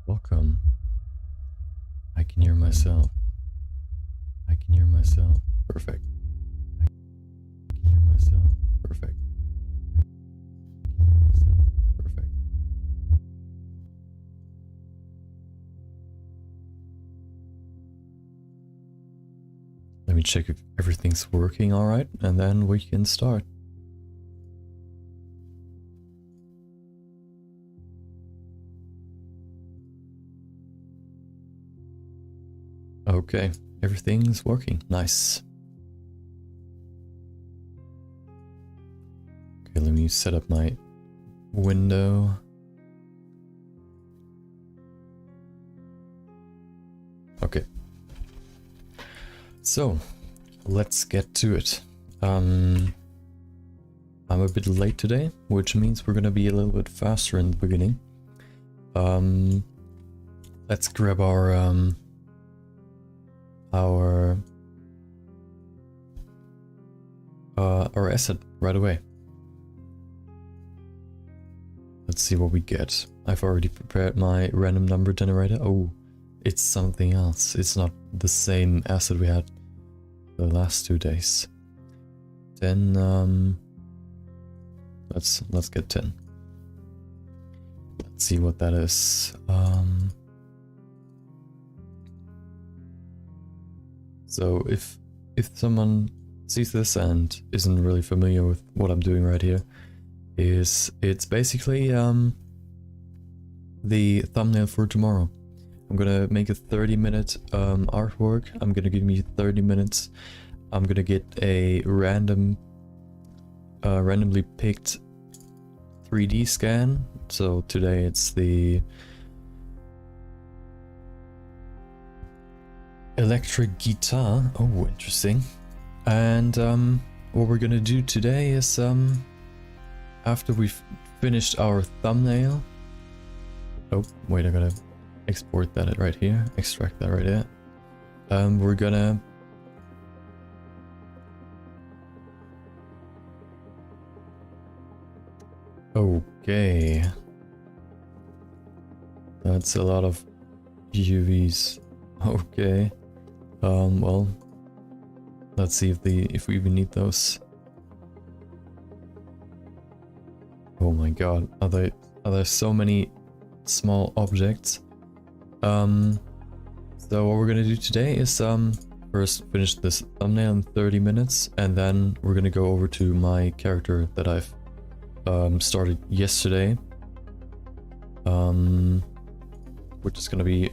Welcome. I can hear myself. I can hear myself. Perfect. I can hear myself. Perfect. I can hear myself. Perfect. Let me check if everything's working all right, and then we can start. Okay, everything's working. Nice. Okay, let me set up my window. Okay. So, let's get to it. I'm a bit late today, which means we're gonna be a little bit faster in the beginning. Let's grab our asset right away. Let's see what we get. I've already prepared my random number generator. Oh, it's something else. It's not the same asset we had the last 2 days. 10. Let's get 10. Let's see what that is. So if someone sees this and isn't really familiar with what I'm doing right here, it's basically the thumbnail for tomorrow. I'm gonna make a 30-minute artwork. I'm gonna give me 30 minutes. I'm gonna get a randomly picked 3D scan. So today it's the electric guitar. Oh, interesting. And what we're gonna do today is after we've finished our thumbnail. Oh, wait, I gotta export that right here. Extract that right there. We're gonna okay. That's a lot of UVs. Okay. Well, let's see if we even need those. Oh my god, are there so many small objects? So what we're gonna do today is first finish this thumbnail in 30 minutes, and then we're gonna go over to my character that I've started yesterday, which is gonna be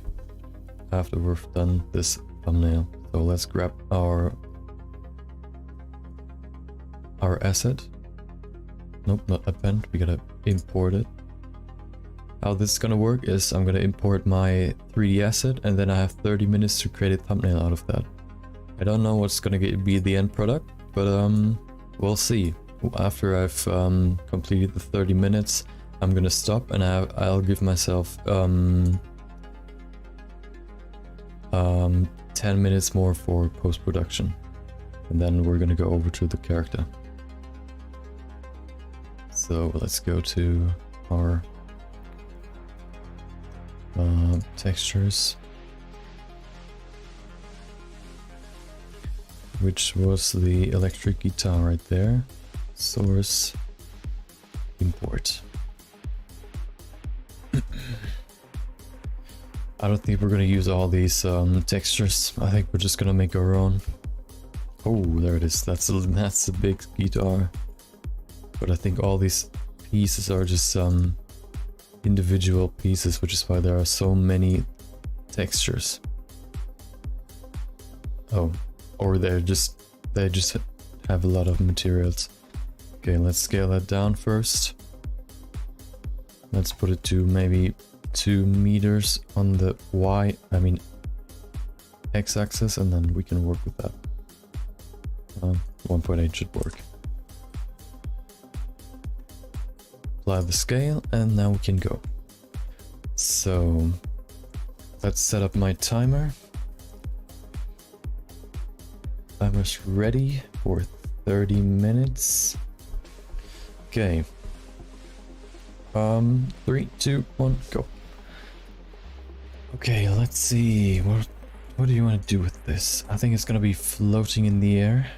after we've done this thumbnail. So let's grab our asset. Nope, not append. We gotta import it. How this is gonna work is I'm gonna import my 3D asset, and then I have 30 minutes to create a thumbnail out of that. I don't know what's gonna be the end product, but we'll see. After I've completed the 30 minutes, I'm gonna stop and I'll give myself 10 minutes more for post-production, and then we're gonna go over to the character. So let's go to our textures, which was the electric guitar right there. Source, import. I don't think we're gonna use all these textures. I think we're just gonna make our own. Oh, there it is. That's a big guitar. But I think all these pieces are just individual pieces, which is why there are so many textures. Oh, or they just have a lot of materials. Okay, let's scale that down first. Let's put it to maybe 2 meters on the x-axis, and then we can work with that. 1.8 should work. Apply the scale, and now we can go. So let's set up my timer. Timer's ready for 30 minutes. Okay. 3, 2, 1, go. Okay, let's see. What do you want to do with this? I think it's gonna be floating in the air.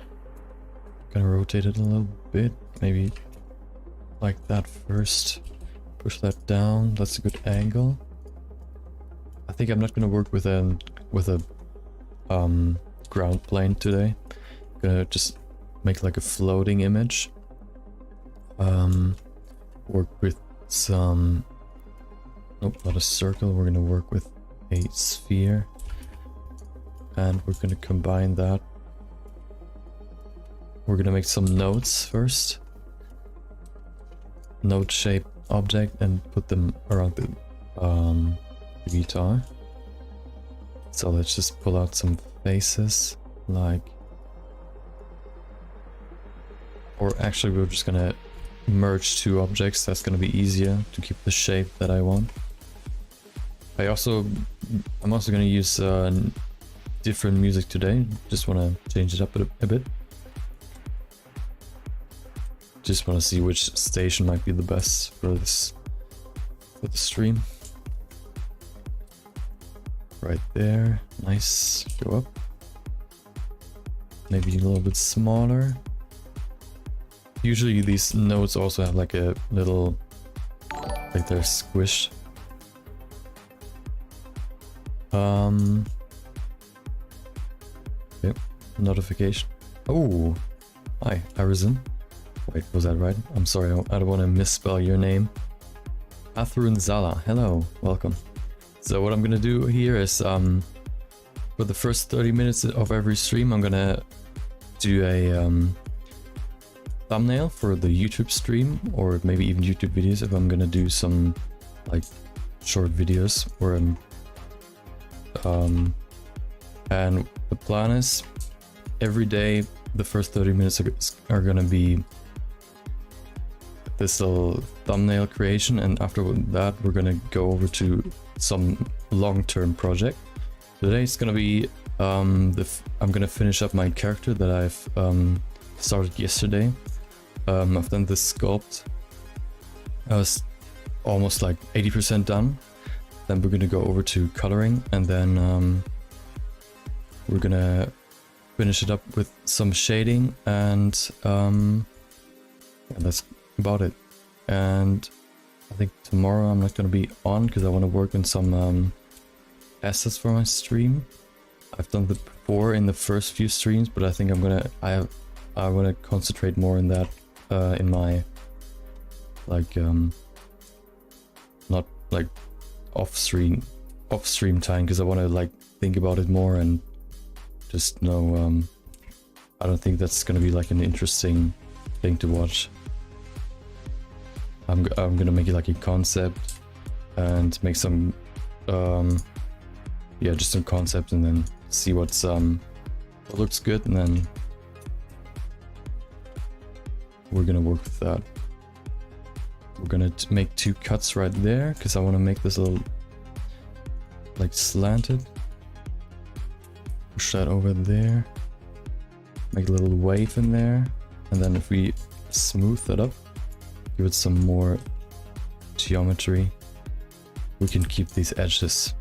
Gonna rotate it a little bit, maybe like that first. Push that down. That's a good angle. I think I'm not gonna work with a ground plane today. I'm gonna just make like a floating image. Work with some. Nope, not a circle. We're gonna work with a sphere, and we're gonna combine that. We're gonna make some nodes first. Node shape object and put them around the guitar. So let's just pull out some faces, like, or actually we're just gonna merge two objects. That's gonna be easier to keep the shape that I want. I'm also gonna use different music today. Just wanna change it up a bit. Just want to see which station might be the best for this, for the stream. Right there, nice. Go up. Maybe a little bit smaller. Usually these nodes also have like a little, like they're squished. Yep. Notification. Oh, hi, Arisen. Wait, was that right? I'm sorry, I don't want to misspell your name. Athrun Zala, hello, welcome. So what I'm gonna do here is, for the first 30 minutes of every stream, I'm gonna do a thumbnail for the YouTube stream, or maybe even YouTube videos if I'm gonna do some like short videos where and the plan is every day the first 30 minutes are gonna be this little thumbnail creation, and after that we're gonna go over to some long-term project. Today it's gonna be I'm gonna finish up my character that I've started yesterday. I've done this sculpt. I was almost like 80% done. Then we're gonna go over to coloring, and then we're gonna finish it up with some shading, and yeah, that's about it. And I think tomorrow I'm not going to be on because I want to work on some assets for my stream. I've done that before in the first few streams, but I think I want to concentrate more on that in my like not like off stream time, because I want to like think about it more and just know. I don't think that's going to be like an interesting thing to watch. I'm gonna make it like a concept and make some yeah, just some concept, and then see what looks good, and then we're gonna work with that. We're gonna make two cuts right there because I want to make this a little like slanted. Push that over there, make a little wave in there, and then if we smooth that up, give it some more geometry, we can keep these edges.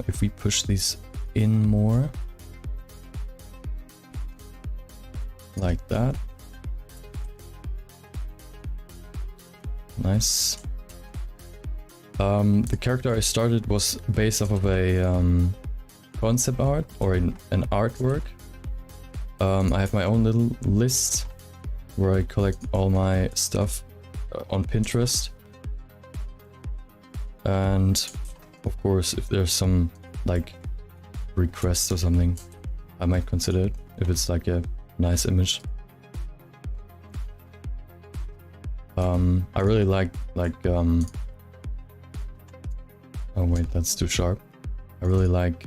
If we push these in more, like that, nice. The character I started was based off of a concept art, or an artwork. I have my own little list where I collect all my stuff on Pinterest, and of course if there's some like requests or something, I might consider it if it's like a nice image. I really like oh wait, that's too sharp. I really like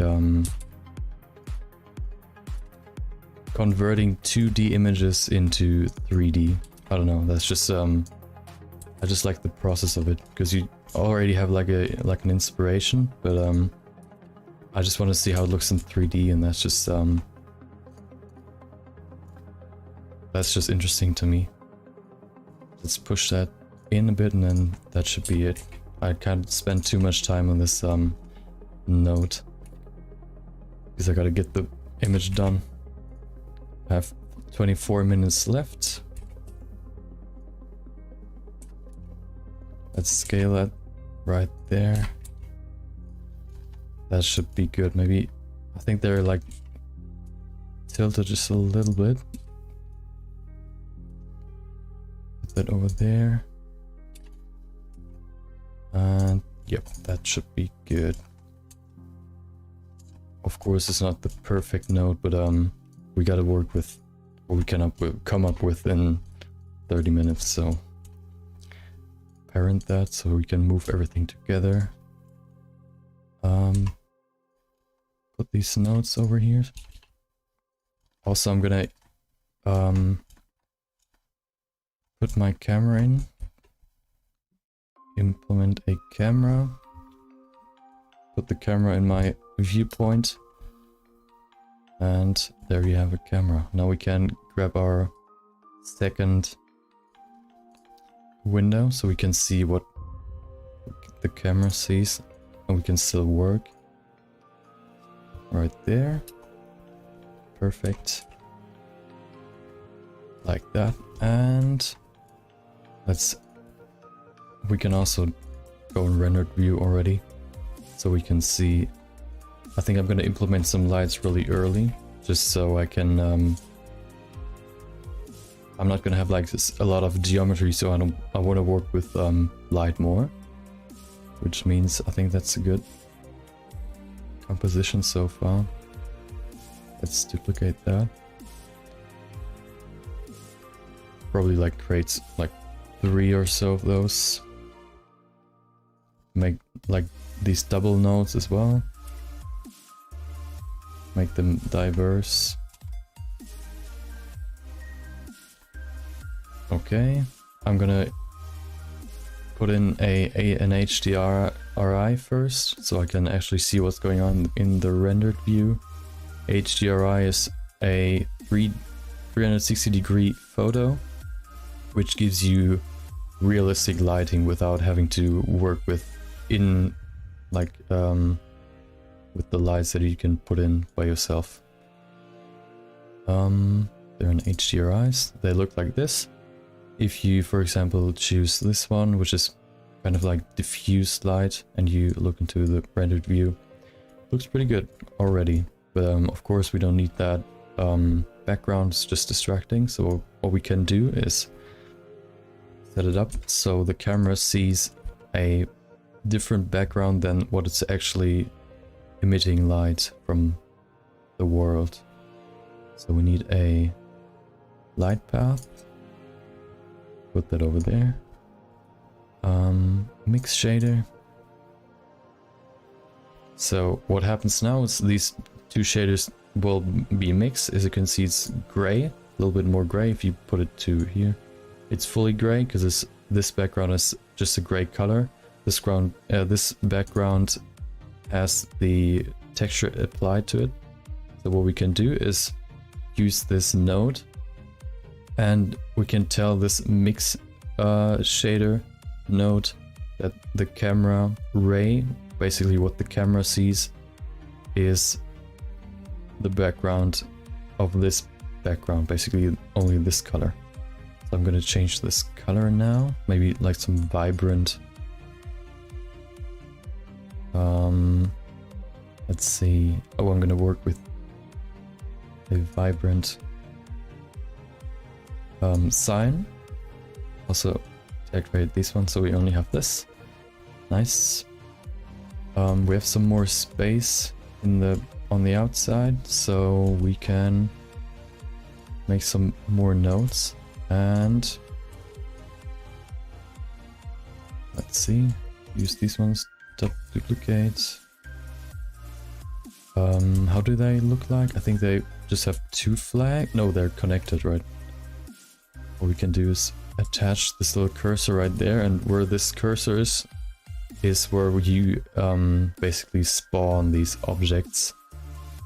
converting 2D images into 3D. I don't know, that's just I just like the process of it, because you already have like an inspiration, but I just want to see how it looks in 3D, and that's just interesting to me. Let's push that in a bit, and then that should be it. I can't spend too much time on this node because I gotta get the image done. I have 24 minutes left. Let's scale that right there. That should be good. Maybe, I think they're like tilted just a little bit. Put that over there. And yep, that should be good. Of course, it's not the perfect node, but we gotta work with what we can come up with in 30 minutes. So parent that so we can move everything together. Put these nodes over here. Also, I'm gonna put my camera in. Implement a camera. Put the camera in my viewpoint. And there you have a camera. Now we can grab our second window so we can see what the camera sees, and we can still work. Right there. Perfect. Like that. And we can also go in rendered view already, so we can see. I think I'm gonna implement some lights really early, just so I can I'm not gonna have like a lot of geometry, so I want to work with light more, which means I think that's a good composition so far. Let's duplicate that. Probably like create like 3 or so of those. Make like these double nodes as well. Make them diverse. Okay, I'm gonna put in an HDRI first, so I can actually see what's going on in the rendered view. HDRI is a 360-degree photo, which gives you realistic lighting without having to work with with the lights that you can put in by yourself. They're in HDRIs. They look like this. If you, for example, choose this one, which is kind of like diffused light, and you look into the rendered view, looks pretty good already. But of course we don't need that background, it's just distracting. So what we can do is set it up so the camera sees a different background than what it's actually emitting light from the world. So we need a light path. Put that over there. Mix shader. So what happens now is these two shaders will be mixed. As you can see, it's gray, a little bit more gray. If you put it to here, it's fully gray because this background is just a gray color. This background has the texture applied to it. So what we can do is use this node, and we can tell this mix shader node that the camera ray, basically what the camera sees, is the background of this background, basically only this color. So I'm gonna change this color now, maybe like some vibrant. Let's see. Oh, I'm gonna work with a vibrant sign. Also deactivate this one so we only have this. Nice. We have some more space on the outside, so we can make some more nodes. And let's see, use these ones to duplicate. How do they look like? I think they just have two flags. No, they're connected, right? What we can do is attach this little cursor right there, and where this cursor is where you basically spawn these objects.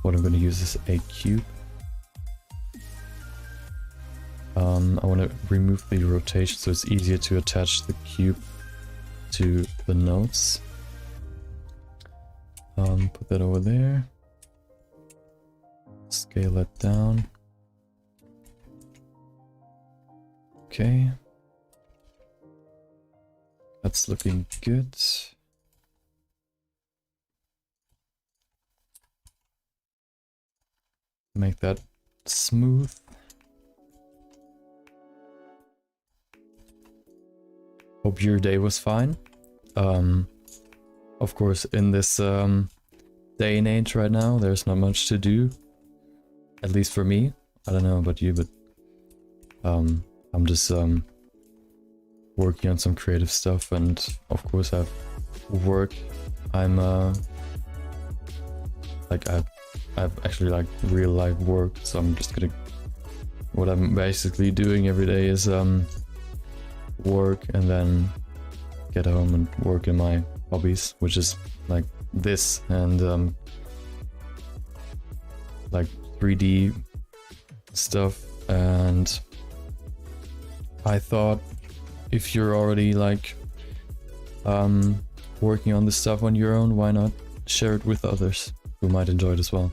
What I'm going to use is a cube. I want to remove the rotation so it's easier to attach the cube to the nodes. Put that over there. Scale it down. Okay. That's looking good. Make that smooth. Hope your day was fine. Of course, in this day and age right now, there's not much to do. At least for me. I don't know about you, but I'm just working on some creative stuff, and of course I have work. I'm like I've actually like real life work, so I'm just gonna, what I'm basically doing every day is work and then get home and work in my hobbies, which is like this and like 3D stuff. And I thought, if you're already like working on this stuff on your own, why not share it with others who might enjoy it as well.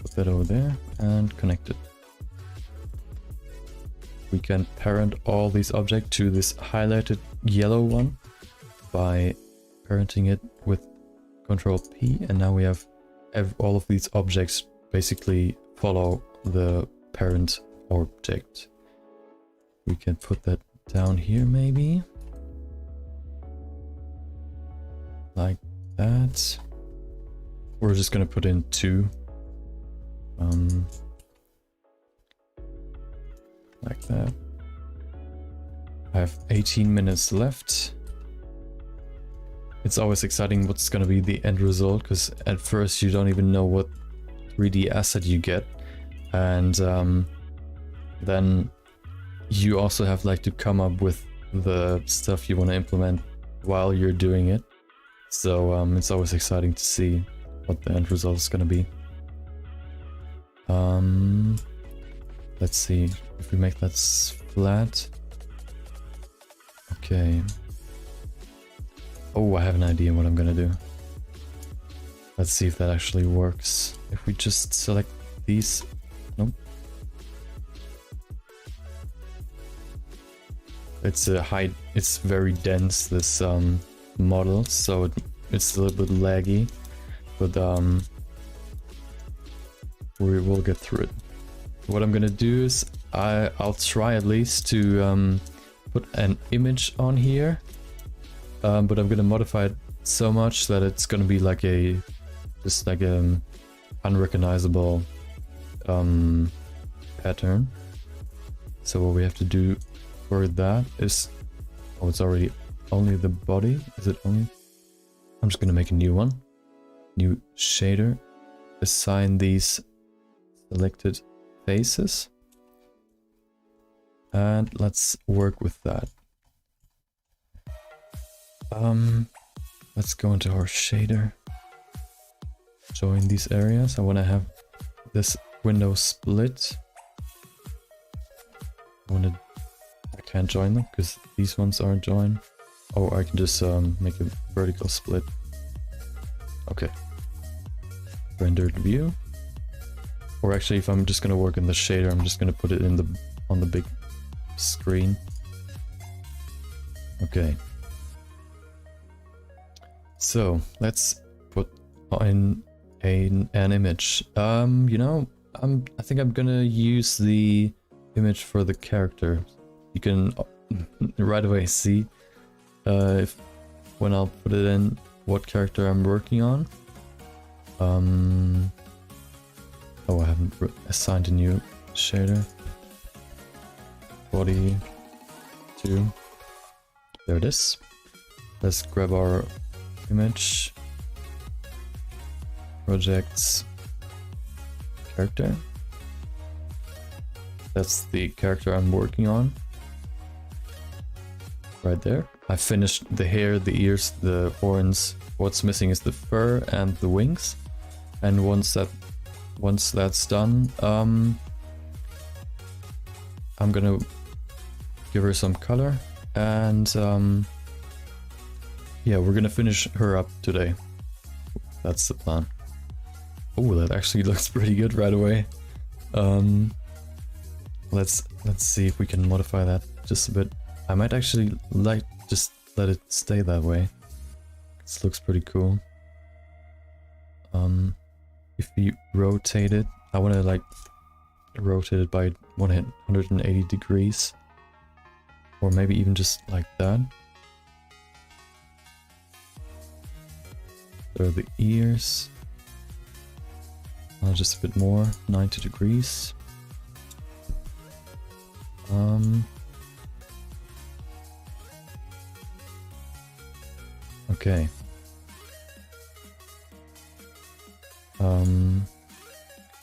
Put that over there and connect it. We can parent all these objects to this highlighted yellow one by parenting it with Control P, and now we have all of these objects basically follow the parent object. We can put that down here maybe. Like that. We're just gonna put in 2. Like that. I have 18 minutes left. It's always exciting what's gonna be the end result, because at first you don't even know what 3D asset you get. And then you also have like to come up with the stuff you want to implement while you're doing it. So it's always exciting to see what the end result is going to be. Let's see if we make that flat. Okay. Oh, I have an idea what I'm gonna do. Let's see if that actually works. If we just select these. Nope. It's a high, it's very dense, this model, so it's a little bit laggy, but we will get through it. What I'm gonna do is I'll try at least to put an image on here, but I'm gonna modify it so much that it's gonna be like a just like a unrecognizable pattern. So what we have to do for that is, oh, it's already only the body. Is it only? I'm just gonna make a new one, new shader, assign these selected faces, and let's work with that. Let's go into our shader, join these areas. I want to have this window split. I can't join them because these ones aren't joined. Oh, I can just make a vertical split. Okay. Rendered view. Or actually, if I'm just gonna work in the shader, I'm just gonna put it in on the big screen. Okay. So let's put in an image. You know, I think I'm gonna use the image for the character. You can right away see if when I'll put it in what character I'm working on. Oh, I haven't assigned a new shader. Body 2. There it is. Let's grab our image. Projects. Character. That's the character I'm working on. Right there. I finished the hair, the ears, the horns. What's missing is the fur and the wings. And once that's done, I'm gonna give her some color. And yeah, we're gonna finish her up today. That's the plan. Oh, that actually looks pretty good right away. Let's see if we can modify that just a bit. I might actually like just let it stay that way. This looks pretty cool. If we rotate it, I want to like rotate it by 180 degrees, or maybe even just like that. There are the ears. Just a bit more, 90 degrees. Okay.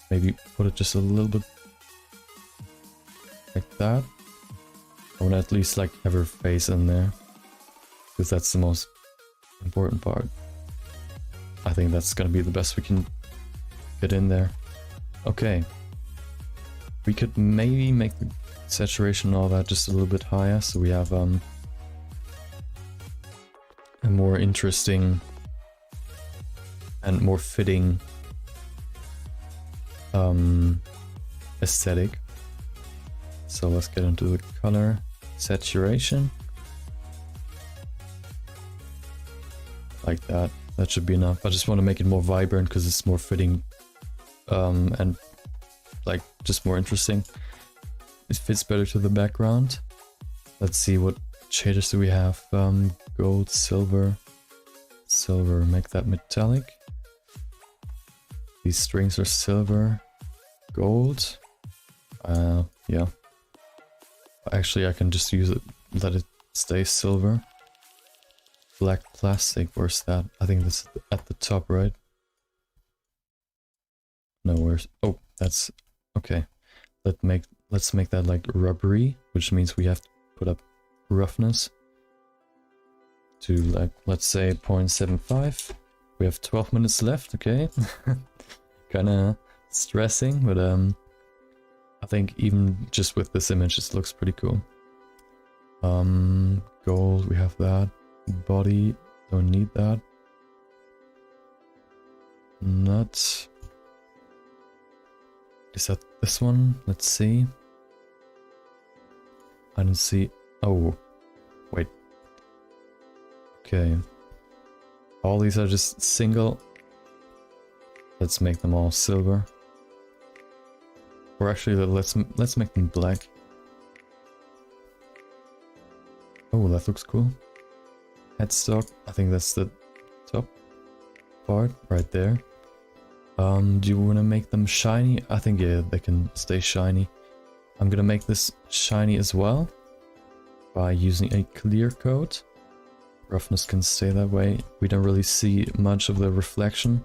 Maybe put it just a little bit like that. I want to at least like have her face in there, because that's the most important part. I think that's gonna be the best we can get in there. Okay. We could maybe make the saturation and all that just a little bit higher, so we have a more interesting and more fitting aesthetic. So let's get into the color saturation. Like that. That should be enough. I just want to make it more vibrant because it's more fitting and like just more interesting. It fits better to the background. Let's see, what shaders do we have? Gold, silver, silver, make that metallic. These strings are silver, gold. Yeah. Actually, I can just use it, let it stay silver. Black plastic, where's that? I think that's at the top, right? No, where's... Oh, that's... Okay. Let's make that like rubbery, which means we have to put up roughness to like, let's say 0.75. We have 12 minutes left, okay? Kinda stressing, but I think even just with this image it looks pretty cool. Gold, we have that. Body, don't need that. Nut. Is that this one? Let's see. I don't see... Oh, wait. Okay. All these are just single. Let's make them all silver. Or actually, let's make them black. Oh, that looks cool. Headstock, I think that's the top part right there. Do you want to make them shiny? I think, yeah, they can stay shiny. I'm gonna make this shiny as well by using a clear coat. Roughness can stay that way. We don't really see much of the reflection.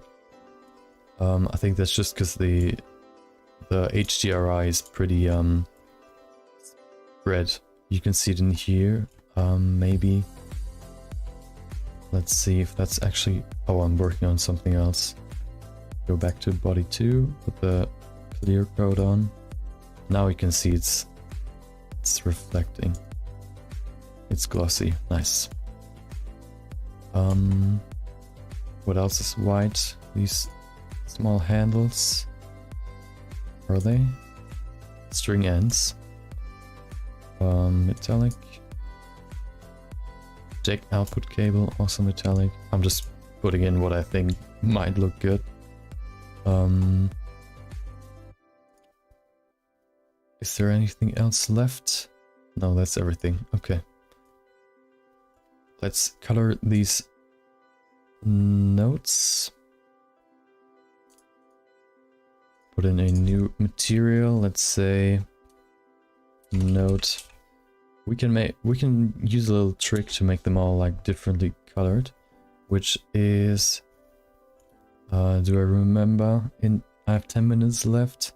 I think that's just because the HDRI is pretty red. You can see it in here. Maybe. Let's see if that's actually... Oh, I'm working on something else. Go back to body 2, put the clear coat on. Now you can see it's reflecting. It's glossy. Nice. What else is white? These small handles. Are they? String ends. Metallic. Jack output cable, also metallic. I'm just putting in what I think might look good. Is there anything else left? No, that's everything. Okay. Let's color these notes. Put in a new material. Let's say note. We can use a little trick to make them all like differently colored, which is do I remember? I have 10 minutes left.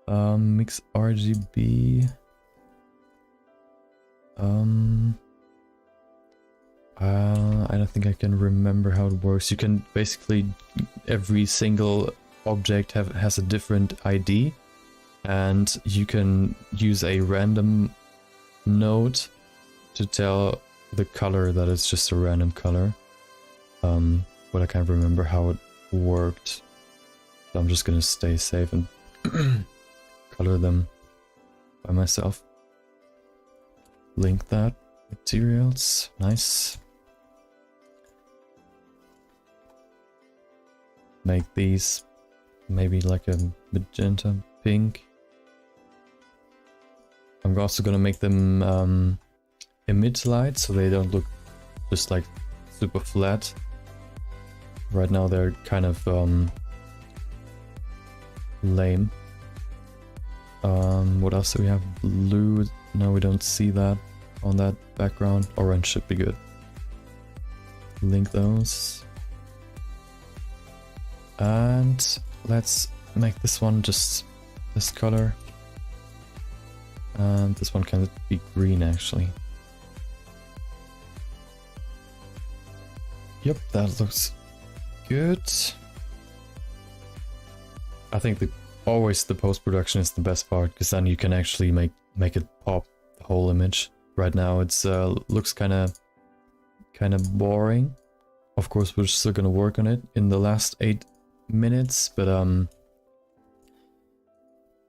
Mix RGB. I don't think I can remember how it works. You can basically, every single object has a different ID, and you can use a random node to tell the color that it's just a random color. But I can't remember how it worked. So I'm just gonna stay safe and color them by myself. Link that. Materials. Nice. Make these maybe like a magenta pink. I'm also gonna make them emit light so they don't look just like super flat. Right now they're kind of lame. What else do we have? Blue. No, we don't see that on that background. Orange should be good. Link those. And let's make this one just this color. And this one can be green actually. Yep, that looks good. I think always the post-production is the best part, because then you can actually make it pop the whole image. Right now it's looks kind of boring. Of course, we're still gonna work on it in the last 8 minutes, but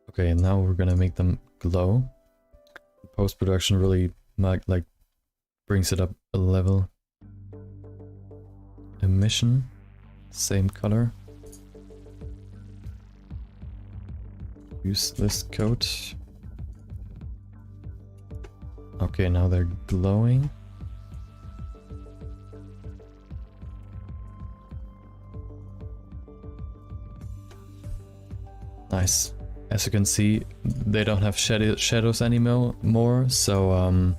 okay, now we're gonna make them glow. Post-production really like brings it up a level. Emission, same color. Use this coat. Okay, now they're glowing. Nice. As you can see, they don't have shadows anymore, so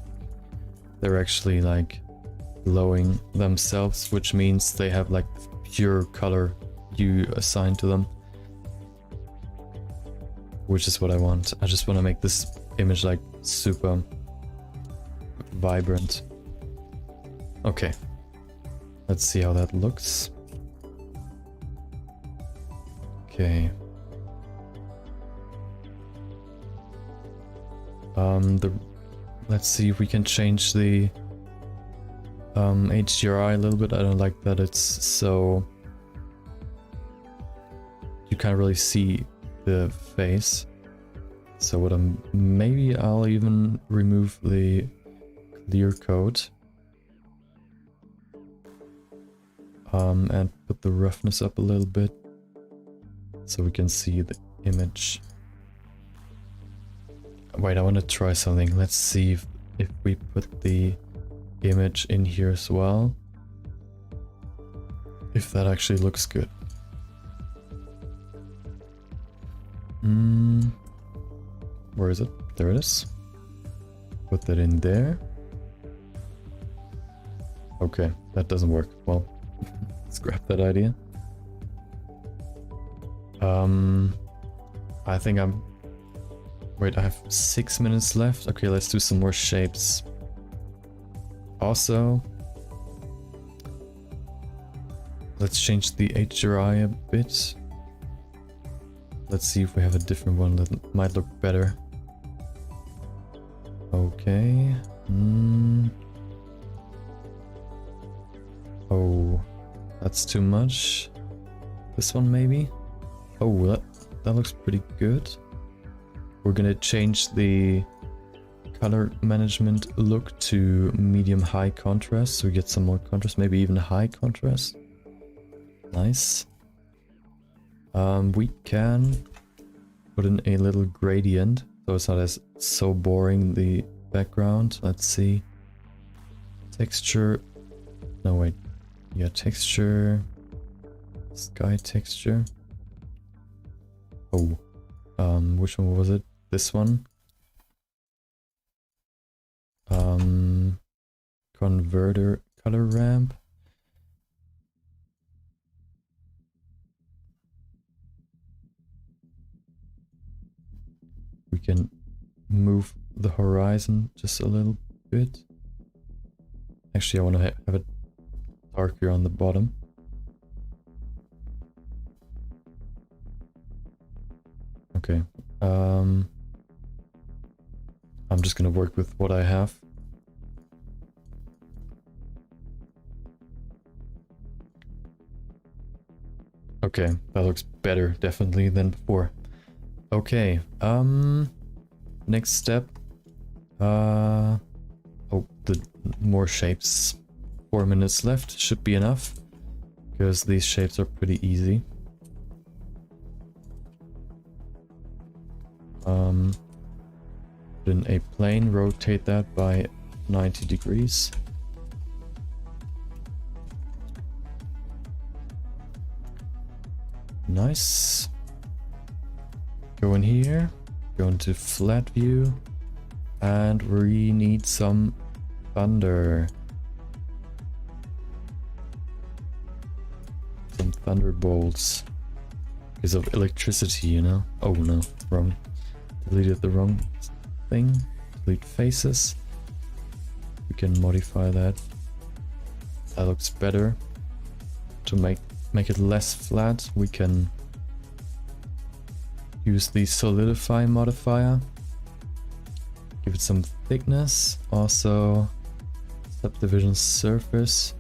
they're actually like glowing themselves, which means they have like pure color you assign to them, which is what I want. I just want to make this image like super vibrant. Okay, let's see how that looks. Okay. Let's see if we can change the HDRI a little bit. I don't like that it's so... You can't really see the face. So what maybe I'll even remove the clear coat. And put the roughness up a little bit so we can see the image. Wait, I want to try something. Let's see if we put the image in here as well. If that actually looks good. Where is it? There it is. Put that in there. Okay, that doesn't work. Well, scrap that idea. I think wait, I have 6 minutes left. Okay, let's do some more shapes. Also, let's change the HDRI a bit. Let's see if we have a different one that might look better. Okay. Oh, that's too much. This one maybe? Oh, that looks pretty good. We're gonna change the color management look to medium high contrast, so we get some more contrast, maybe even high contrast. Nice. We can put in a little gradient so it's not as so boring, the background. Let's see. Texture. No, wait. Yeah, texture. Sky texture. Oh. Which one was it? This one. Converter color ramp. We can move the horizon just a little bit. Actually, I want to have it darker on the bottom. Okay. I'm just gonna work with what I have. Okay, that looks better definitely than before. Okay, next step. Oh, the more shapes. 4 minutes left should be enough, because these shapes are pretty easy. Put in a plane, rotate that by 90 degrees. Nice. Go in here, go into flat view, and we need some thunder. Some thunderbolts. Because of electricity, you know? Oh no, wrong. Deleted the wrong thing. Delete faces. We can modify that. That looks better. To make it less flat, we can use the solidify modifier. Give it some thickness. Also, subdivision surface.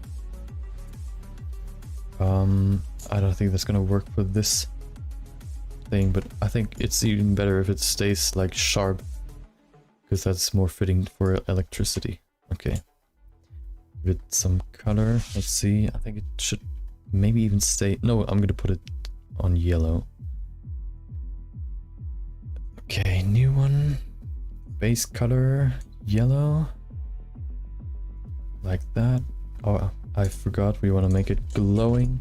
I don't think that's gonna work for this thing, but I think it's even better if it stays like sharp, because that's more fitting for electricity. Okay. Give it some color. Let's see. I think it should maybe even stay. No, I'm gonna put it on yellow. Okay, new one. Base color yellow. Like that. Oh, I forgot we want to make it glowing.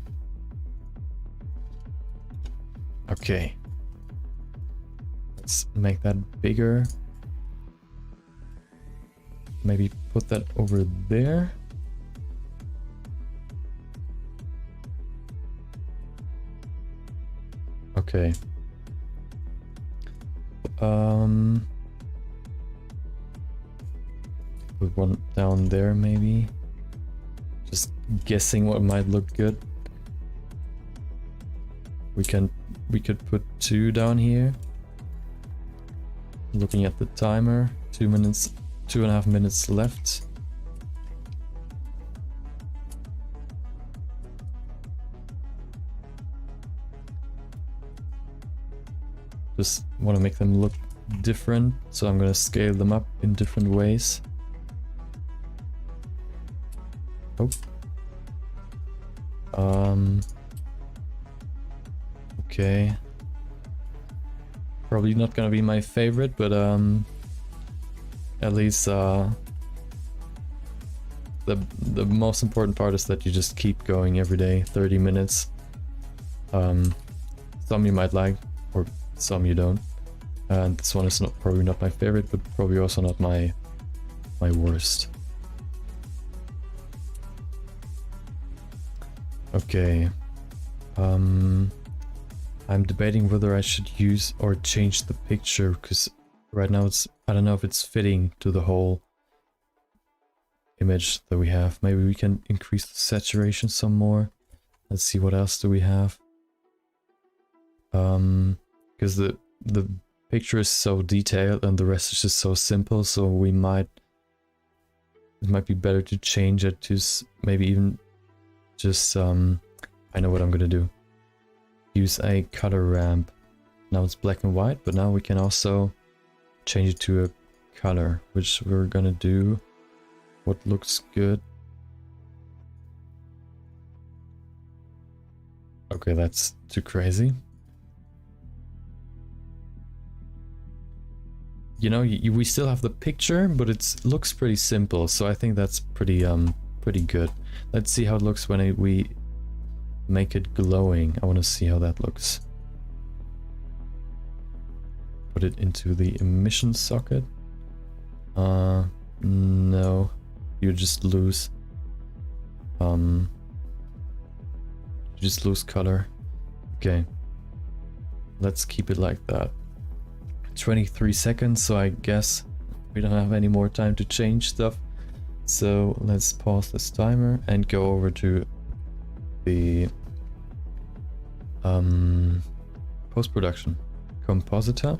Okay. Let's make that bigger. Maybe put that over there. Okay. Put one down there maybe. Just guessing what might look good. We could put 2 down here. Looking at the timer, 2.5 minutes left. Just want to make them look different, so I'm gonna scale them up in different ways. Oh. Okay. Probably not gonna be my favorite, but at least the most important part is that you just keep going every day, 30 minutes. Some you might like, or some you don't. And this one is probably not my favorite, but probably also not my worst. Okay. I'm debating whether I should use or change the picture, because right now I don't know if it's fitting to the whole image that we have. Maybe we can increase the saturation some more. Let's see, what else do we have? Because the picture is so detailed and the rest is just so simple, so it might be better to change it to maybe even just I know what I'm gonna do. Use a color ramp. Now it's black and white, but now we can also change it to a color, which we're gonna do. What looks good? Okay, that's too crazy. You know, we still have the picture, but it looks pretty simple, so I think that's pretty good. Let's see how it looks when we make it glowing. I want to see how that looks. Put it into the emission socket. No, you just lose. You just lose color. Okay, let's keep it like that. 23 seconds, so I guess we don't have any more time to change stuff. So let's pause this timer and go over to the post-production compositor.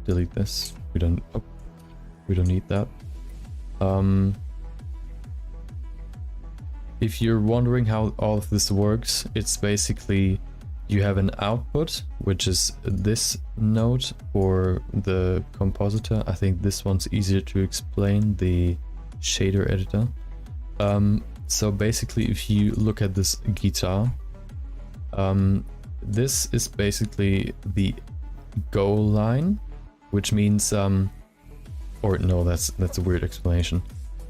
Delete this. We don't need that. If you're wondering how all of this works, it's basically you have an output, which is this node for the compositor. I think this one's easier to explain, the shader editor. So basically, if you look at this guitar, this is basically the go line, which means, or no, that's a weird explanation.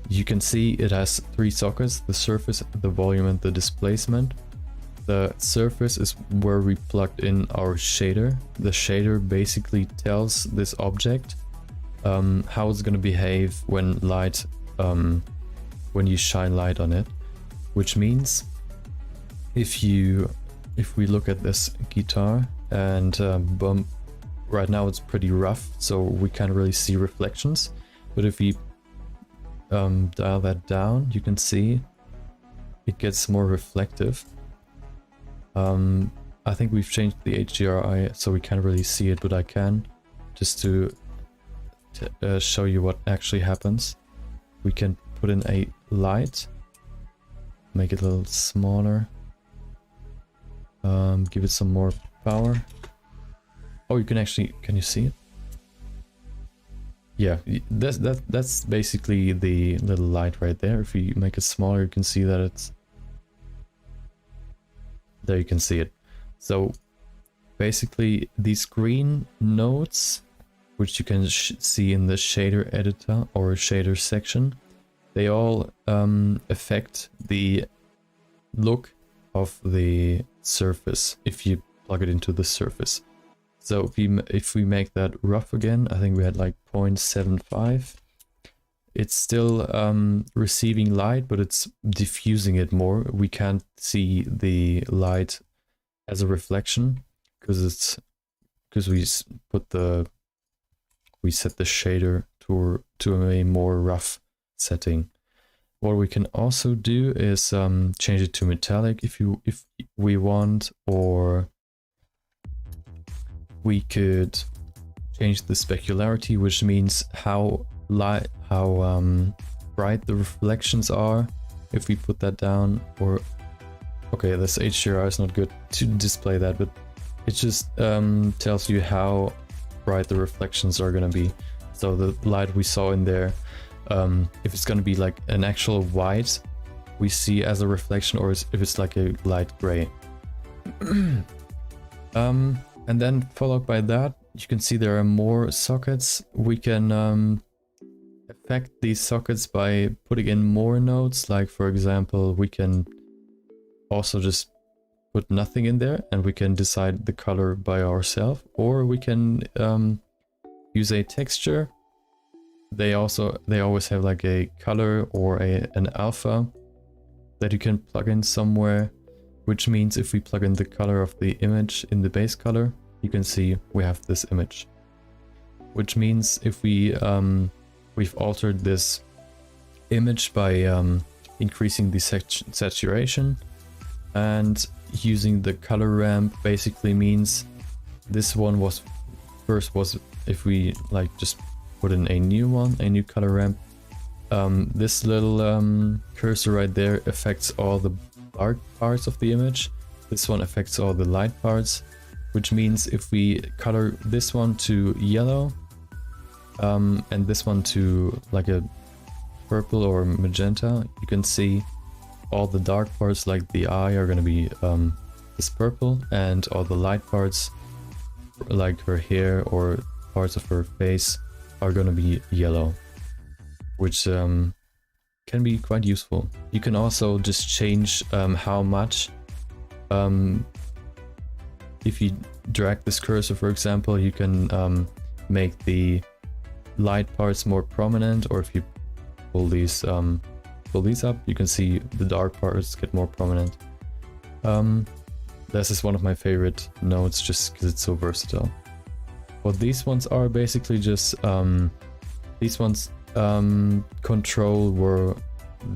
You can see it has three sockets: the surface, the volume, and the displacement. The surface is where we plugged in our shader. The shader basically tells this object how it's going to behave when light, when you shine light on it. Which means, if we look at this guitar and right now it's pretty rough, so we can't really see reflections. But if we dial that down, you can see it gets more reflective. I think we've changed the HDRI so we can't really see it, but I can, just to show you what actually happens. We can put in a light, make it a little smaller, give it some more power. Oh, you can actually, can you see it? Yeah, that's basically the little light right there. If you make it smaller, you can see that it's there. You can see it. So basically, these green nodes, which you can see in the shader editor or shader section, they all affect the look of the surface if you plug it into the surface. So if we make that rough again, I think we had like 0.75. It's still receiving light, but it's diffusing it more. We can't see the light as a reflection because we set the shader to a more rough setting. What we can also do is change it to metallic if we want, or we could change the specularity, which means how bright the reflections are. If we put that down, or okay, this HDR is not good to display that, but it just tells you how bright the reflections are going to be. So the light we saw in there, if it's going to be like an actual white we see as a reflection, or if it's like a light gray. And then followed by that, you can see there are more sockets. We can affect these sockets by putting in more nodes. Like for example, we can also just put nothing in there and we can decide the color by ourselves, or we can use a texture. They always have like a color or an alpha that you can plug in somewhere, which means if we plug in the color of the image in the base color, you can see we have this image. Which means if we've altered this image by increasing the saturation, and using the color ramp basically means this one was if we like just put in a new color ramp, this little cursor right there affects all the dark parts of the image. This one affects all the light parts, which means if we color this one to yellow and this one to like a purple or magenta, you can see all the dark parts like the eye are going to be this purple, and all the light parts like her hair or parts of her face are going to be yellow, which can be quite useful. You can also just change how much, if you drag this cursor, for example, you can make the light parts more prominent, or if you pull these up, you can see the dark parts get more prominent. This is one of my favorite nodes just because it's so versatile. What these ones are basically just these ones control where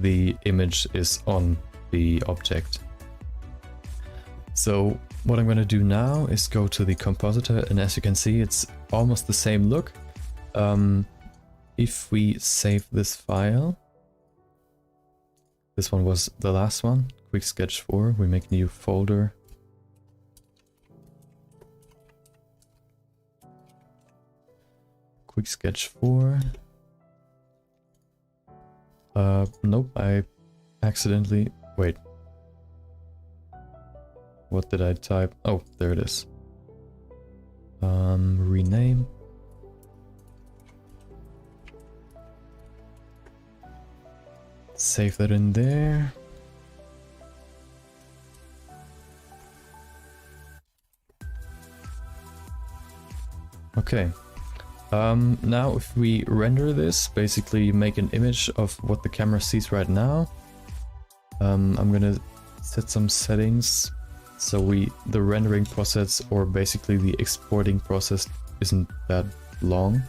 the image is on the object. So what I'm going to do now is go to the compositor, and as you can see, it's almost the same look. If we save this file, this one was the last one, Quick Sketch 4, we make new folder. quick sketch 4. Nope, I accidentally... Wait. What did I type? Oh, there it is. Rename. Save that in there. Okay. Now if we render this, basically make an image of what the camera sees right now. I'm gonna set some settings so the rendering process, or basically the exporting process, isn't that long.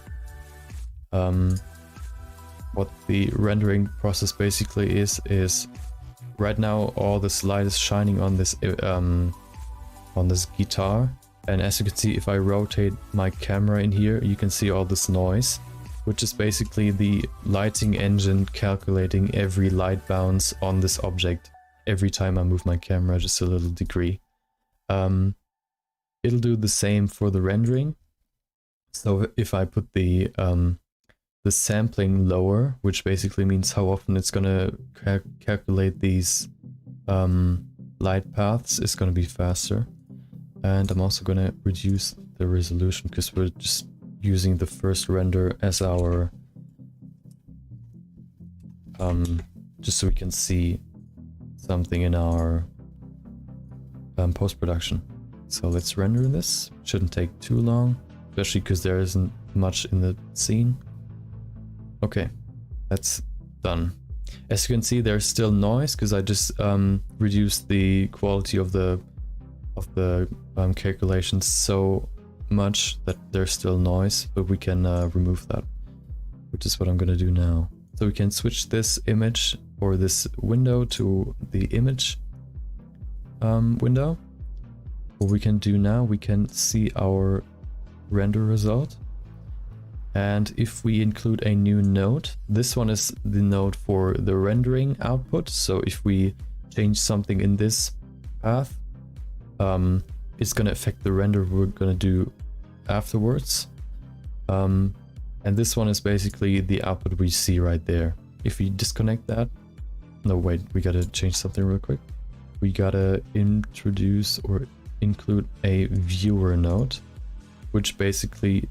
What the rendering process basically is right now all this light is shining on this guitar, and as you can see, if I rotate my camera in here, you can see all this noise, which is basically the lighting engine calculating every light bounce on this object every time I move my camera just a little degree. It'll do the same for the rendering. So if I put the sampling lower, which basically means how often it's gonna calculate these light paths, is gonna be faster. And I'm also gonna reduce the resolution because we're just using the first render as our just so we can see something in our post-production. So let's render this. Shouldn't take too long, especially because there isn't much in the scene. Okay, that's done. As you can see, there's still noise because I just reduced the quality of the calculations so much that there's still noise, but we can remove that, which is what I'm gonna do now. So we can switch this image or this window to the image window. What we can do now, we can see our render result. And if we include a new node, this one is the node for the rendering output. So if we change something in this path, it's going to affect the render we're going to do afterwards. And this one is basically the output we see right there. If we disconnect that, no wait, we got to change something real quick. We got to introduce or include a viewer node, which basically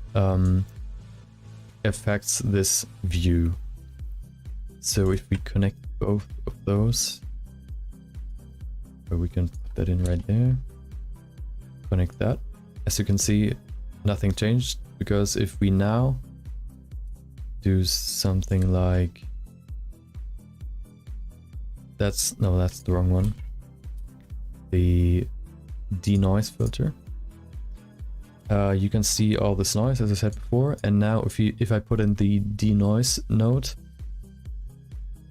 affects this view. So if we connect both of those, or we can put that in right there, connect that. As you can see, nothing changed, because if we now do something like that's the wrong one, the denoise filter, you can see all this noise as I said before. And now if I put in the denoise node,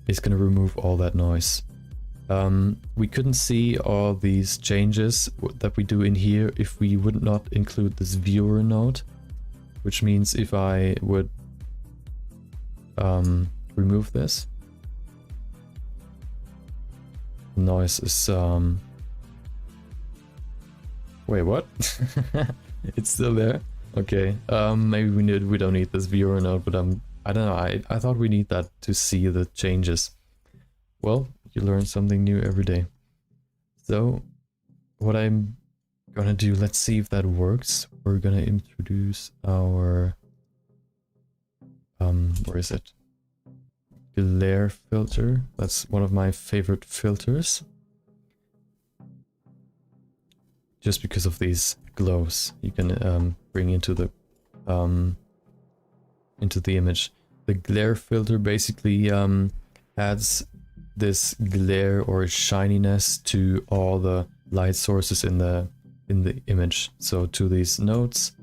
it's going to remove all that noise. We couldn't see all these changes that we do in here if we would not include this viewer node, which means if I would remove this, noise is wait, what? It's still there. Okay, maybe we don't need this viewer node, but I don't know, I thought we need that to see the changes. Well, you learn something new every day. So what I'm gonna do, let's see if that works. We're gonna introduce our where is it? Glare filter. That's one of my favorite filters, just because of these glows you can bring into the image. The glare filter basically adds this glare or shininess to all the light sources in the image. So to these nodes,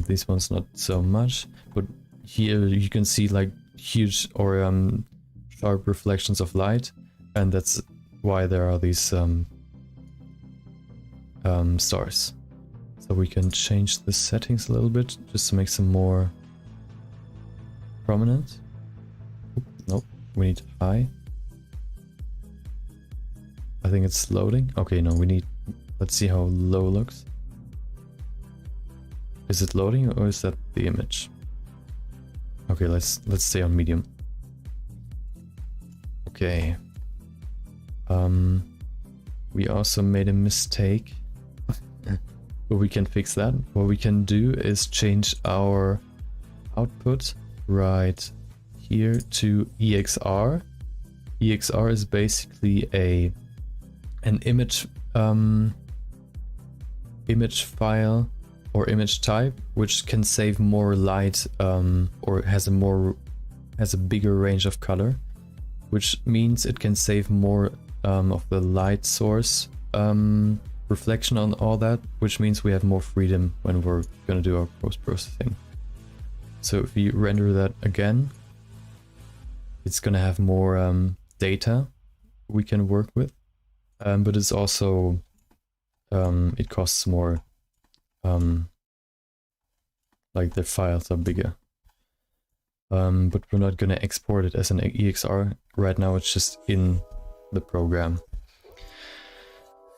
these ones not so much, but here you can see like huge or sharp reflections of light, and that's why there are these stars. So we can change the settings a little bit just to make them more prominent. Oop, nope, we need high. I think it's loading. Okay, no, we need, let's see how low looks. Is it loading or is that the image? Okay, let's stay on medium. Okay. We also made a mistake. But we can fix that. What we can do is change our output right here to EXR. EXR is basically an image image file or image type which can save more light or has a bigger range of color, which means it can save more of the light source reflection on all that, which means we have more freedom when we're gonna do our post-processing. So if we render that again, it's gonna have more data we can work with, but it's also it costs more, like the files are bigger. But we're not gonna export it as an EXR right now, it's just in the program.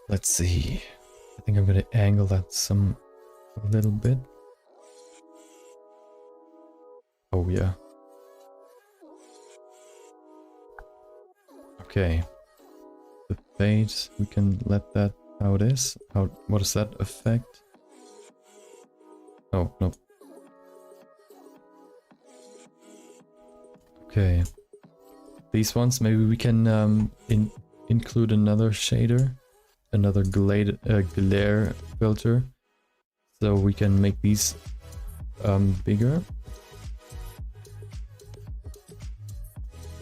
Let's see, I think I'm gonna angle that a little bit. Oh yeah. Okay. The fade, we can let that how it is. What does that affect? Oh, no. Okay. These ones, maybe we can include another shader, another glare filter, so we can make these bigger.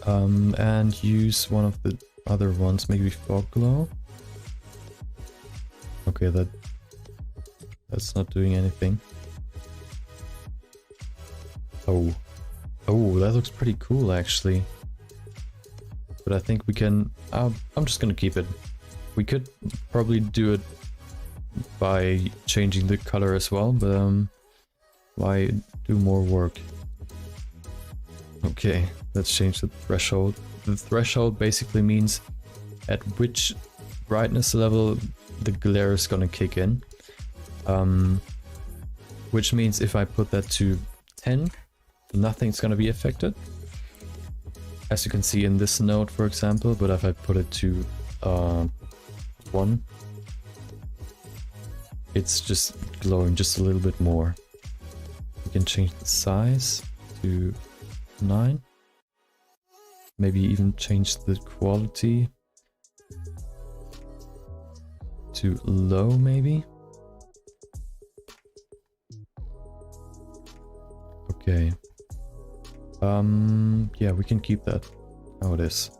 And use one of the other ones, maybe fog glow. Okay, that's not doing anything. Oh, that looks pretty cool actually. But I think we can. I'm just gonna keep it. We could probably do it by changing the color as well, but why do more work? Okay, let's change the threshold. The threshold basically means at which brightness level the glare is gonna kick in. Which means if I put that to 10, nothing's gonna be affected. As you can see in this node, for example, but if I put it to 1, it's just glowing just a little bit more. We can change the size to 9. Maybe even change the quality to low, maybe. Okay. Yeah, we can keep that how it is.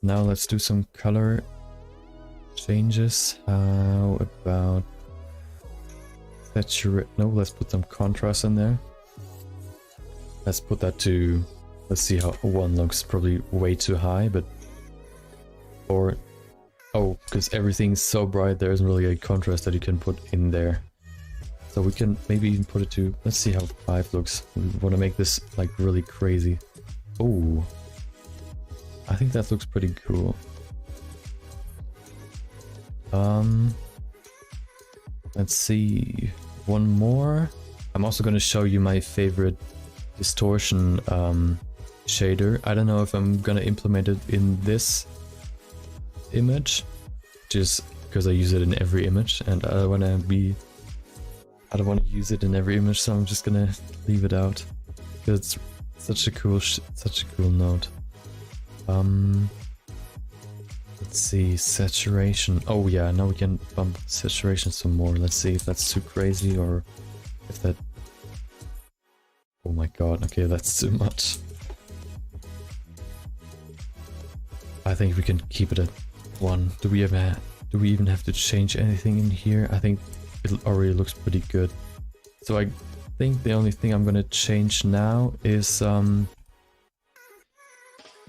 Now let's do some color changes. How about saturate? No, let's put some contrast in there. Let's put that to, let's see how 1 looks, probably way too high, but, or, oh, because everything's so bright, there isn't really a contrast that you can put in there. So we can maybe even put it to, let's see how 5 looks. We want to make this like really crazy. Oh, I think that looks pretty cool. Let's see, one more. I'm also going to show you my favorite distortion shader. I don't know if I'm gonna implement it in this image, just because I use it in every image, and I don't want to use it in every image, so I'm just gonna leave it out. It's such a cool node. Let's see, saturation. Oh yeah, now we can bump saturation some more. Let's see if that's too crazy or if that. Oh my god, okay, that's too much. I think we can keep it at 1. Do we even have to change anything in here? I think it already looks pretty good. So I think the only thing I'm gonna change now is I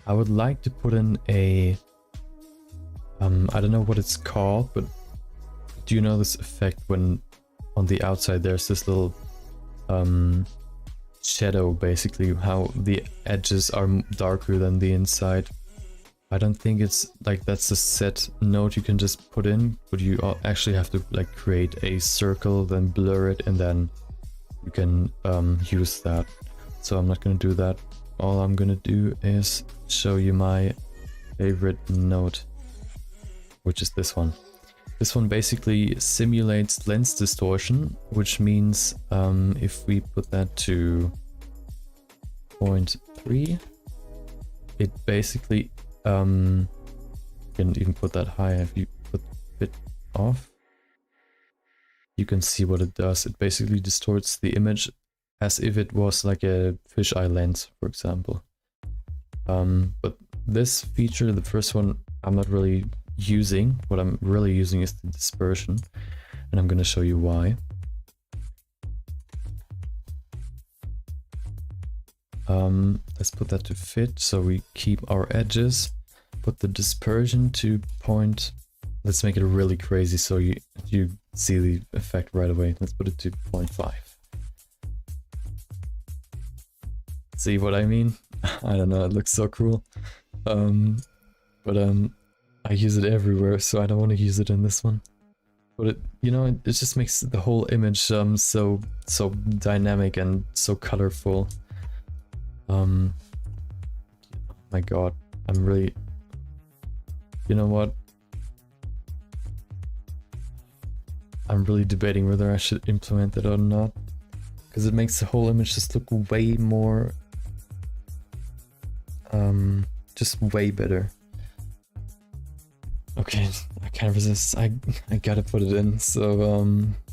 would like to put in a I don't know what it's called, but do you know this effect when on the outside there's this little shadow, basically how the edges are darker than the inside? I don't think it's like that's a set node you can just put in, but you actually have to like create a circle, then blur it, and then you can use that. so I'm not gonna do that. All I'm gonna do is show you my favorite node, which is this one. This one basically simulates lens distortion, which means if we put that to 0.3, it basically can even put that higher. If you put it off, you can see what it does. It basically distorts the image as if it was like a fisheye lens, for example. But this feature, the first one, I'm not really using. What I'm really using is the dispersion, and I'm going to show you why. Let's put that to fit, so we keep our edges. Put the dispersion to point. Let's make it really crazy so you see the effect right away. Let's put it to 0.5. See what I mean? I don't know, it looks so cool. I use it everywhere, so I don't want to use it in this one. But it, you know, it just makes the whole image so dynamic and so colorful. My god, I'm really... You know what? I'm really debating whether I should implement it or not, because it makes the whole image just look way more... just way better. Okay, I can't resist. I gotta put it in. So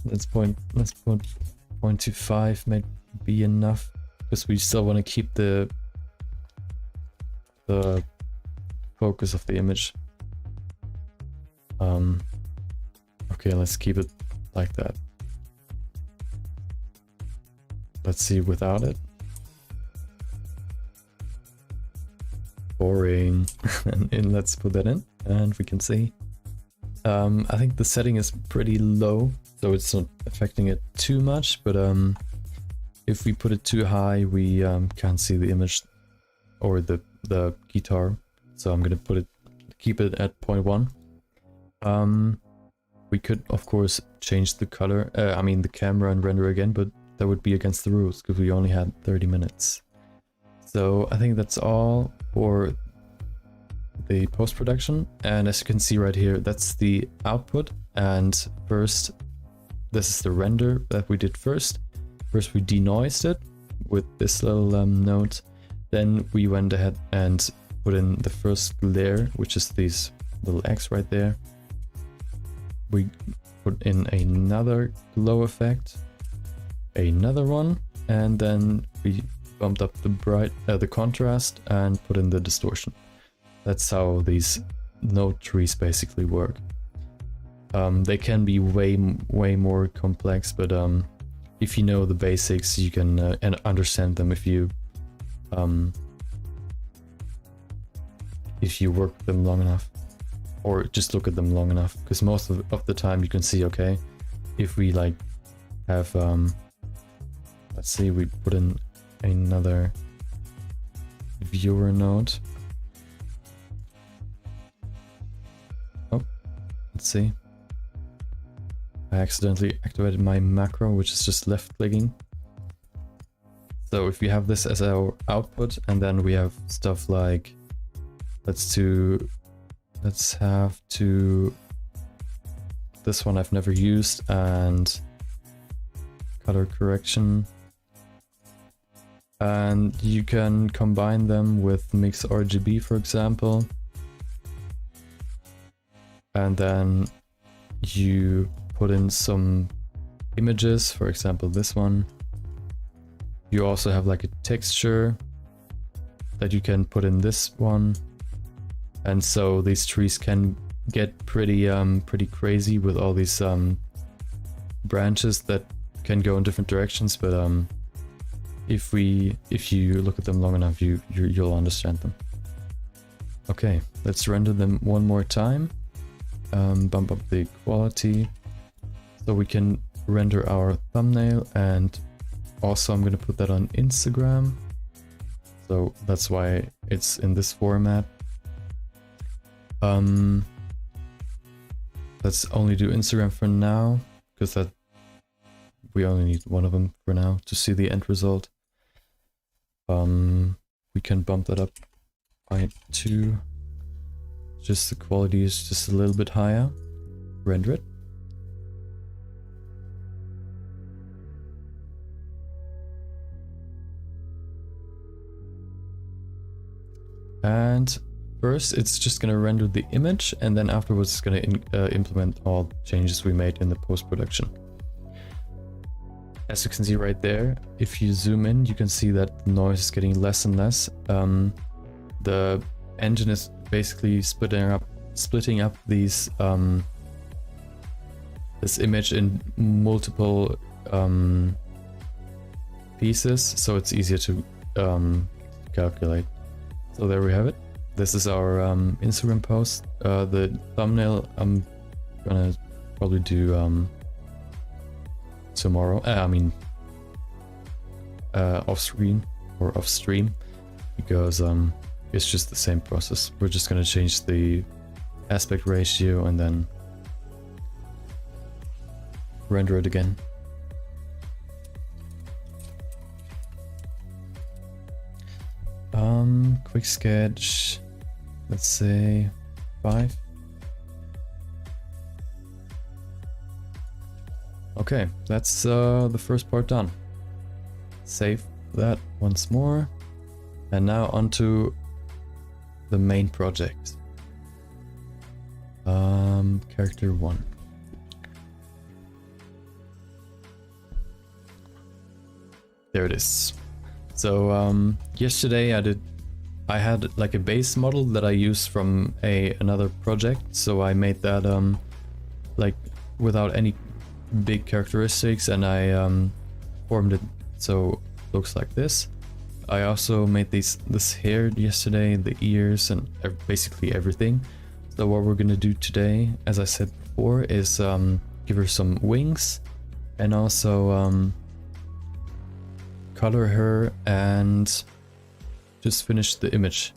let's put 0.25 might be enough, because we still want to keep the focus of the image. Okay, let's keep it like that. Let's see without it. Boring. And let's put that in, and we can see. I think the setting is pretty low, so it's not affecting it too much, but if we put it too high, we can't see the image or the guitar. So I'm gonna keep it at 0.1. We could of course change the color, I mean the camera, and render again, but that would be against the rules because we only had 30 minutes. So I think that's all for the post-production, and as you can see right here, that's the output. And first, this is the render that we did first. First we denoised it with this little node, then we went ahead and put in the first layer, which is these little X right there. We put in another glow effect, another one, and then we bumped up the contrast and put in the distortion. That's how these node trees basically work. They can be way more complex, but if you know the basics, you can and understand them if you work them long enough, or just look at them long enough. Because most of the time you can see, okay, if we like have let's see, we put in another viewer node. Oh, let's see. I accidentally activated my macro, which is just left clicking. So if we have this as our output, and then we have stuff like, let's have this one I've never used, and color correction. And you can combine them with mix RGB, for example. And then you put in some images, for example this one. You also have like a texture that you can put in this one. And so these trees can get pretty crazy with all these branches that can go in different directions, but if you look at them long enough, you'll understand them. Okay, let's render them one more time. Bump up the quality so we can render our thumbnail, and also I'm gonna put that on Instagram, so that's why it's in this format. Let's only do Instagram for now, because that we only need one of them for now to see the end result. We can bump that up by 2. Just the quality is just a little bit higher. Render it. And first it's just going to render the image, and then afterwards it's going to implement all changes we made in the post-production. As you can see right there, if you zoom in, you can see that the noise is getting less and less. The engine is basically splitting up these this image in multiple pieces, so it's easier to calculate. So there we have it. This is our Instagram post. The thumbnail I'm gonna probably do tomorrow. Off screen or off stream, because it's just the same process. We're just gonna change the aspect ratio and then render it again. Quick sketch, let's say 5. Okay, that's the first part done. Save that once more, and now onto the main project. Character 1. There it is. So yesterday I had like a base model that I used from another project, so I made that like without any big characteristics, and I formed it so it looks like this. I also made this hair yesterday, the ears, and basically everything. So what we're gonna do today, as I said before, is give her some wings, and also color her and just finish the image.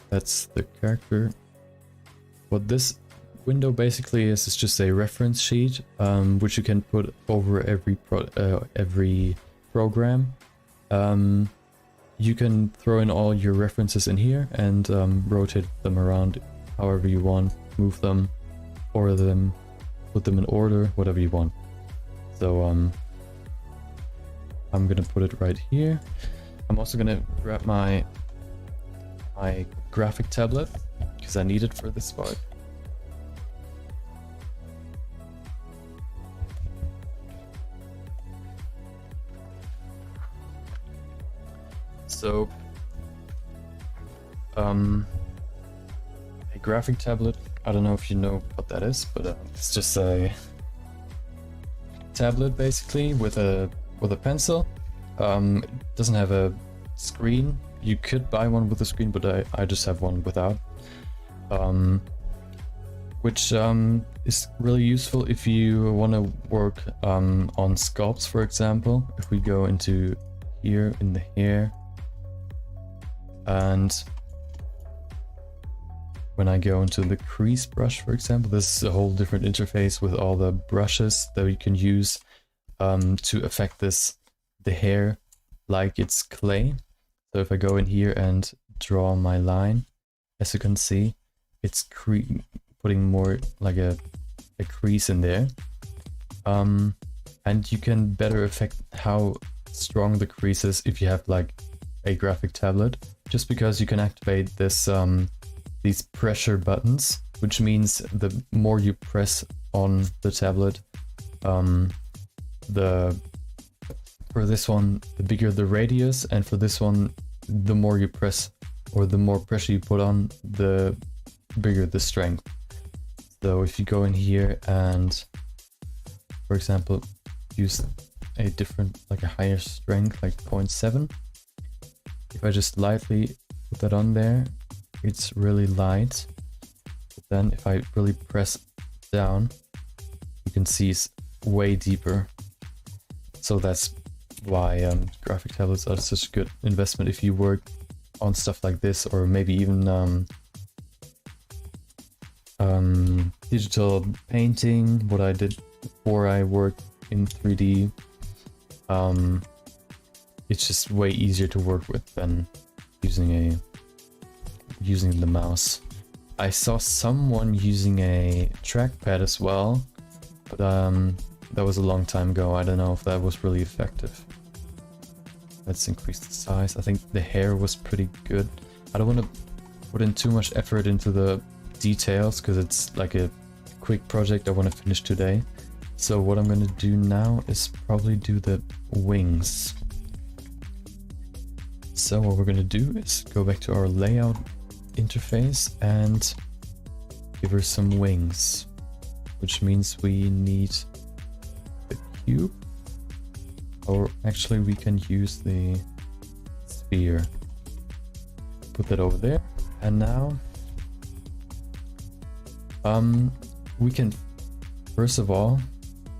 That's the character. What this window basically is just a reference sheet, which you can put over every program. You can throw in all your references in here and rotate them around however you want, move them, order them, put them in order, whatever you want. So I'm gonna put it right here. I'm also gonna grab my graphic tablet because I need it for this part. So a graphic tablet, I don't know if you know what that is, but it's just a tablet basically with a pencil. It doesn't have a screen. You could buy one with a screen, but I just have one without. Which is really useful if you want to work on sculpts, for example. If we go into here in the hair, and when I go into the crease brush, for example, this is a whole different interface with all the brushes that you can use to affect the hair like it's clay. So if I go in here and draw my line, as you can see, it's putting more like a crease in there. And you can better affect how strong the crease is if you have like a graphic tablet, just because you can activate this these pressure buttons, which means the more you press on the tablet, for this one, the bigger the radius, and for this one, the more you press or the more pressure you put on, the bigger the strength. So if you go in here and, for example, use a different, like a higher strength, like 0.7, if I just lightly put that on there, it's really light. But then if I really press down, you can see it's way deeper. So that's why graphic tablets are such a good investment if you work on stuff like this, or maybe even digital painting, what I did before I worked in 3D. it's just way easier to work with than using the mouse. I saw someone using a trackpad as well, but that was a long time ago. I don't know if that was really effective. Let's increase the size. I think the hair was pretty good. I don't want to put in too much effort into the details because it's like a quick project I want to finish today. So what I'm going to do now is probably do the wings. So what we're going to do is go back to our layout interface and give her some wings, which means we need the cube, or actually we can use the sphere. Put that over there, and now we can first of all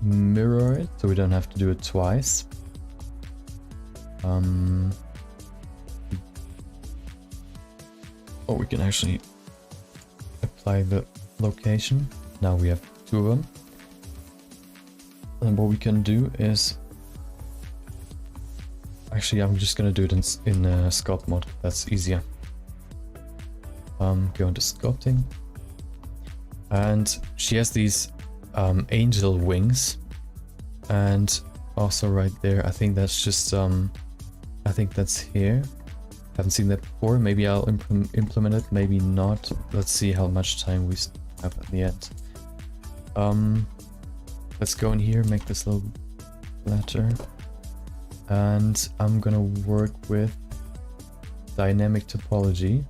mirror it so we don't have to do it twice. Or we can actually apply the location. Now we have two of them. And what we can do is... Actually, I'm just gonna do it in sculpt mode. That's easier. Go into sculpting. And she has these angel wings. And also right there, I think that's just... I think that's here. Haven't seen that before. Maybe I'll implement it, maybe not. Let's see how much time we have at the end. Let's go in here, make this a little flatter. And I'm gonna work with dynamic topology,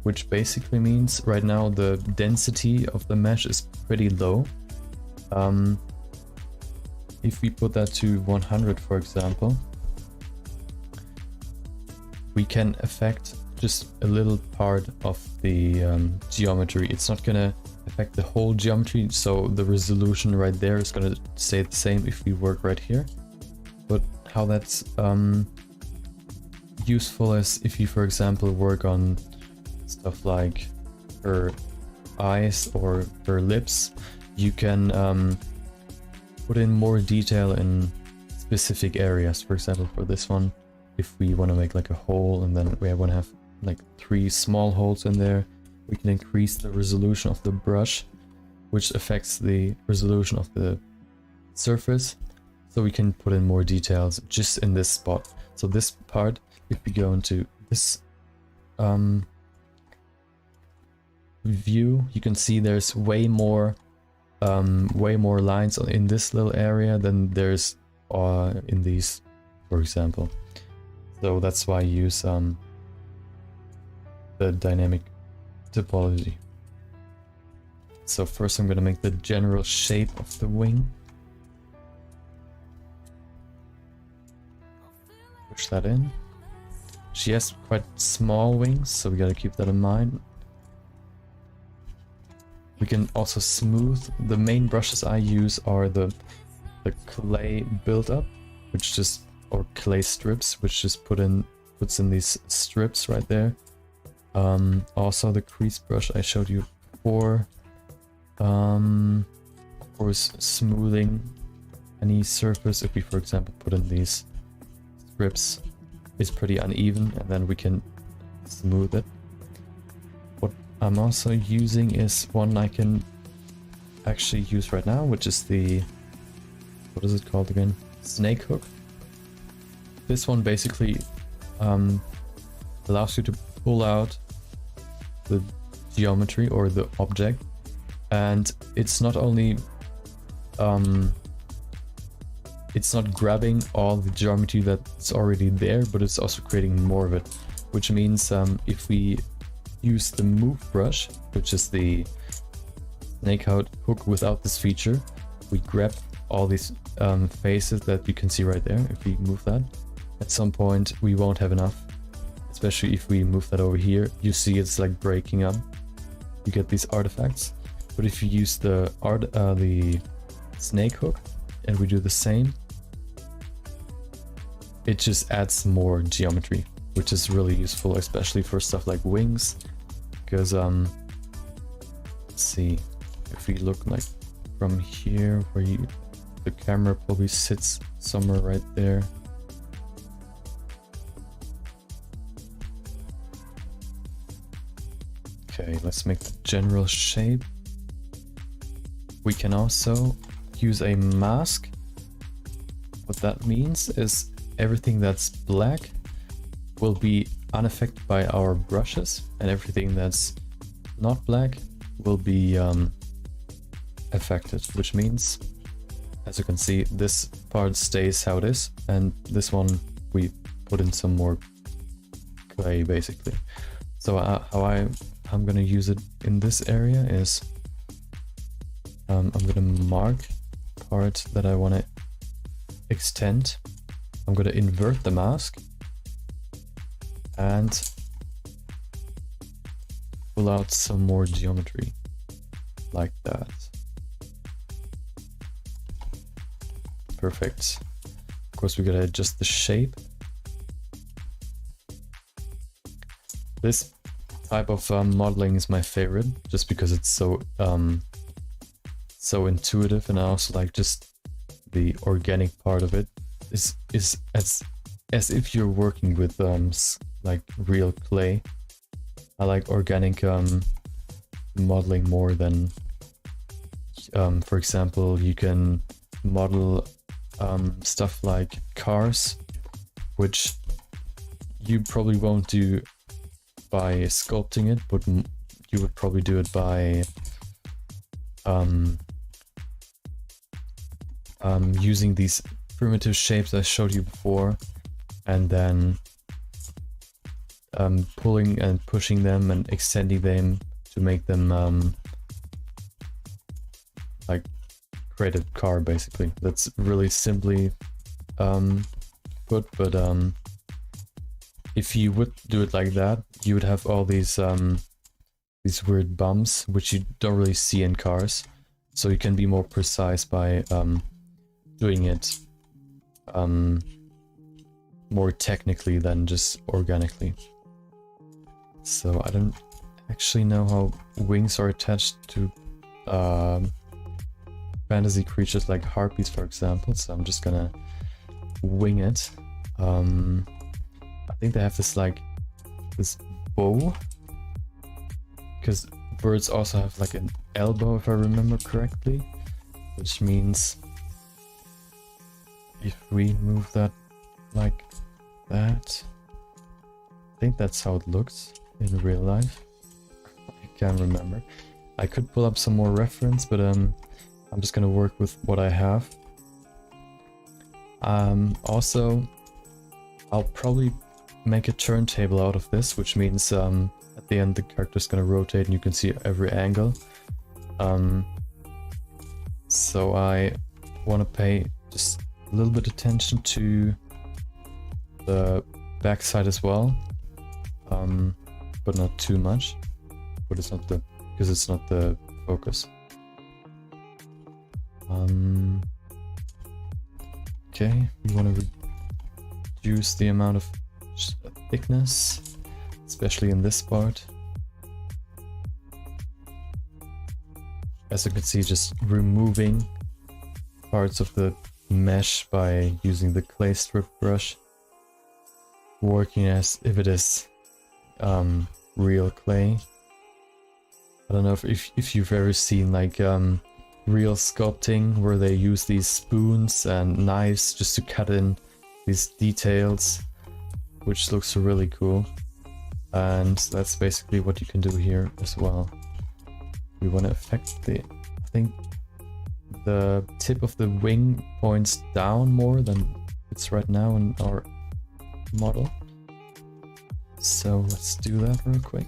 which basically means right now the density of the mesh is pretty low. If we put that to 100, for example, we can affect just a little part of the geometry. It's not gonna affect the whole geometry, so the resolution right there is gonna stay the same if we work right here. But how that's useful is if you, for example, work on stuff like her eyes or her lips, you can put in more detail in specific areas. For example, for this one, if we want to make like a hole and then we want to have like 3 small holes in there, we can increase the resolution of the brush, which affects the resolution of the surface. So we can put in more details just in this spot. So this part, if we go into this view, you can see there's way more lines in this little area than there's in these, for example. So that's why I use the dynamic topology. So first I'm going to make the general shape of the wing. Push that in. She has quite small wings, so we got to keep that in mind. We can also smooth. The main brushes I use are the clay build-up, which just, or clay strips, which just puts in these strips right there. Also the crease brush I showed you before. Of course, smoothing any surface. If we, for example, put in these strips, it's pretty uneven, and then we can smooth it. What I'm also using is one I can actually use right now, which is the, what is it called again? Snake hook. This one basically allows you to pull out the geometry or the object, and it's not only it's not grabbing all the geometry that's already there, but it's also creating more of it, which means if we use the move brush, which is the snake hook without this feature, we grab all these faces that you can see right there. If we move that, at some point we won't have enough, especially if we move that over here. You see it's like breaking up, you get these artifacts. But if you use the snake hook and we do the same, it just adds more geometry, which is really useful, especially for stuff like wings. Because let's see, if we look like from here, where the camera probably sits somewhere right there. Okay, let's make the general shape. We can also use a mask. What that means is everything that's black will be unaffected by our brushes, and everything that's not black will be affected, which means, as you can see, this part stays how it is, and this one we put in some more clay basically. So how I'm gonna use it in this area is I'm gonna mark part that I want to extend. I'm gonna invert the mask and pull out some more geometry like that. Perfect. Of course, we gotta adjust the shape. This type of modeling is my favorite, just because it's so so intuitive, and I also like just the organic part of it. Is as if you're working with like real clay. I like organic modeling more than for example, you can model stuff like cars, which you probably won't do by sculpting it, but you would probably do it by using these primitive shapes I showed you before, and then pulling and pushing them and extending them to make them like create a car basically. That's really simply put, but if you would do it like that, you would have all these weird bumps which you don't really see in cars. So you can be more precise by doing it more technically than just organically. So I don't actually know how wings are attached to fantasy creatures like harpies, for example, so I'm just gonna wing it. I think they have this like this bow, because birds also have like an elbow, if I remember correctly, which means if we move that like that, I think that's how it looks in real life. I can't remember. I could pull up some more reference, but I'm just gonna work with what I have. Also, I'll probably make a turntable out of this, which means at the end the character's gonna rotate and you can see every angle. So I want to pay just a little bit attention to the backside as well, but not too much. But it's not because it's not the focus. Okay, we want to reduce the amount of thickness, especially in this part. As you can see, just removing parts of the mesh by using the clay strip brush, working as if it is real clay. I don't know if you've ever seen like real sculpting where they use these spoons and knives just to cut in these details, which looks really cool. And that's basically what you can do here as well. We want to affect I think the tip of the wing points down more than it's right now in our model. So let's do that real quick.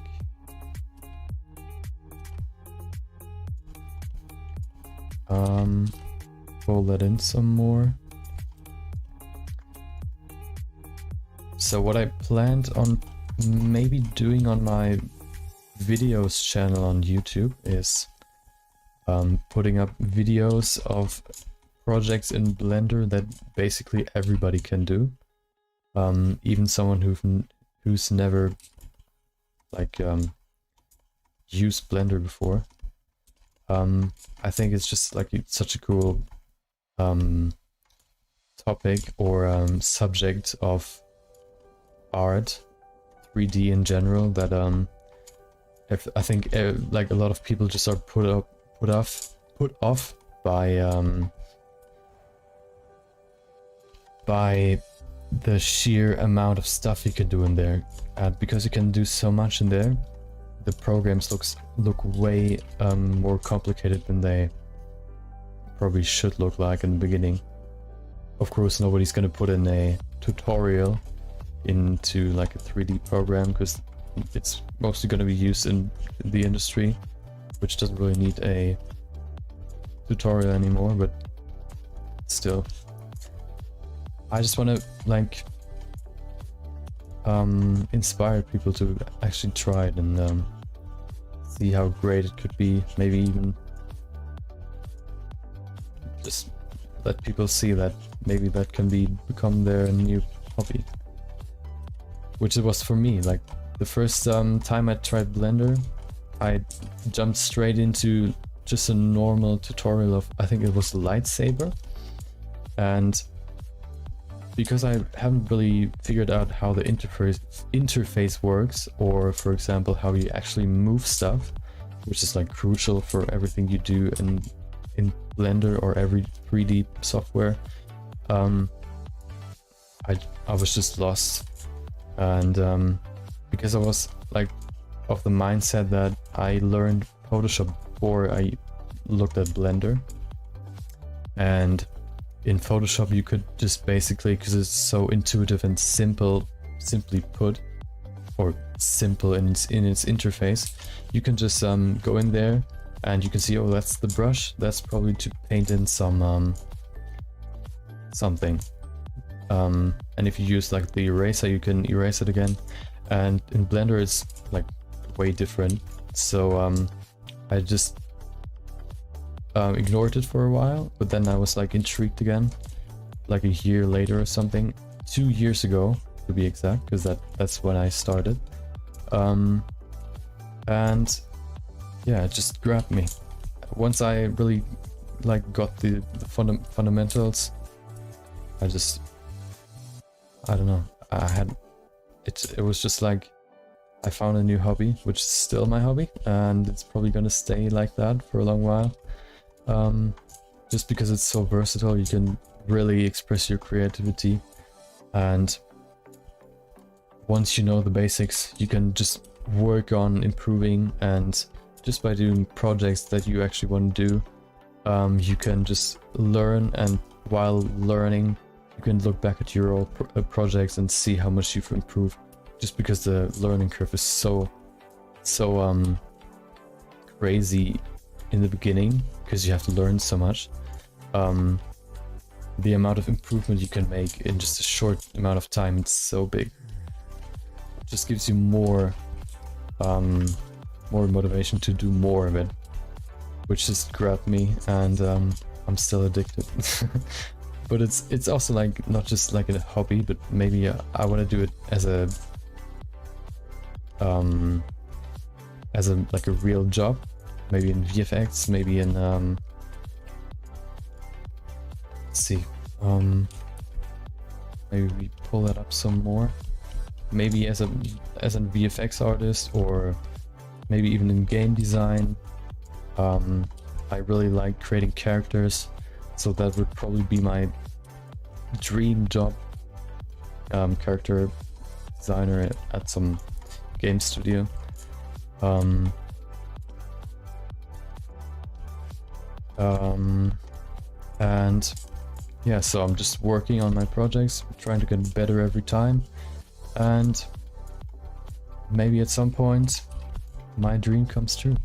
Fold that in some more. So what I planned on maybe doing on my videos channel on YouTube is putting up videos of projects in Blender that basically everybody can do, even someone who's never like used Blender before. I think it's just like such a cool topic or subject of art, 3D in general, that I think like a lot of people just are put off by the sheer amount of stuff you can do in there, and because you can do so much in there, the programs look way more complicated than they probably should look like in the beginning. Of course, nobody's gonna put in a tutorial into like a 3D program because it's mostly gonna be used in the industry, which doesn't really need a tutorial anymore, but still. I just want to like inspire people to actually try it and see how great it could be. Maybe even just let people see that maybe that can become their new hobby, which it was for me. Like the first time I tried Blender, I jumped straight into just a normal tutorial of, I think it was Lightsaber, and because I haven't really figured out how the interface works, or for example how you actually move stuff, which is like crucial for everything you do in Blender or every 3D software, I was just lost. And because I was like of the mindset that I learned Photoshop before I looked at Blender, and in Photoshop you could just basically, because it's so intuitive and simply put, or simple in its interface, you can just go in there and you can see, oh, that's the brush, that's probably to paint in some something, and if you use like the eraser, you can erase it again. And in Blender it's like way different, so I just ignored it for a while, but then I was like intrigued again, like a year later or something, 2 years ago to be exact, because that's when I started, and yeah, it just grabbed me. Once I really like got the fundamentals, I don't know, it was just like I found a new hobby, which is still my hobby, and it's probably gonna stay like that for a long while. Just because it's so versatile, you can really express your creativity, and once you know the basics, you can just work on improving, and just by doing projects that you actually want to do, you can just learn, and while learning you can look back at your old projects and see how much you've improved, just because the learning curve is so crazy in the beginning, because you have to learn so much. The amount of improvement you can make in just a short amount of time, it's so big. It just gives you more motivation to do more of it, which just grabbed me, and I'm still addicted. But it's also like not just like a hobby, but maybe I want to do it as a like a real job, maybe in VFX, maybe in let's see, maybe we pull that up some more, maybe as a VFX artist, or maybe even in game design. I really like creating characters, so that would probably be my dream job, character designer at some game studio. And yeah, so I'm just working on my projects, trying to get better every time, and maybe at some point my dream comes true.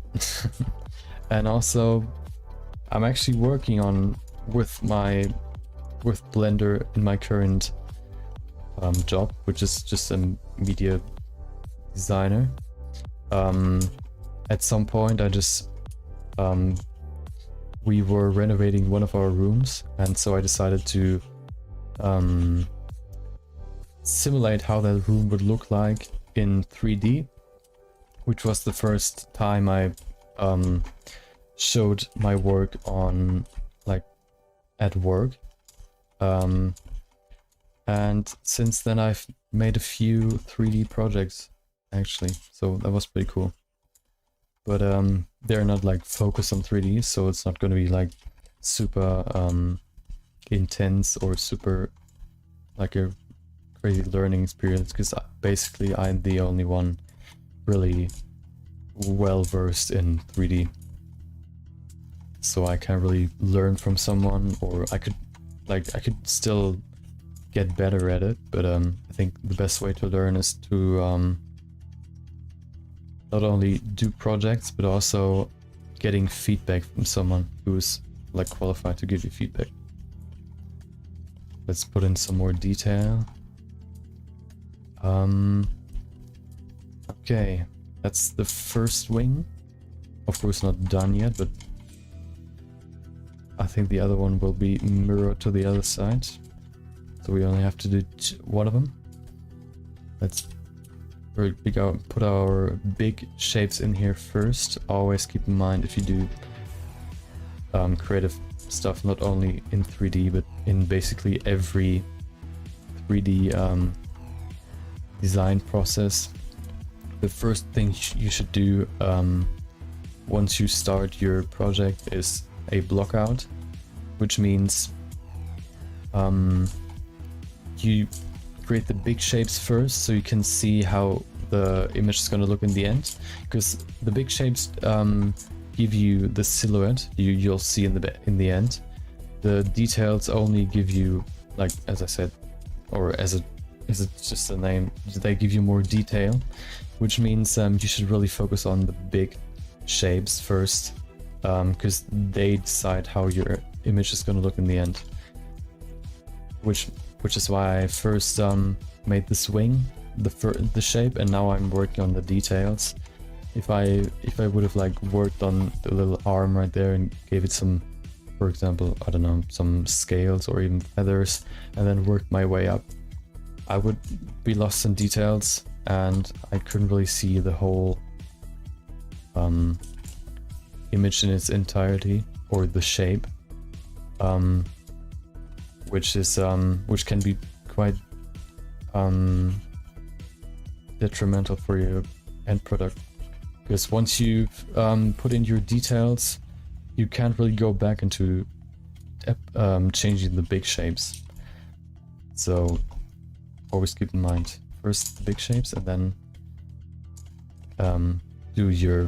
And also I'm actually working on with Blender in my current job, which is just a media designer. At some point I just we were renovating one of our rooms, and so I decided to simulate how that room would look like in 3D, which was the first time I showed my work on, like, at work. And since then I've made a few 3D projects actually, so that was pretty cool. but they're not like focused on 3D, so it's not going to be like super intense or super like a crazy learning experience, because basically I'm the only one really well versed in 3D. So I can't really learn from someone, or I could still get better at it, but I think the best way to learn is to not only do projects, but also getting feedback from someone who's like qualified to give you feedback. Let's put in some more detail. Okay, that's the first wing. Of course not done yet, but I think the other one will be mirrored to the other side. So we only have to do one of them. Let's put our big shapes in here first. Always keep in mind, if you do creative stuff, not only in 3D, but in basically every 3D design process, the first thing you should do once you start your project is a block out, which means you create the big shapes first so you can see how the image is going to look in the end, because the big shapes give you the silhouette you'll see in the end. The details only give you, like, as I said, or as it's just a name, they give you more detail, which means you should really focus on the big shapes first, because they decide how your image is going to look in the end. Which is why I first made this wing, the shape, and now I'm working on the details. If I would have like worked on the little arm right there and gave it some, for example, I don't know, some scales or even feathers, and then worked my way up, I would be lost in details and I couldn't really see the whole image in its entirety, or the shape, which can be quite detrimental for your end product. Because once you've put in your details, you can't really go back into changing the big shapes. So always keep in mind, first the big shapes, and then do your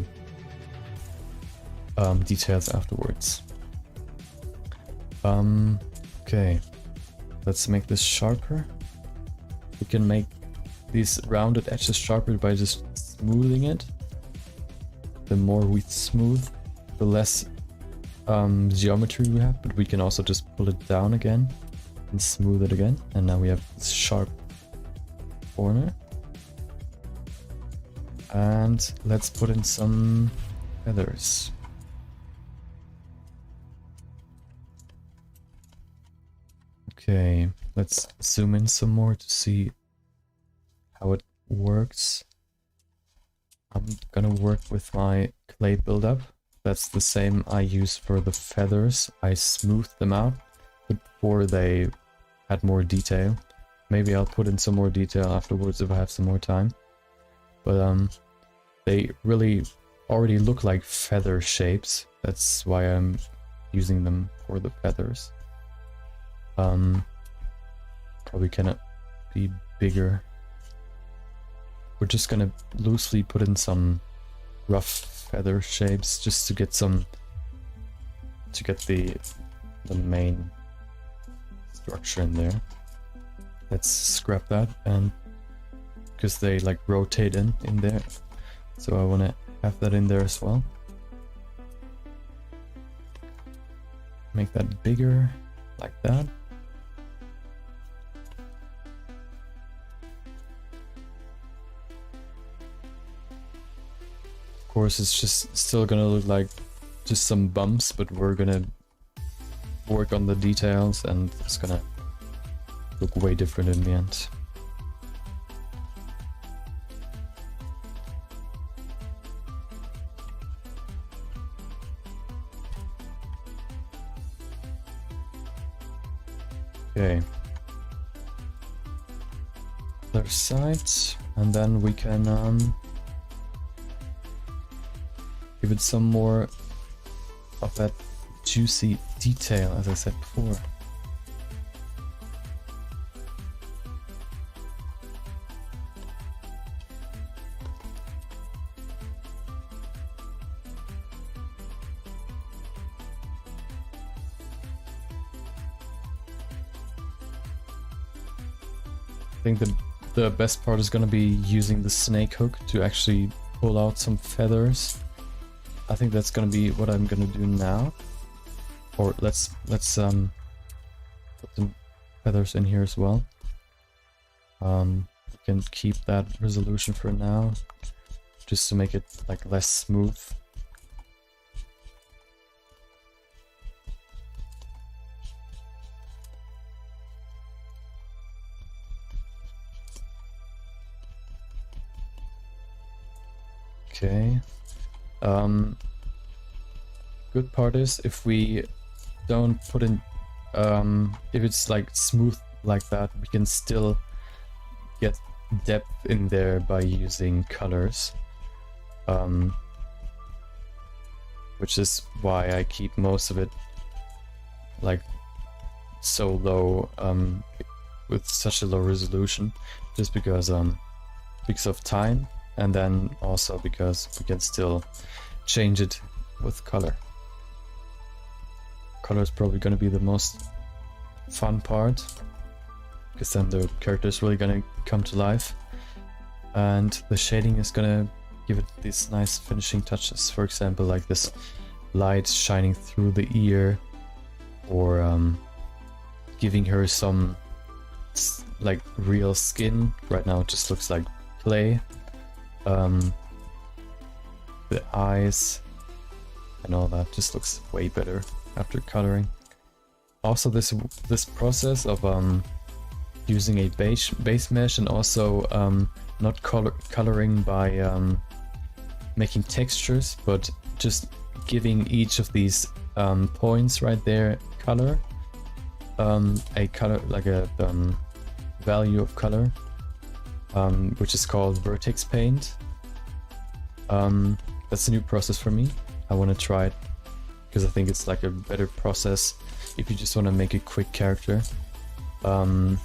details afterwards. Okay, let's make this sharper. We can make these rounded edges sharper by just smoothing it. The more we smooth, the less geometry we have, but we can also just pull it down again and smooth it again, and now we have this sharp corner. And let's put in some feathers. Okay, let's zoom in some more to see how it works. I'm gonna work with my clay buildup. That's the same I use for the feathers. I smoothed them out before they had more detail. Maybe I'll put in some more detail afterwards if I have some more time. But they really already look like feather shapes. That's why I'm using them for the feathers. Probably cannot be bigger. We're just gonna loosely put in some rough feather shapes just to get the main structure in there. Let's scrap that, and because they like rotate in there, so I want to have that in there as well. Make that bigger, like that. Of course, it's just still gonna look like just some bumps, but we're gonna work on the details and it's gonna look way different in the end. Okay. Other side, and then we can Give it some more of that juicy detail, as I said before. I think the best part is gonna be using the snake hook to actually pull out some feathers. I think that's gonna be what I'm gonna do now. Or let's put some feathers in here as well. We can keep that resolution for now, just to make it like less smooth. Okay. Good part is if we don't put in, if it's like smooth like that, we can still get depth in there by using colors. Which is why I keep most of it like so low, with such a low resolution, just because of time. And then also because we can still change it with color. Color is probably going to be the most fun part, because then the character is really going to come to life. And the shading is going to give it these nice finishing touches. For example, like this light shining through the ear, or giving her some like real skin. Right now it just looks like clay. The eyes and all that just looks way better after coloring. Also this process of using a base mesh and also not coloring by making textures, but just giving each of these points right there color, a color like a value of color, which is called vertex paint. That's a new process for me. I want to try it because I think it's like a better process if you just want to make a quick character. I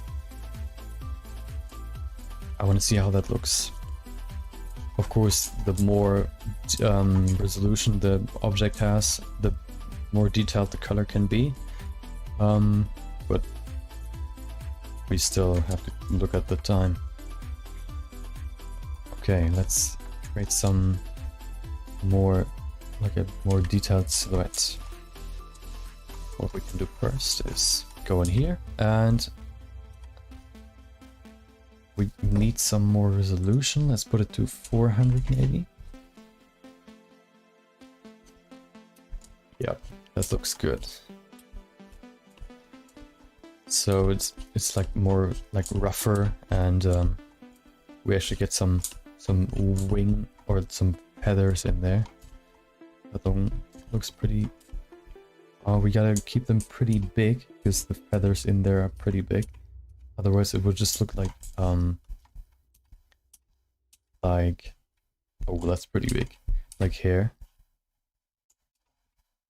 want to see how that looks. Of course, the more resolution the object has, the more detailed the color can be. But we still have to look at the time. Okay, let's create some more, like a more detailed silhouette. What we can do first is go in here, and we need some more resolution. Let's put it to 400 maybe. Yep, that looks good. So it's like more like rougher, and we actually get some wing or some feathers in there. That one looks pretty. Oh, we gotta keep them pretty big because the feathers in there are pretty big. Otherwise, it would just look like oh, that's pretty big, like hair,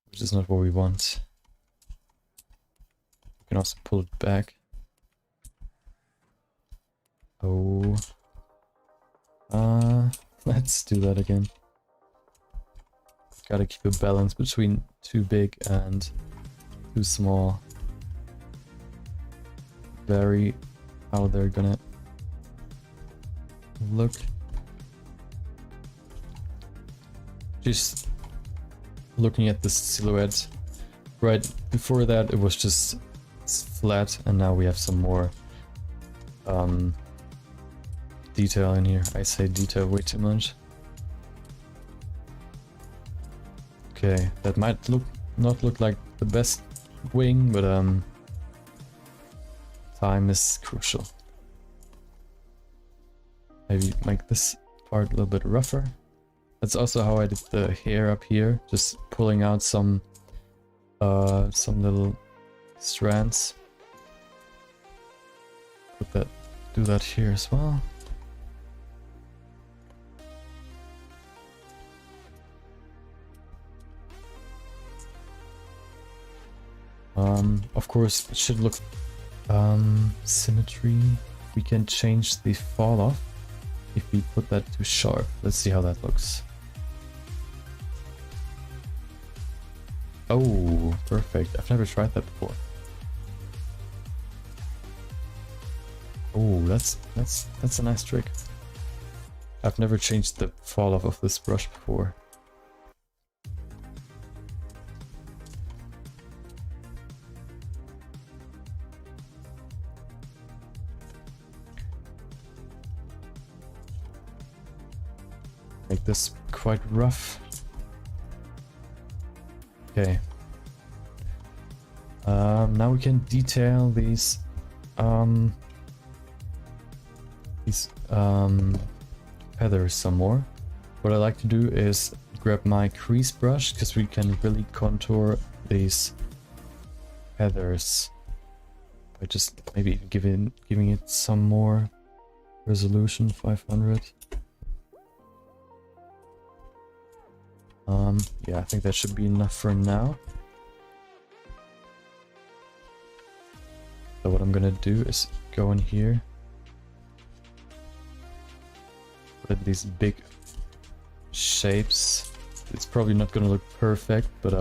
which is not what we want. We can also pull it back. Oh, let's do that again. Gotta keep a balance between too big and too small. Vary how they're gonna look. Just looking at the silhouette. Right before that it was just flat, and now we have some more detail in here. I say detail way too much. Okay, that might not look like the best wing, but time is crucial. Maybe make this part a little bit rougher. That's also how I did the hair up here, just pulling out some little strands. Do that here as well. Of course, it should look symmetry. We can change the fall off if we put that to sharp. Let's see how that looks. Oh, perfect. I've never tried that before. Oh, that's a nice trick. I've never changed the fall off of this brush before. Make this quite rough. Okay. Now we can detail these feathers some more. What I like to do is grab my crease brush, because we can really contour these feathers by just maybe giving it some more resolution, 500. Yeah, I think that should be enough for now. So what I'm gonna do is go in here, put in these big shapes. It's probably not gonna look perfect, but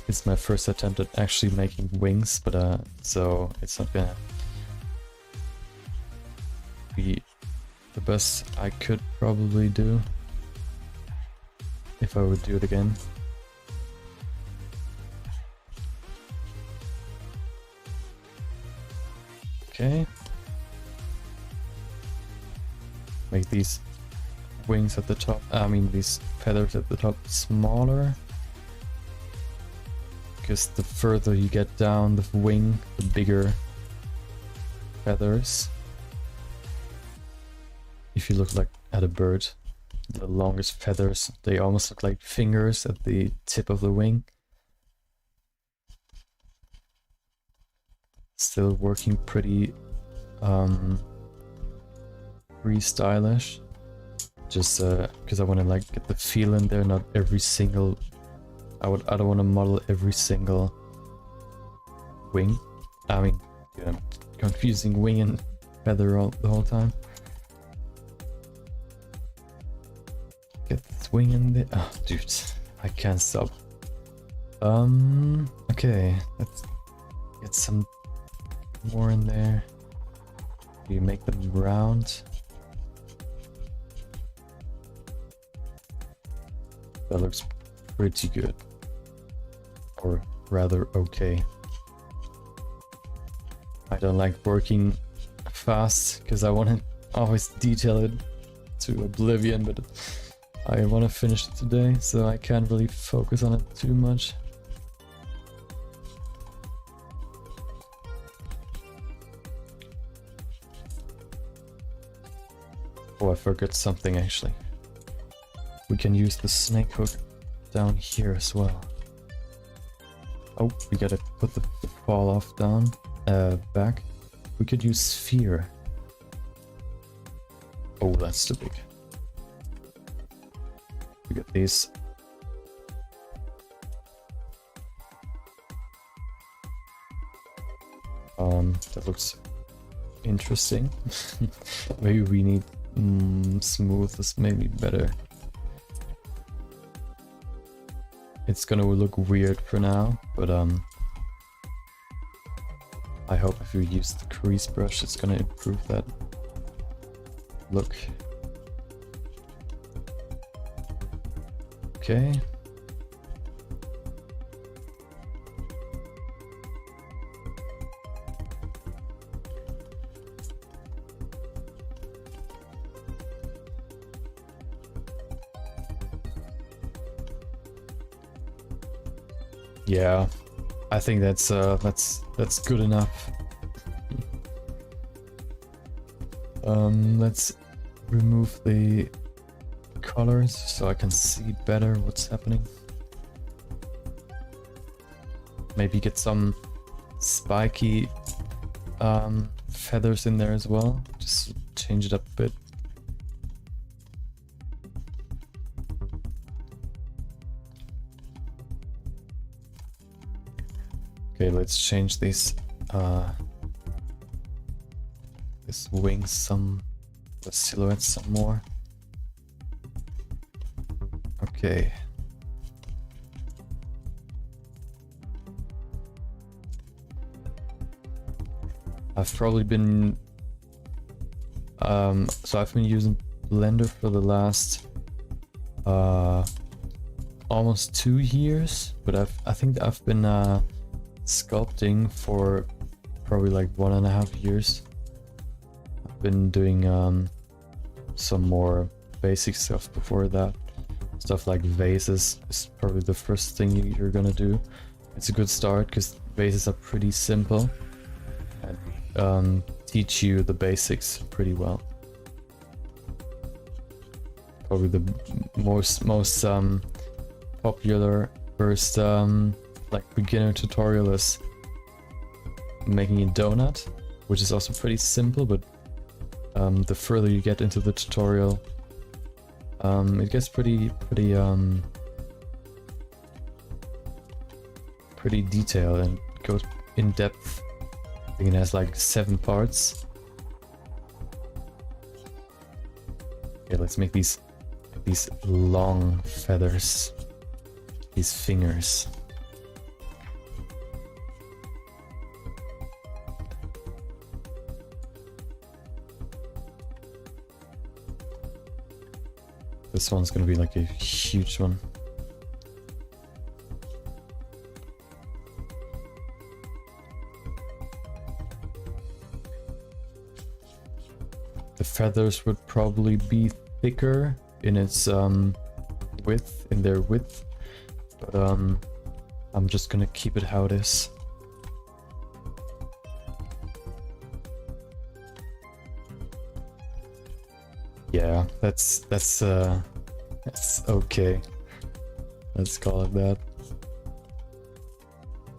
it's my first attempt at actually making wings, but so it's not gonna be the best I could probably do if I would do it again. Okay. Make these wings at the top, these feathers at the top smaller. Because the further you get down the wing, the bigger feathers. If you look like at a bird, the longest feathers, they almost look like fingers at the tip of the wing. Still working pretty stylish, just because I want to like get the feel in there. Not every single, I don't want to model every single wing. Confusing wing and feather the whole time. Get this wing in there. Oh dude, I can't stop. Okay, let's get some more in there. You make them round. That looks pretty good, or rather okay. I don't like working fast because I want to always detail it to oblivion, but I want to finish it today, so I can't really focus on it too much. Oh, I forgot something actually. We can use the snake hook down here as well. Oh, we gotta put the fall off down, back. We could use sphere. Oh, that's too big. We got these. That looks interesting. Maybe we need smoothness, maybe better. It's gonna look weird for now, but I hope if we use the crease brush, it's gonna improve that look. Okay. Yeah, I think that's good enough. Let's remove the colors so I can see better what's happening. Maybe get some spiky feathers in there as well. Just change it up a bit. Okay, let's change these this wings some, the silhouette some more. Okay. I've probably been so I've been using Blender for the last almost 2 years, but I think I've been sculpting for probably like 1.5 years. I've been doing some more basic stuff before that. Stuff like vases is probably the first thing you're gonna do. It's a good start because vases are pretty simple and teach you the basics pretty well. Probably the most popular first like beginner tutorial is making a donut, which is also pretty simple, but the further you get into the tutorial, it gets pretty detailed and goes in depth. I think it has like 7 parts. Okay, let's make these long feathers, these fingers. This one's gonna be like a huge one. The feathers would probably be thicker in its width, in their width, but I'm just gonna keep it how it is. Yeah, that's okay. Let's call it that.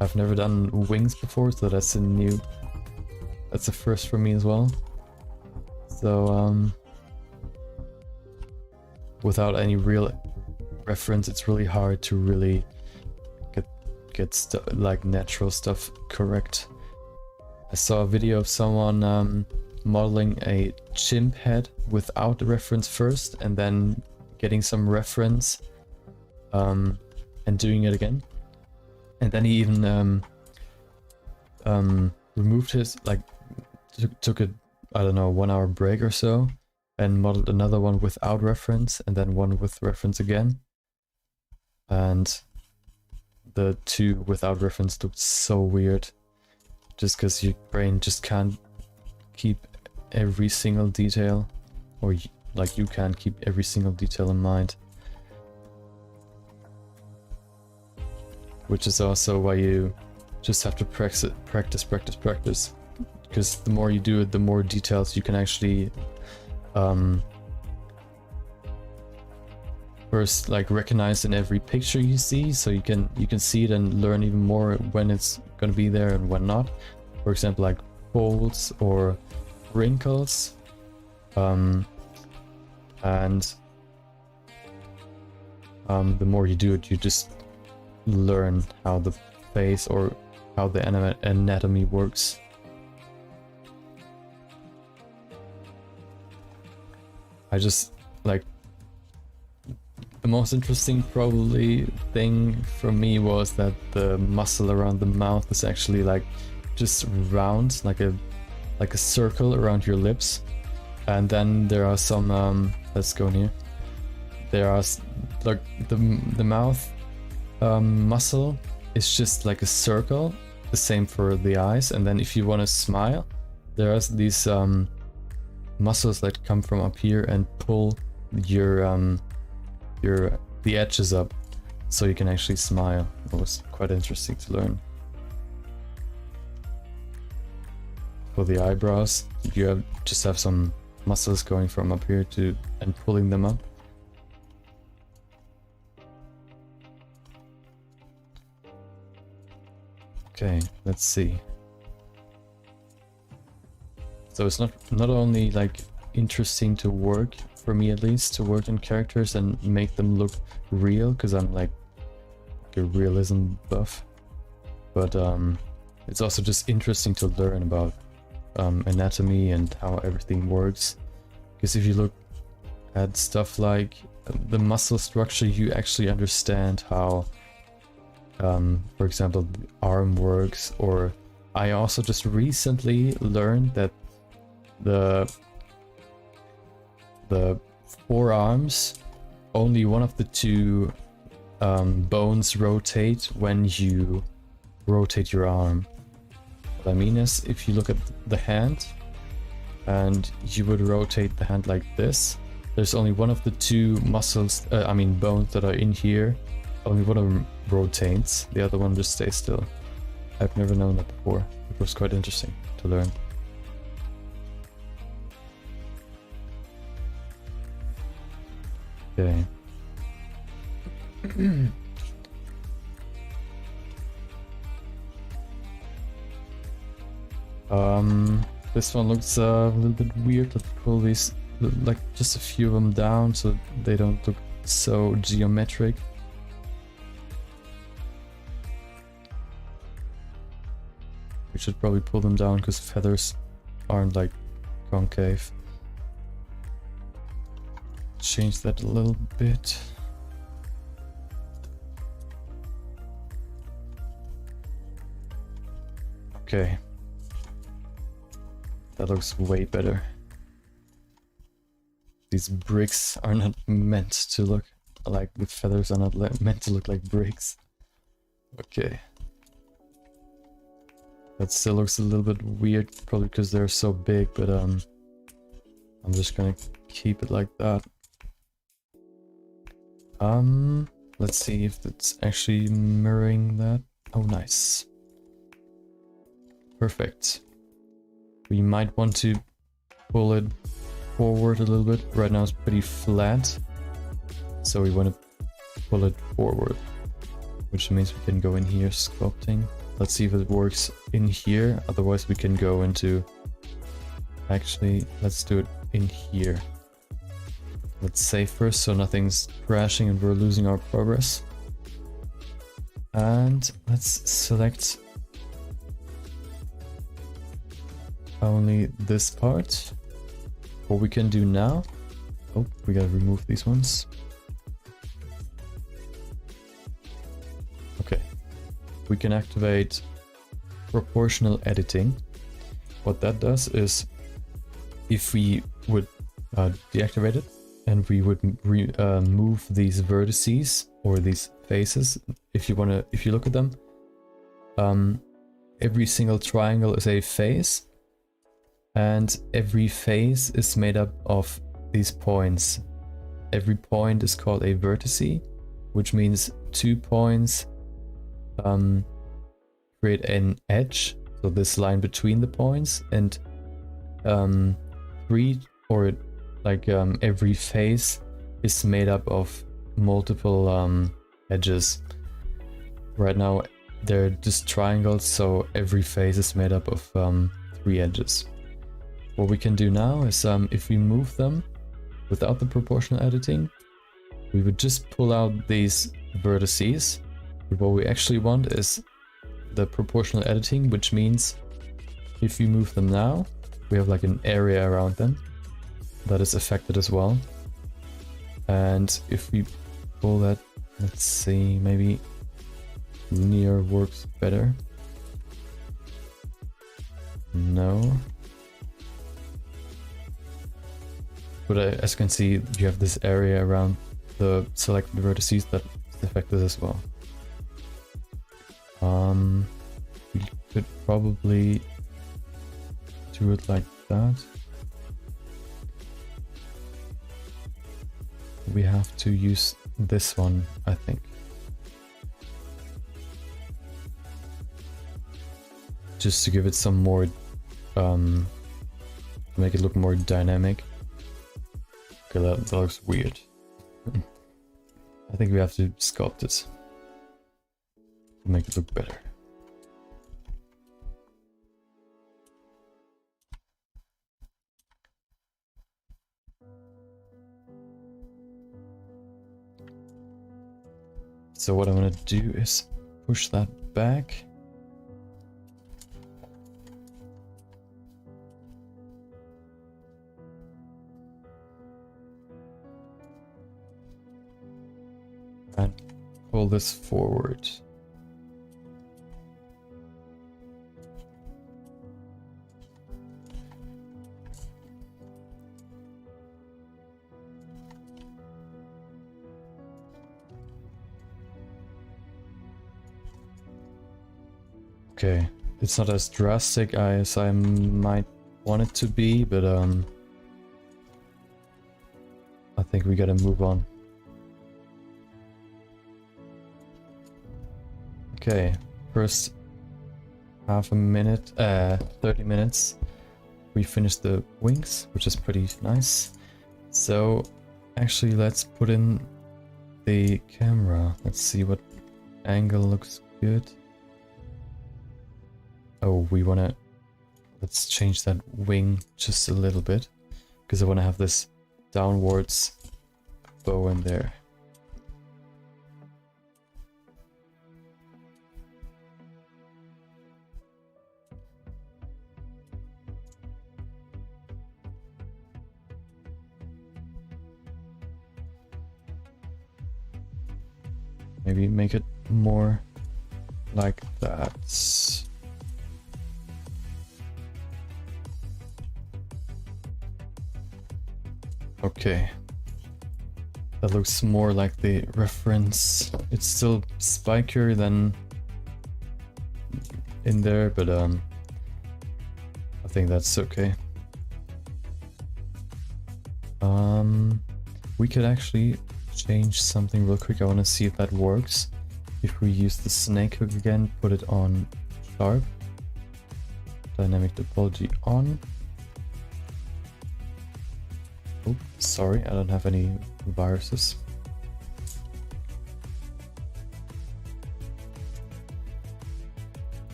I've never done wings before, so that's a first for me as well. So without any real reference, it's really hard to really get like natural stuff correct. I saw a video of someone modeling a chimp head without the reference first, and then getting some reference and doing it again. And then he even removed his, like, took a, I don't know, 1 hour break or so, and modeled another one without reference, and then one with reference again. And the 2 without reference looked so weird, just because your brain just can't keep every single detail, or like you can't keep every single detail in mind. Which is also why you just have to practice, because the more you do it, the more details you can actually first like recognize in every picture you see, so you can see it and learn even more when it's gonna be there and when not. For example, like folds or wrinkles, and the more you do it, you just learn how the face or how the anatomy works. I just like, the most interesting probably thing for me was that the muscle around the mouth is actually like just round, like a circle around your lips. And then there are some let's go here. There are like the mouth muscle is just like a circle, the same for the eyes. And then if you want to smile, there are these muscles that come from up here and pull the edges up, so you can actually smile. It was quite interesting to learn. For the eyebrows, you just have some muscles going from up here to and pulling them up. Okay, let's see. So it's not only like interesting to work, for me at least, to work on characters and make them look real, because I'm like a realism buff, but it's also just interesting to learn about anatomy and how everything works. Because if you look at stuff like the muscle structure, you actually understand how, for example, the arm works. Or I also just recently learned that the forearms, only one of the two bones rotate when you rotate your arm. What I mean is, if you look at the hand and you would rotate the hand like this, there's only one of the two muscles, bones that are in here, only one of them rotates, the other one just stays still. I've never known that before. It was quite interesting to learn. Okay. This one looks a little bit weird. Let's pull these, like, just a few of them down so they don't look so geometric. We should probably pull them down because feathers aren't like concave. Change that a little bit. Okay. That looks way better. These bricks are not meant to look like, the feathers are not meant to look like bricks. Okay. That still looks a little bit weird, probably because they're so big, but I'm just gonna keep it like that. Let's see if it's actually mirroring that. Oh, nice. Perfect. We might want to pull it forward a little bit. Right now it's pretty flat, so we want to pull it forward, which means we can go in here sculpting. Let's see if it works in here, otherwise we can go into... Actually, let's do it in here. Let's save first so nothing's crashing and we're losing our progress. And let's select only this part. What we can do now... Oh, we gotta remove these ones. Okay. We can activate proportional editing. What that does is, if we would deactivate it and we would move these vertices or these faces, if you look at them, every single triangle is a face, and every face is made up of these points. Every point is called a vertice, which means 2 points create an edge, so this line between the points, and 3, or like every face is made up of multiple edges. Right now they're just triangles, so every face is made up of 3 edges. What we can do now is, if we move them without the proportional editing, we would just pull out these vertices. But what we actually want is the proportional editing, which means if we move them now, we have like an area around them that is affected as well. And if we pull that, let's see, maybe linear works better. No. But as you can see, you have this area around the selected vertices that is affected as well. We could probably do it like that. We have to use this one, I think. Just to give it some more, to make it look more dynamic. Okay, that looks weird. I think we have to sculpt it to make it look better. So what I'm gonna do is push that back pull this forward. Okay, it's not as drastic as I might want it to be, but I think we gotta move on. Okay, first half a minute, 30 minutes, we finished the wings, which is pretty nice. So actually let's put in the camera. Let's see what angle looks good. Oh, let's change that wing just a little bit, because I want to have this downwards bow in there. Maybe make it more like that. Okay, that looks more like the reference. It's still spikier than in there, but I think that's okay. We could actually change something real quick. I want to see if that works. If we use the snake hook again, put it on sharp, dynamic topology on. Oh, sorry, I don't have any viruses.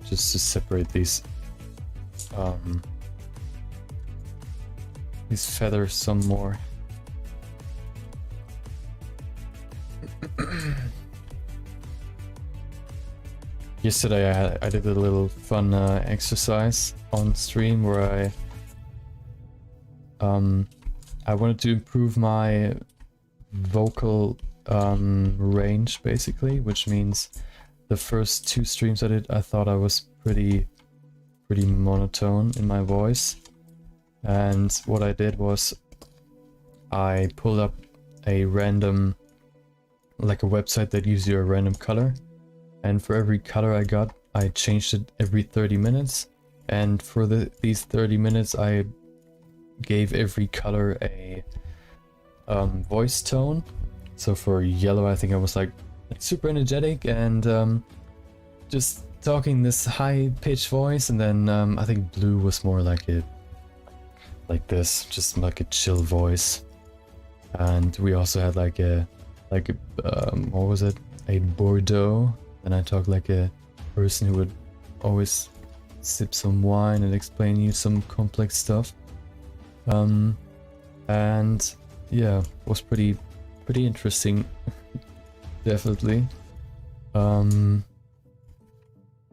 Just to separate these feathers some more. Yesterday I did a little fun exercise on stream where I wanted to improve my vocal range, basically, which means the first 2 streams I did, I thought I was pretty monotone in my voice. And what I did was I pulled up a random, like a website that gives you a random color. And for every color I got, I changed it every 30 minutes. And for these 30 minutes, I gave every color a voice tone. So for yellow, I think I was like super energetic and just talking this high-pitched voice. And then I think blue was more like this, just like a chill voice. And we also had like a what was it? A Bordeaux. And I talk like a person who would always sip some wine and explain you some complex stuff. And yeah, was pretty interesting. Definitely.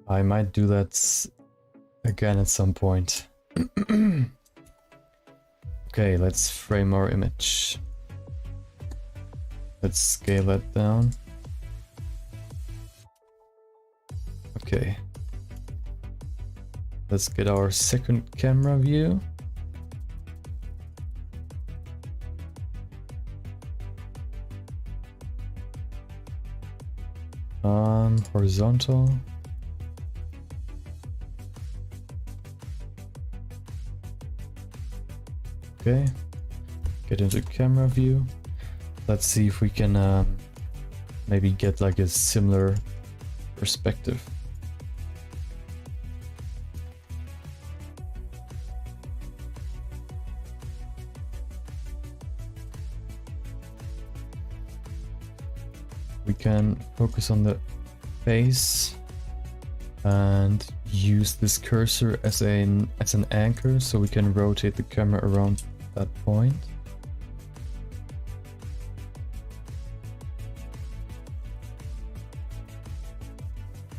I might do that again at some point. Okay, let's frame our image. Let's scale that down. Okay. Let's get our second camera view. Horizontal. Okay. Get into camera view. Let's see if we can maybe get like a similar perspective. We can focus on the face and use this cursor as an anchor, so we can rotate the camera around that point.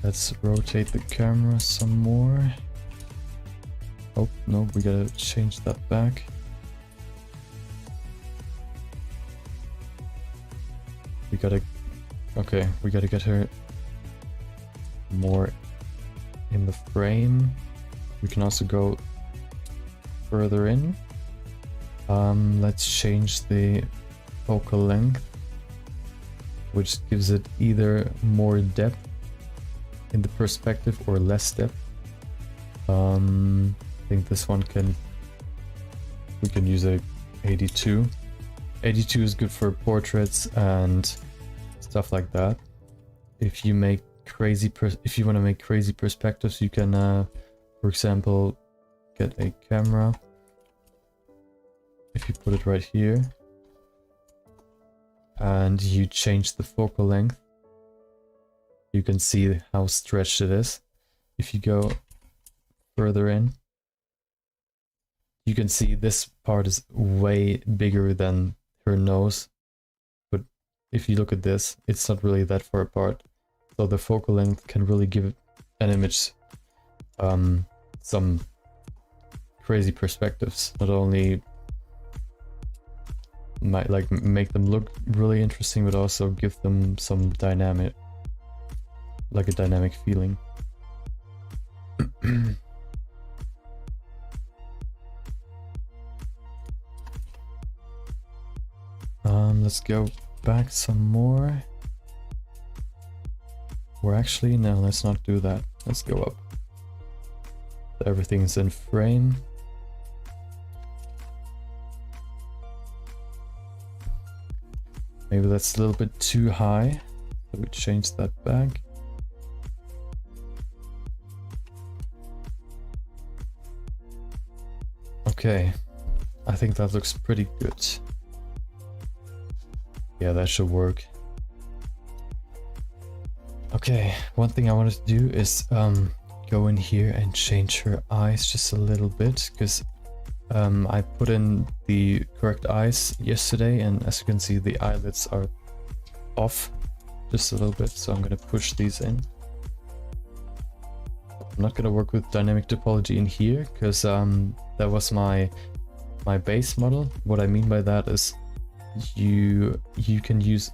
Let's rotate the camera some more. Oh, no, we gotta change that back. We gotta... Okay, we gotta get her more in the frame. We can also go further in. Let's change the focal length, which gives it either more depth in the perspective or less depth. I think this one we can use a 82. 82 is good for portraits and stuff like that. If you make if you want to make crazy perspectives, you can, for example, get a camera. If you put it right here and you change the focal length, you can see how stretched it is. If you go further in, you can see this part is way bigger than her nose. But if you look at this, it's not really that far apart. So the focal length can really give an image some crazy perspectives. Not only might like make them look really interesting, but also give them some dynamic, like a dynamic feeling. Let's go back some more. Or actually, no, let's not do that. Let's go up. Everything's in frame. Maybe that's a little bit too high. So we change that back. Okay, I think that looks pretty good. Yeah, that should work. Okay, one thing I wanted to do is go in here and change her eyes just a little bit, because I put in the correct eyes yesterday, and as you can see, the eyelids are off just a little bit, so I'm gonna push these in. I'm not gonna work with dynamic topology in here, because that was my base model. What I mean by that is you can use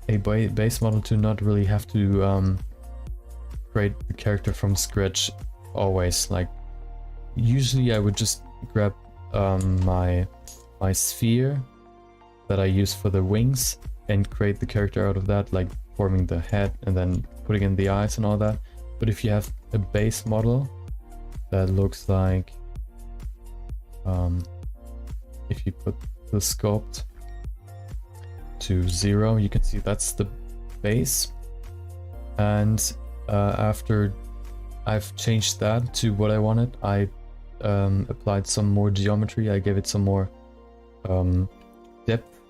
a base model to not really have to create the character from scratch always. Like usually I would just grab my sphere that I use for the wings and create the character out of that, like forming the head and then putting in the eyes and all that. But if you have a base model that looks like, if you put the sculpt to 0, you can see that's the base. And after I've changed that to what I wanted, I applied some more geometry. I gave it some more depth,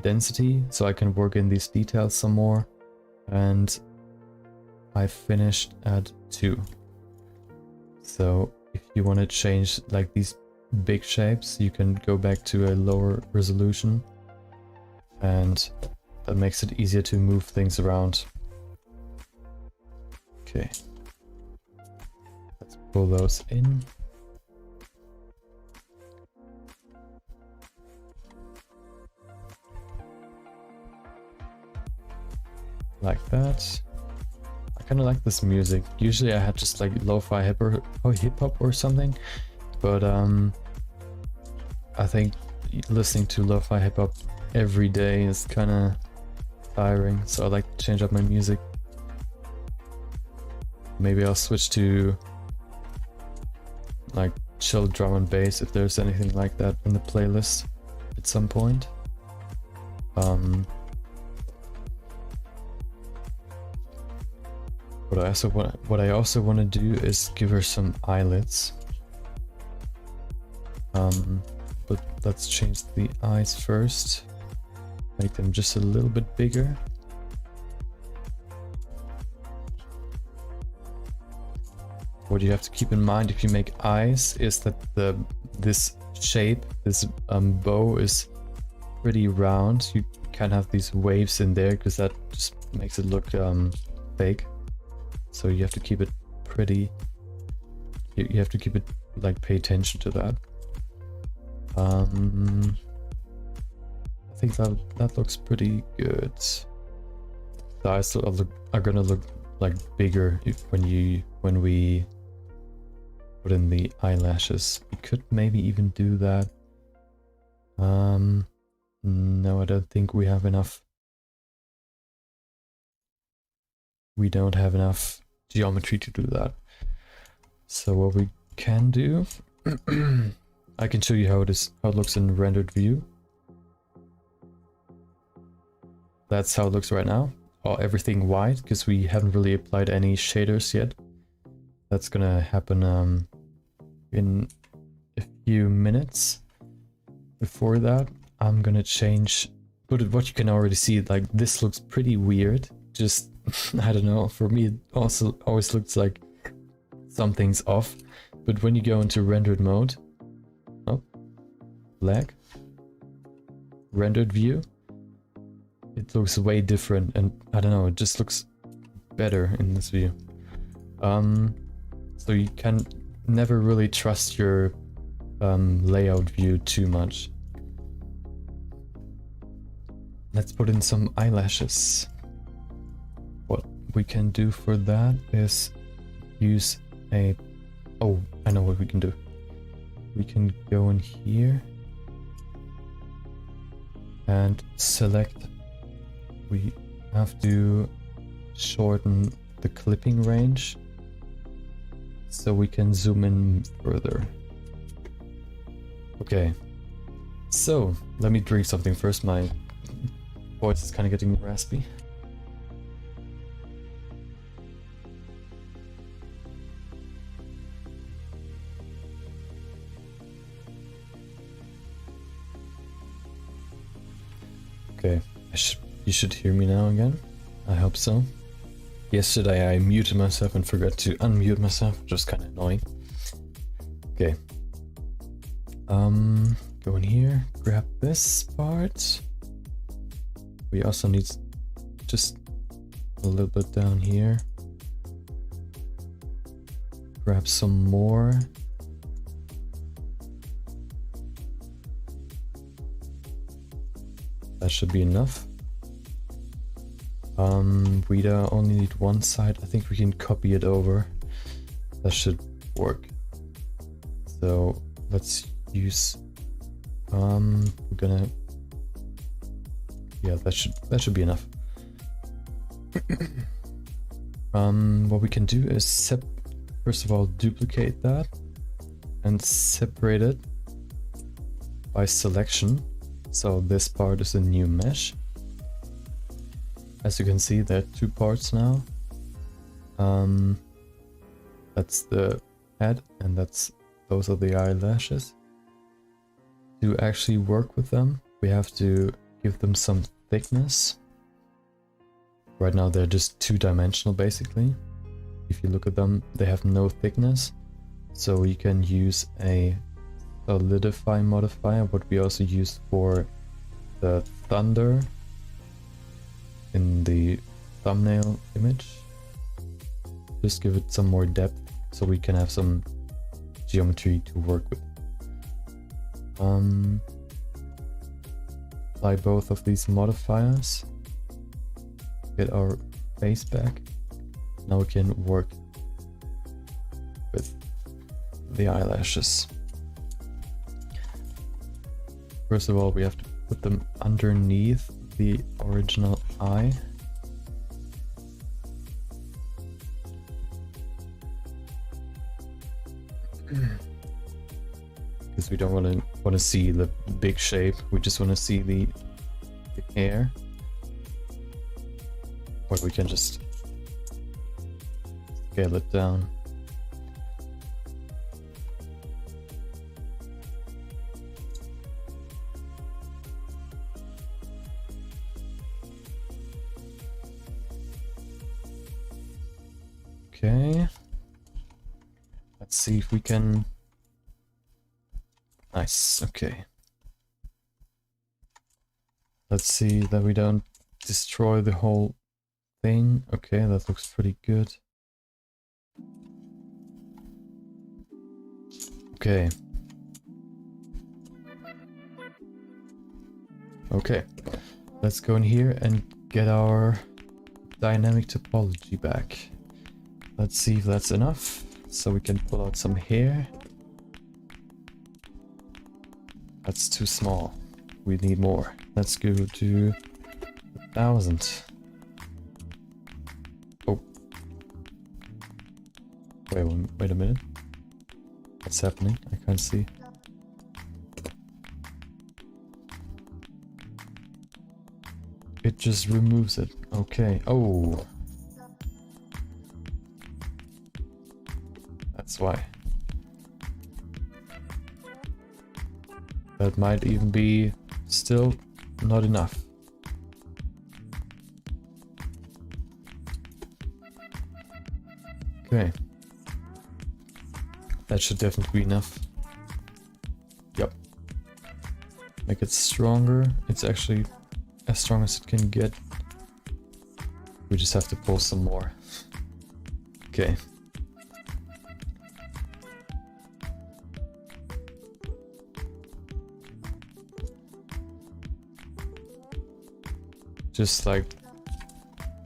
density, so I can work in these details some more. And I finished at 2. So if you want to change like these big shapes, you can go back to a lower resolution, and that makes it easier to move things around. Okay, let's pull those in. Like that. I kind of like this music. Usually I had just like lo-fi hip-hop or something, but I think listening to lo-fi hip-hop every day is kind of tiring, so I like to change up my music. Maybe I'll switch to like chill drum and bass if there's anything like that in the playlist at some point. What I also want to do is give her some eyelids. But let's change the eyes first. Make them just a little bit bigger. What you have to keep in mind if you make eyes is that this shape, this bow is pretty round. You can't have these waves in there because that just makes it look fake. So you have to keep it pretty. You have to keep it like pay attention to that. I think that looks pretty good. The eyes are gonna look like bigger when we put in the eyelashes. We could maybe even do that. No, I don't think we have enough. We don't have enough geometry to do that. So what we can do, I can show you how it looks in rendered view. That's how it looks right now. Everything white, because we haven't really applied any shaders yet. That's gonna happen in a few minutes. Before that, I'm gonna change, but what you can already see, like this looks pretty weird. Just, I don't know, for me it also always looks like something's off. But when you go into rendered mode, oh, black, rendered view, it looks way different, and I don't know, it just looks better in this view. So you can never really trust your layout view too much. Let's put in some eyelashes. What we can do for that is use a... Oh, I know what we can do. We can go in here and select. We have to shorten the clipping range so we can zoom in further. Okay, so let me drink something first. My voice is kind of getting raspy. Okay, you should hear me now again. I hope so. Yesterday I muted myself and forgot to unmute myself, which was kind of annoying. Okay. Go in here, grab this part. We also need just a little bit down here. Grab some more. That should be enough. We only need one side. I think we can copy it over. That should work. So let's use, we're gonna, yeah, that should be enough. What we can do is first of all duplicate that and separate it by selection. So this part is a new mesh. As you can see, there are two parts now. That's the head, and those are the eyelashes. To actually work with them, we have to give them some thickness. Right now they're just two-dimensional basically. If you look at them, they have no thickness. So you can use a solidify modifier, what we also used for the thunder in the thumbnail image. Just give it some more depth so we can have some geometry to work with. Apply both of these modifiers. Get our face back. Now we can work with the eyelashes. First of all, we have to put them underneath the original eye. Because we don't want to see the big shape. We just want to see the hair. Or we can just scale it down. Okay. Let's see if we can... Nice, okay. Let's see that we don't destroy the whole thing. Okay, that looks pretty good. Okay. Okay. Let's go in here and get our dynamic topology back. Let's see if that's enough. So we can pull out some hair. That's too small. We need more. Let's go to 1,000. Oh. Wait a minute. What's happening? I can't see. It just removes it. Okay. Oh. That's why. That might even be still not enough. Okay. That should definitely be enough. Yep. Make it stronger. It's actually as strong as it can get. We just have to pull some more. Okay. Just like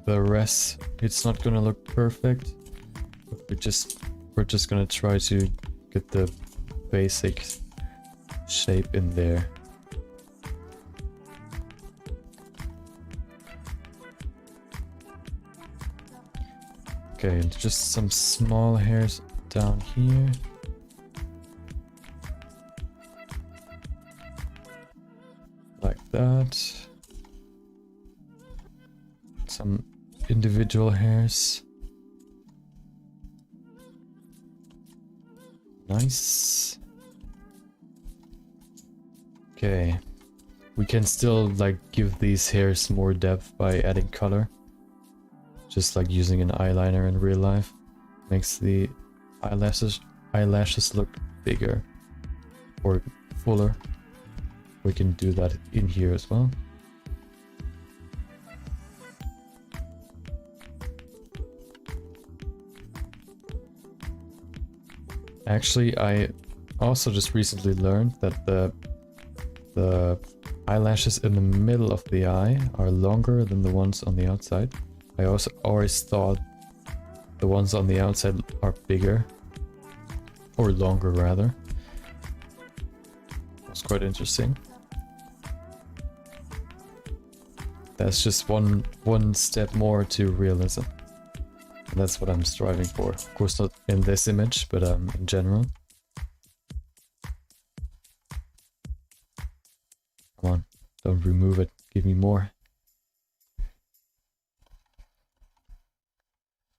the rest, it's not gonna look perfect. We're just gonna try to get the basic shape in there. Okay, and just some small hairs down here. Like that. Some individual hairs. Nice. Okay. We can still like give these hairs more depth by adding color. Just like using an eyeliner in real life. Makes the eyelashes look bigger or fuller. We can do that in here as well. Actually, I also just recently learned that the eyelashes in the middle of the eye are longer than the ones on the outside. I also always thought the ones on the outside are bigger, or longer rather. That's quite interesting. That's just one step more to realism. And that's what I'm striving for. Of course not in this image, but in general. Come on, don't remove it, give me more.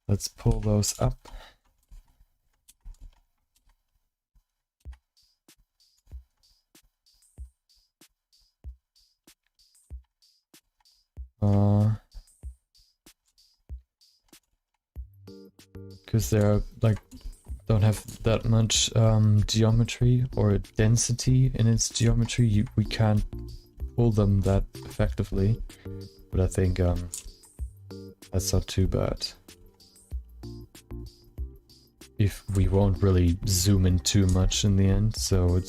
Let's pull those up. Because they're like don't have that much geometry or density in its geometry. We can't pull them that effectively, but I think that's not too bad. If we won't really zoom in too much in the end, so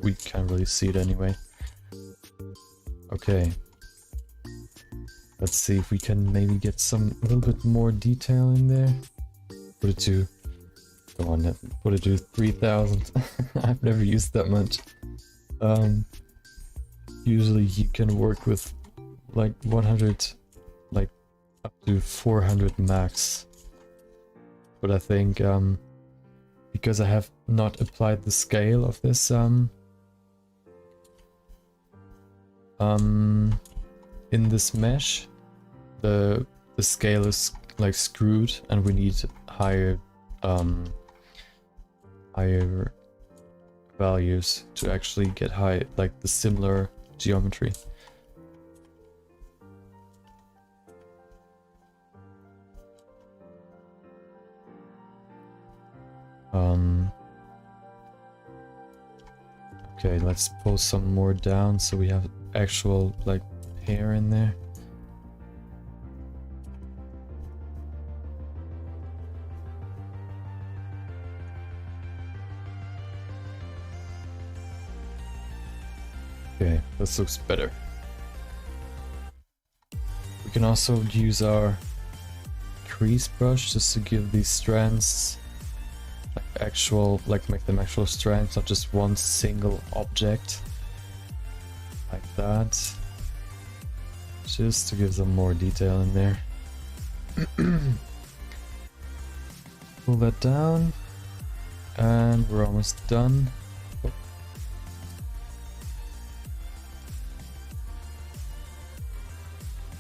we can't really see it anyway. Okay. Let's see if we can maybe get a little bit more detail in there. Put it to, come on, put it to 3,000. I've never used that much. Usually you can work with like 100, like up to 400 max. But I think because I have not applied the scale of this in this mesh, the scale is like screwed, and we need higher higher values to actually get like the similar geometry. Okay, let's pull some more down so we have actual like hair in there. Okay, this looks better. We can also use our crease brush just to give these strands make them actual strands, not just one single object. Like that. Just to give some more detail in there. Pull that down. And we're almost done. Oh.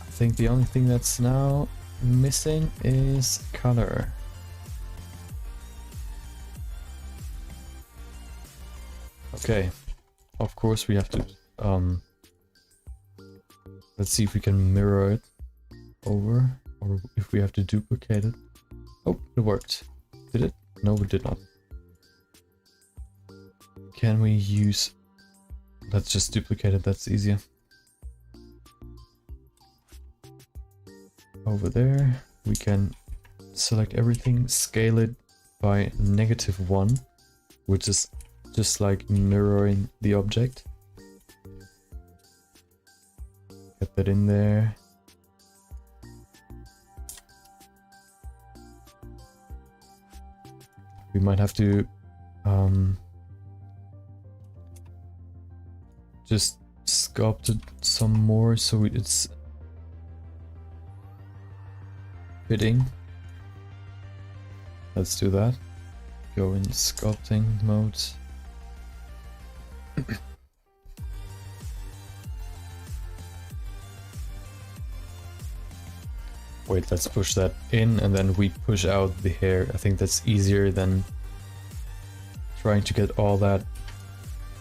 I think the only thing that's now missing is color. Okay, of course we have to let's see if we can mirror it over, or if we have to duplicate it. Oh, it worked. Did it? No, it did not. Can we use... Let's just duplicate it, that's easier. Over there, we can select everything, scale it by -1, which is just like mirroring the object. Get that in there. We might have to just sculpt it some more so it's fitting. Let's do that. Go in sculpting mode. Wait, let's push that in and then we push out the hair. I think that's easier than trying to get all that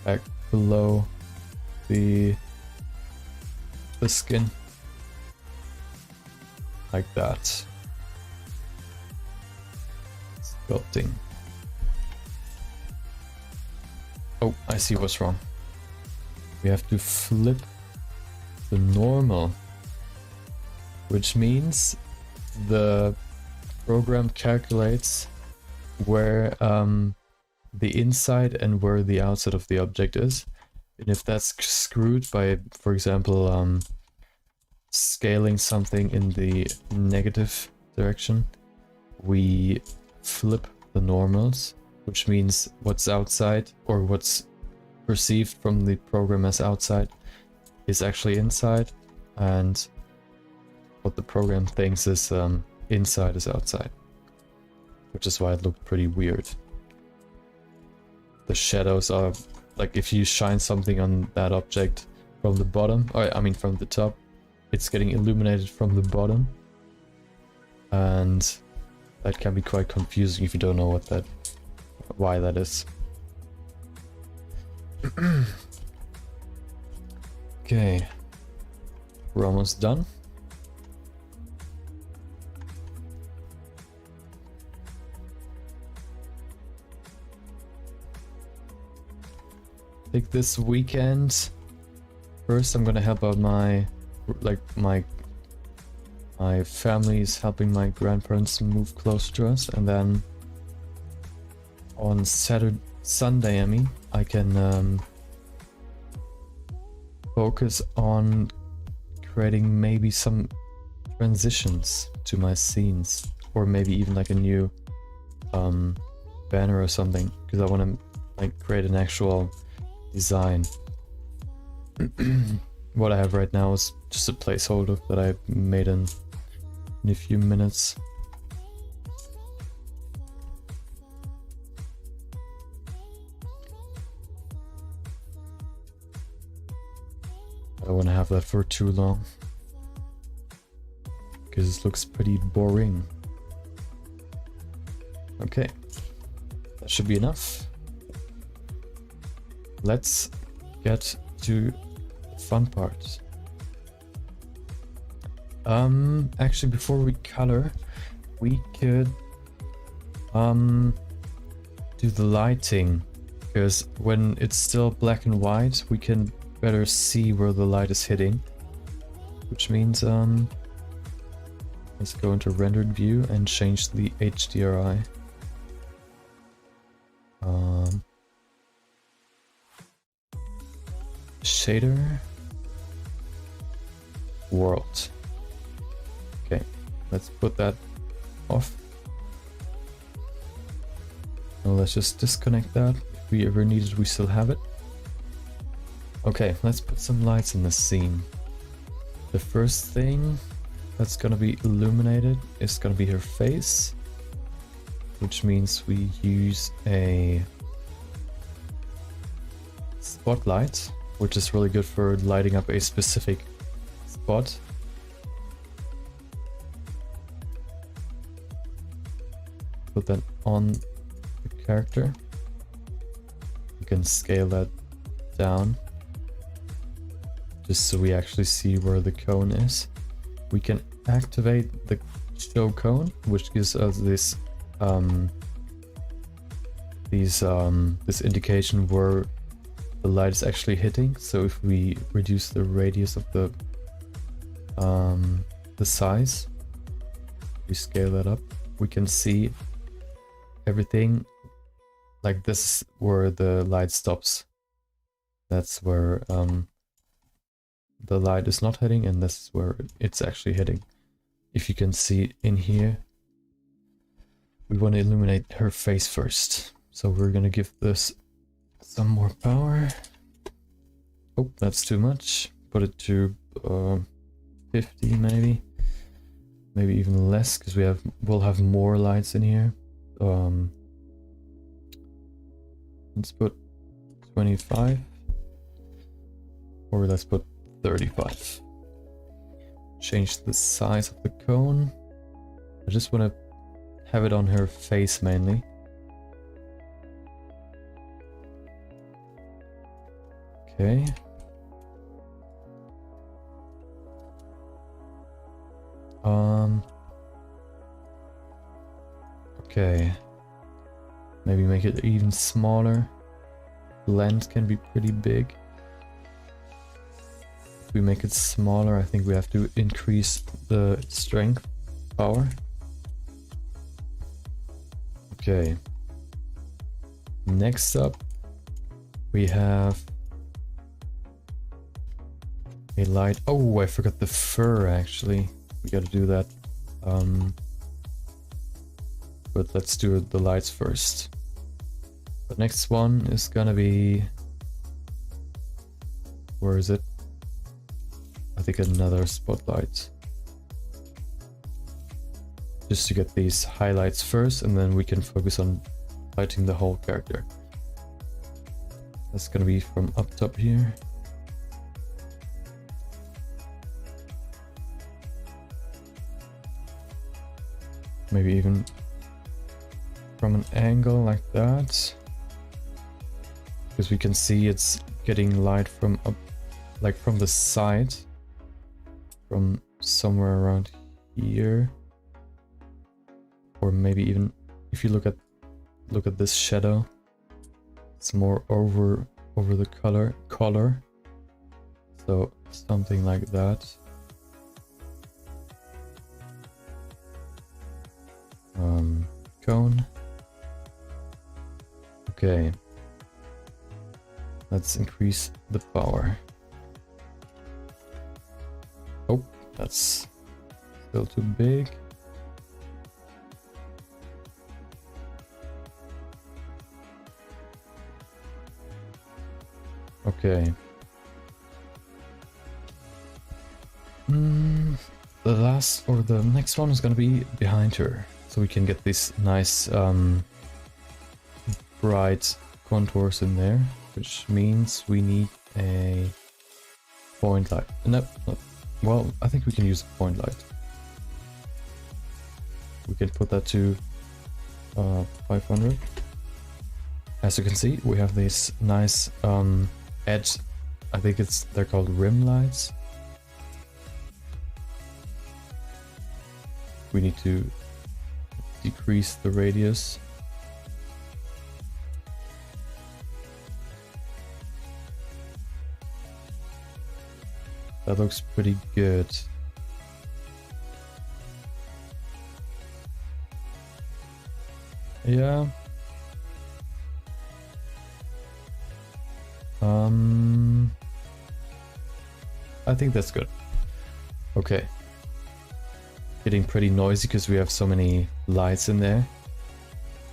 back below the skin. Like that. Sculpting. Oh, I see what's wrong. We have to flip the normal, which means the program calculates where the inside and where the outside of the object is. And if that's screwed by, for example, scaling something in the negative direction, we flip the normals, which means what's outside, or what's perceived from the program as outside, is actually inside, and what the program thinks is inside is outside. Which is why it looked pretty weird. The shadows are, like, if you shine something on that object from the bottom, or I mean from the top, it's getting illuminated from the bottom. And that can be quite confusing if you don't know why that is. Okay, we're almost done. I think this weekend, first I'm gonna help out my family is helping my grandparents move closer to us, and then on Sunday, I can focus on creating maybe some transitions to my scenes, or maybe even like a new banner or something, because I want to like create an actual design. What I have right now is just a placeholder that I made in a few minutes. I don't want to have that for too long, because it looks pretty boring. Okay, that should be enough. Let's get to the fun part. Actually, before we color, we could do the lighting, because when it's still black and white, we can better see where the light is hitting, which means let's go into rendered view and change the HDRI. shader. World. Okay, let's put that off. Now let's just disconnect that. If we ever need it, we still have it. Okay, let's put some lights in the scene. The first thing that's gonna be illuminated is gonna be her face, which means we use a spotlight, which is really good for lighting up a specific spot. Put that on the character. You can scale that down just so we actually see where the cone is. We can activate the show cone, which gives us this this indication where the light is actually hitting. So if we reduce the radius of the size, we scale that up, we can see everything. Like this is where the light stops. That's where the light is not hitting, and this is where it's actually hitting. If you can see in here, we want to illuminate her face first. So we're gonna give this some more power. Oh, that's too much. Put it to 50 maybe. Maybe even less, because we'll have more lights in here. Let's put 25. Or let's put 35. Change the size of the cone. I just want to have it on her face mainly. Okay. Okay. Maybe make it even smaller. Lens can be pretty big. If we make it smaller, I think we have to increase the strength power. Okay. Next up, we have a light. Oh, I forgot the fur actually. We gotta do that. But let's do the lights first. The next one is gonna be... Where is it? I think another spotlight. Just to get these highlights first, and then we can focus on lighting the whole character. That's gonna be from up top here. Maybe even from an angle like that, because we can see it's getting light from up, like from the side, from somewhere around here. Or maybe even if you look at this shadow, it's more over the color. So something like that. Cone. Okay. Let's increase the power. Oh, that's still too big. Okay. The last or the next one is gonna be behind her, so we can get these nice bright contours in there, which means we need a point light. No, well, I think we can use a point light. We can put that to 500. As you can see, we have this nice edge. I think they're called rim lights. We need to decrease the radius. That looks pretty good. Yeah. I think that's good. Okay. Getting pretty noisy because we have so many lights in there.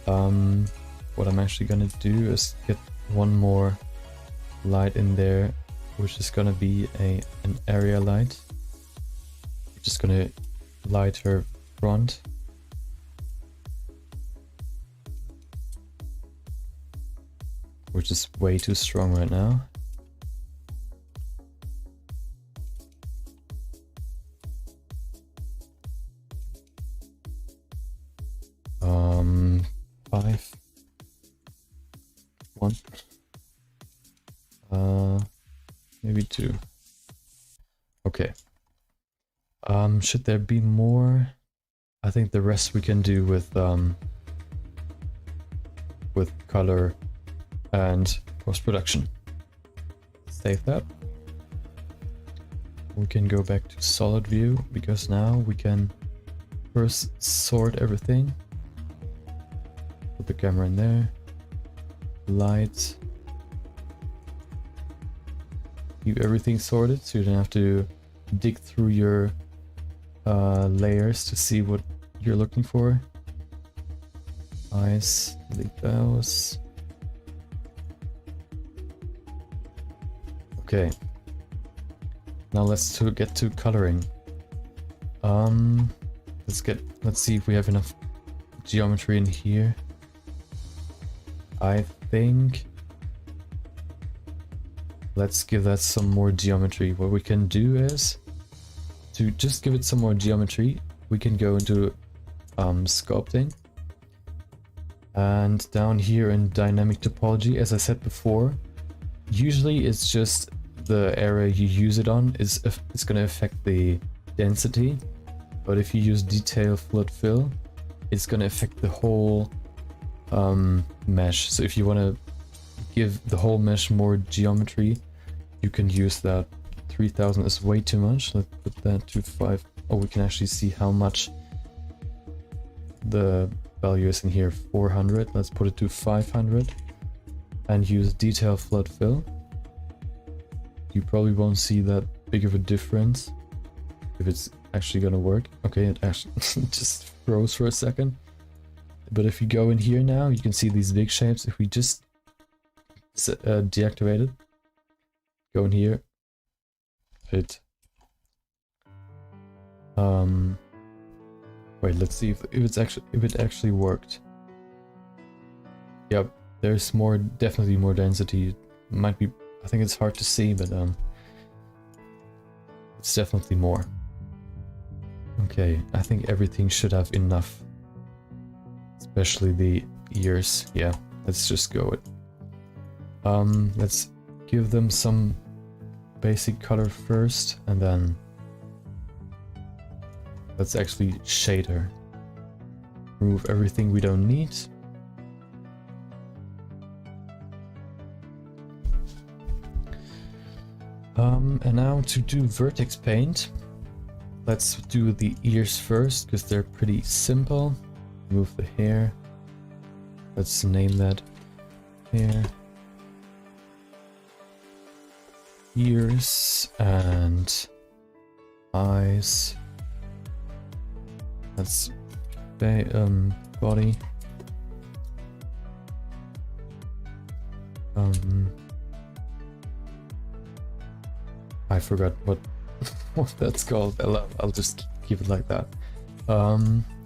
What I'm actually gonna do is get one more light in there, which is gonna be an area light. Just gonna light her front. Which is way too strong right now. Five. One. Maybe two. Okay. Should there be more? I think the rest we can do with color and post-production. Save that. We can go back to solid view because now we can first sort everything. Put the camera in there. Lights. Keep everything sorted so you don't have to dig through your layers to see what you're looking for. Eyes, delete those. Okay. Now let's get to coloring. Let's see if we have enough geometry in here. I think let's give that some more geometry. What we can do is to just give it some more geometry, we can go into sculpting, and down here in dynamic topology, as I said before, usually it's just the area you use it on is it's going to affect the density, but if you use detail flood fill, it's going to affect the whole mesh. So if you want to give the whole mesh more geometry, you can use that. 3000 is way too much. Let's put that to 5. Oh, we can actually see how much the value is in here. 400. Let's put it to 500 and use detail flood fill. You probably won't see that big of a difference if it's actually gonna work. Okay, it actually just froze for a second. But if you go in here now, you can see these big shapes. If we just deactivate it, go in here, it wait, let's see if it actually worked. Yep, there's definitely more density. Might be, I think it's hard to see, but it's definitely more. Okay, I think everything should have enough, especially the ears. Yeah, let's just go it. Let's give them some basic color first, and then let's actually shade her. Remove everything we don't need. And now to do vertex paint, let's do the ears first because they're pretty simple. Remove the hair. Let's name that hair, ears, and eyes. That's body. I forgot what that's called. I'll just keep it like that.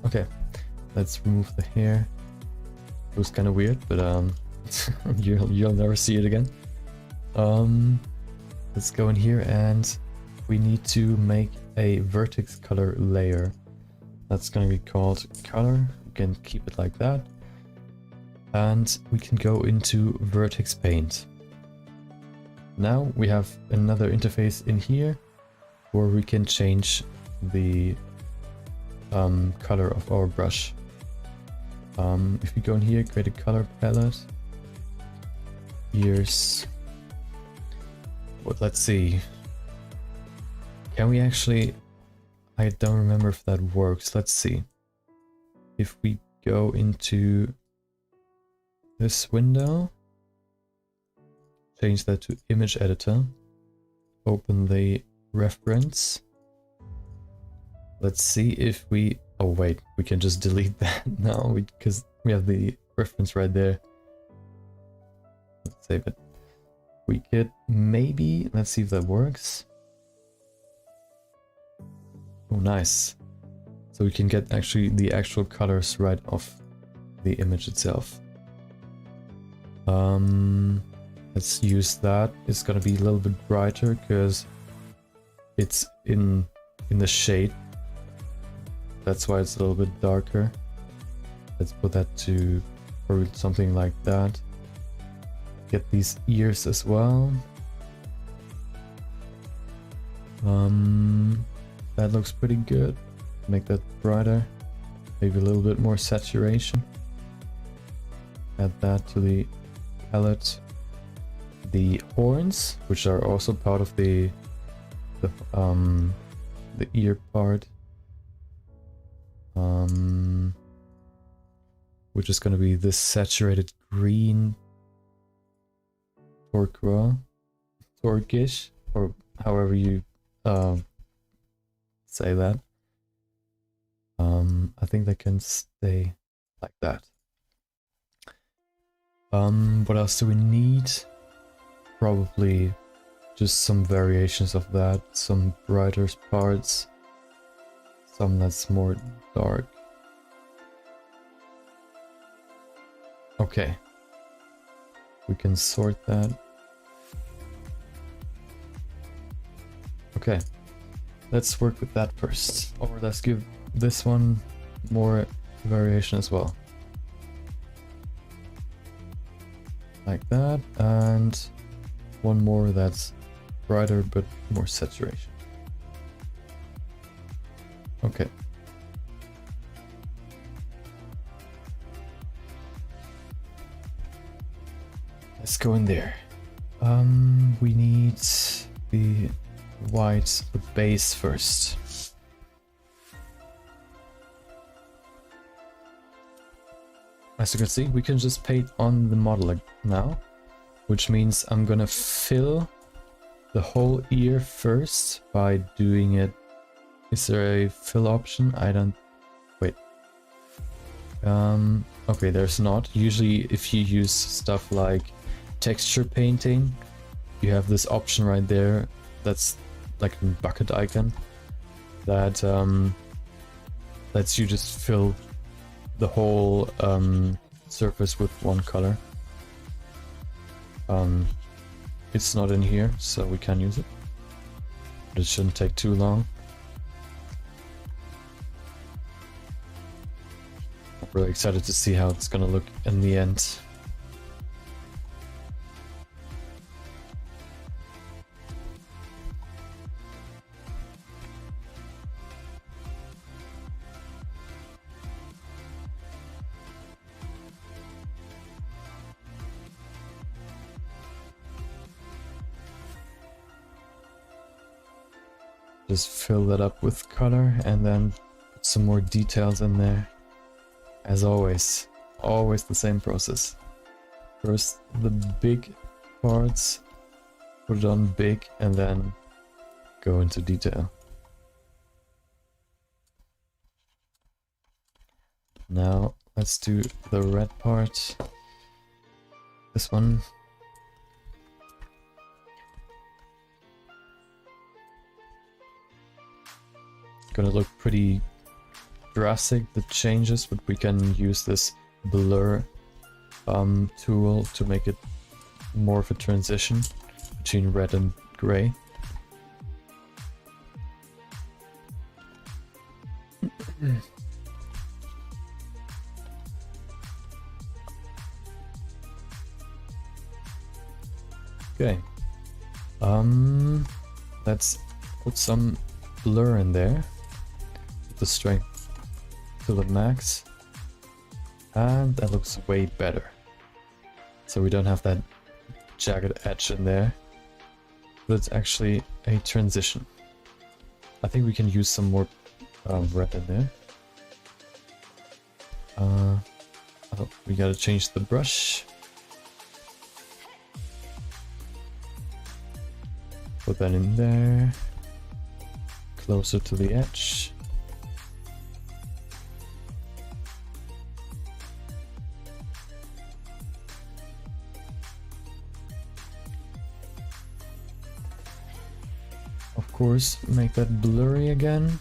Okay, let's remove the hair. It was kind of weird, but you'll never see it again. Let's go in here and we need to make a vertex color layer. That's going to be called color. We can keep it like that. And we can go into vertex paint. Now we have another interface in here where we can change the color of our brush. If we go in here, create a color palette. Ears. Let's see. Can we actually... I don't remember if that works. Let's see. If we go into this window, change that to image editor, open the reference. Let's see if we... Oh wait, we can just delete that now because we have the reference right there. Let's save it. We could maybe... Let's see if that works. Oh, nice. So we can get actually the actual colors right off the image itself. Let's use that. It's gonna be a little bit brighter because it's in the shade. That's why it's a little bit darker. Let's put that to probably something like that. Get these ears as well. That looks pretty good. Make that brighter. Maybe a little bit more saturation. Add that to the palette. The horns, which are also part of the ear part. Which is going to be this saturated green turquoise, or however you say that. I think they can stay like that. What else do we need? Probably just some variations of that, some brighter parts, some that's more dark. Okay, we can sort that. Okay, let's work with that first, or let's give this one more variation as well. Like that, and one more that's brighter but more saturation. Okay. Let's go in there. We need the white, the base first. As you can see, we can just paint on the model now, which means I'm gonna fill the whole ear first by doing it. Is there a fill option? I don't... Wait. Okay, there's not. Usually if you use stuff like texture painting, you have this option right there that's like a bucket icon that lets you just fill the whole surface with one color. It's not in here, so we can use it, but it shouldn't take too long. I'm really excited to see how it's gonna look in the end. Just fill that up with color and then put some more details in there. As always the same process. First the big parts, put it on big, and then go into detail. Now let's do the red part. This one. Gonna look pretty drastic, the changes, but we can use this blur tool to make it more of a transition between red and gray. Okay, let's put some blur in there. The strength to the max, and that looks way better. So we don't have that jagged edge in there, but it's actually a transition. I think we can use some more red in there. Oh, we gotta change the brush. Put that in there. closer to the edge. Of course, make that blurry again.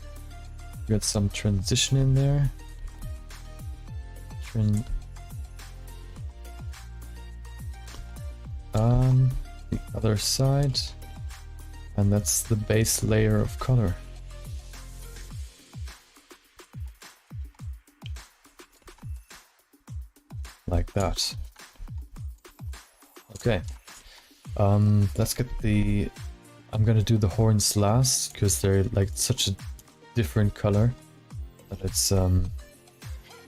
Get some transition in there. The other side. And that's the base layer of color. Like that. Okay. Let's get the... I'm gonna do the horns last, because they're like such a different color that it's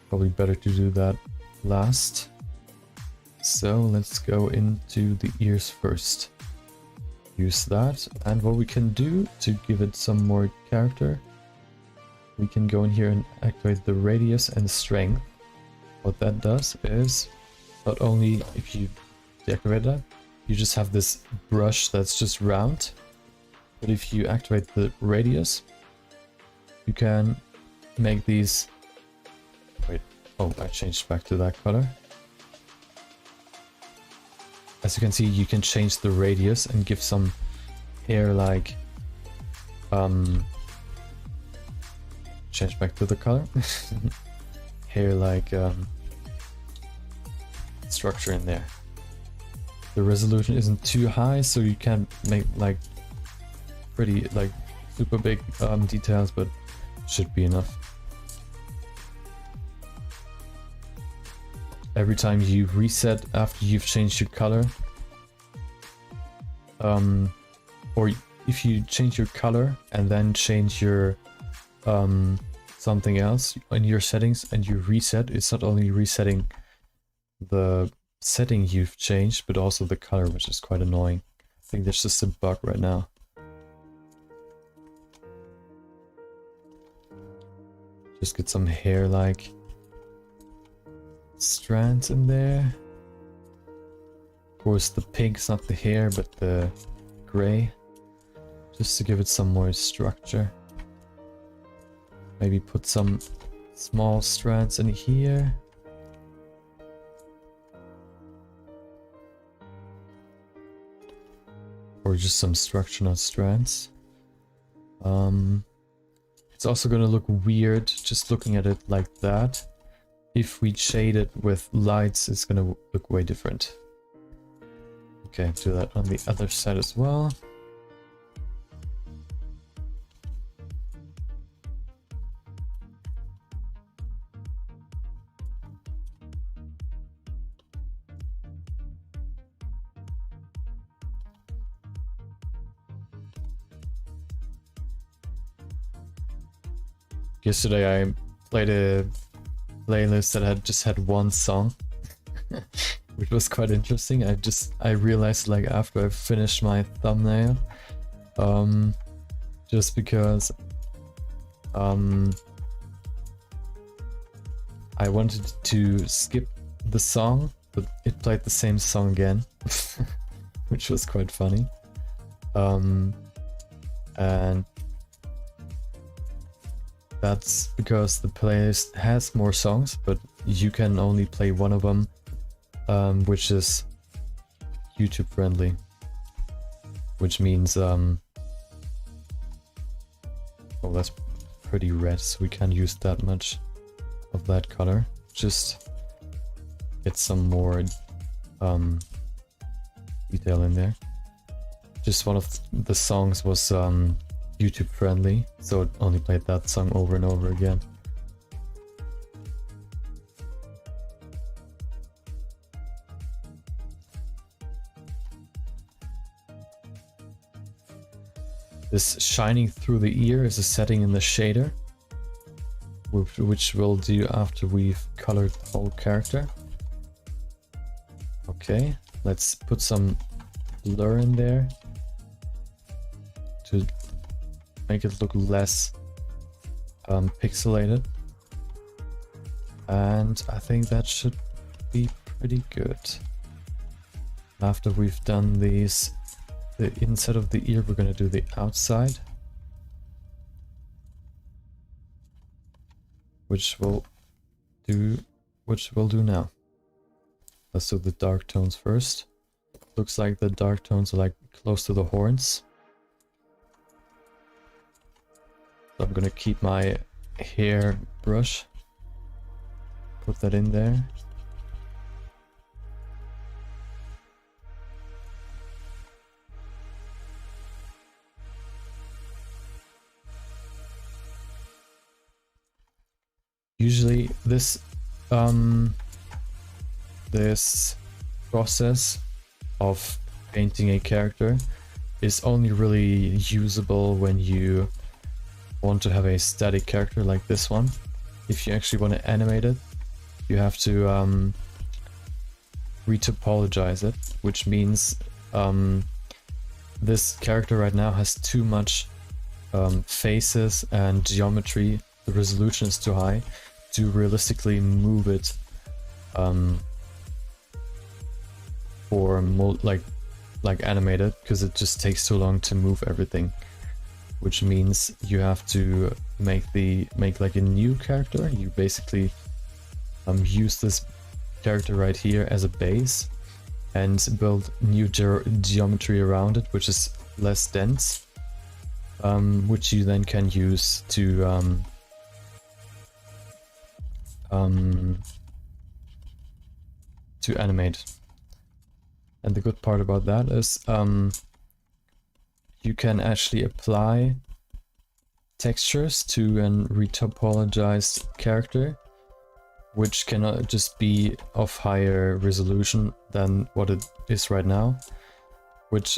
probably better to do that last. So let's go into the ears first. Use that, and what we can do to give it some more character, we can go in here and activate the radius and strength. What that does is, not only if you deactivate that, you just have this brush that's just round, but if you activate the radius, you can make these... Wait, oh, I changed back to that color. As you can see, you can change the radius and give some hair-like... change back to the color. Hair-like structure in there. The resolution isn't too high, so you can make like pretty like super big details, but should be enough. Every time you reset after you've changed your color, or if you change your color and then change your something else in your settings and you reset, it's not only resetting the setting you've changed, but also the color, which is quite annoying. I think there's just a bug right now. Just get some hair-like strands in there. Of course, the pink's not the hair, but the gray, just to give it some more structure. Maybe put some small strands in here. Or just some structure, not strands. It's also gonna look weird just looking at it like that. If we shade it with lights, it's gonna look way different. Okay, do that on the other side as well. Yesterday I played a playlist that had just had one song, which was quite interesting. I realized like after I finished my thumbnail, just because I wanted to skip the song, but it played the same song again, which was quite funny. And that's because the playlist has more songs, but you can only play one of them, which is YouTube friendly. Which means, oh, that's pretty red, so we can't use that much of that color. Just get some more detail in there. Just one of the songs was YouTube friendly, so it only played that song over and over again. This shining through the ear is a setting in the shader, which we'll do after we've colored the whole character. Okay, let's put some blur in there to make it look less pixelated, and I think that should be pretty good. After we've done these, the inside of the ear, we're gonna do the outside. which will do now. Let's do the dark tones first. Looks like the dark tones are like close to the horns. So I'm gonna keep my hair brush, put that in there. Usually this process of painting a character is only really usable when you want to have a static character like this one. If you actually want to animate it, you have to retopologize it, which means this character right now has too much faces and geometry. The resolution is too high to realistically move it for like animated, because it just takes too long to move everything, which means you have to make like a new character. You basically use this character right here as a base and build new geometry around it, which is less dense, which you then can use to animate. And the good part about that is you can actually apply textures to an retopologized character, which cannot just be of higher resolution than what it is right now, which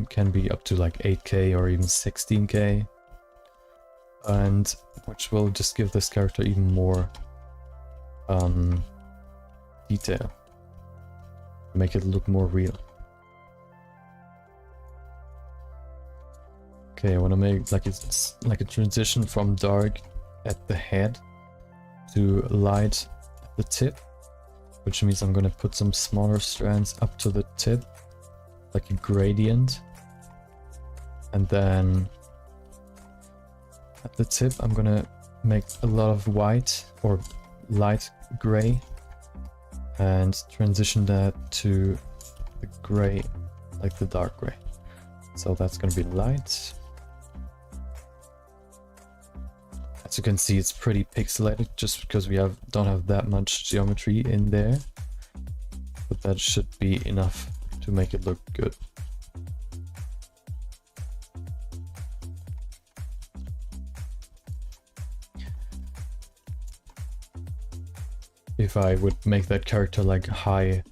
can be up to like 8K or even 16K, and which will just give this character even more detail, make it look more real. Okay, I want to make it's like a transition from dark at the head to light at the tip, which means I'm going to put some smaller strands up to the tip, like a gradient, and then at the tip I'm going to make a lot of white or light gray and transition that to the gray, like the dark gray. So that's going to be light. As you can see, it's pretty pixelated just because we don't have that much geometry in there, but that should be enough to make it look good. If I would make that character like high,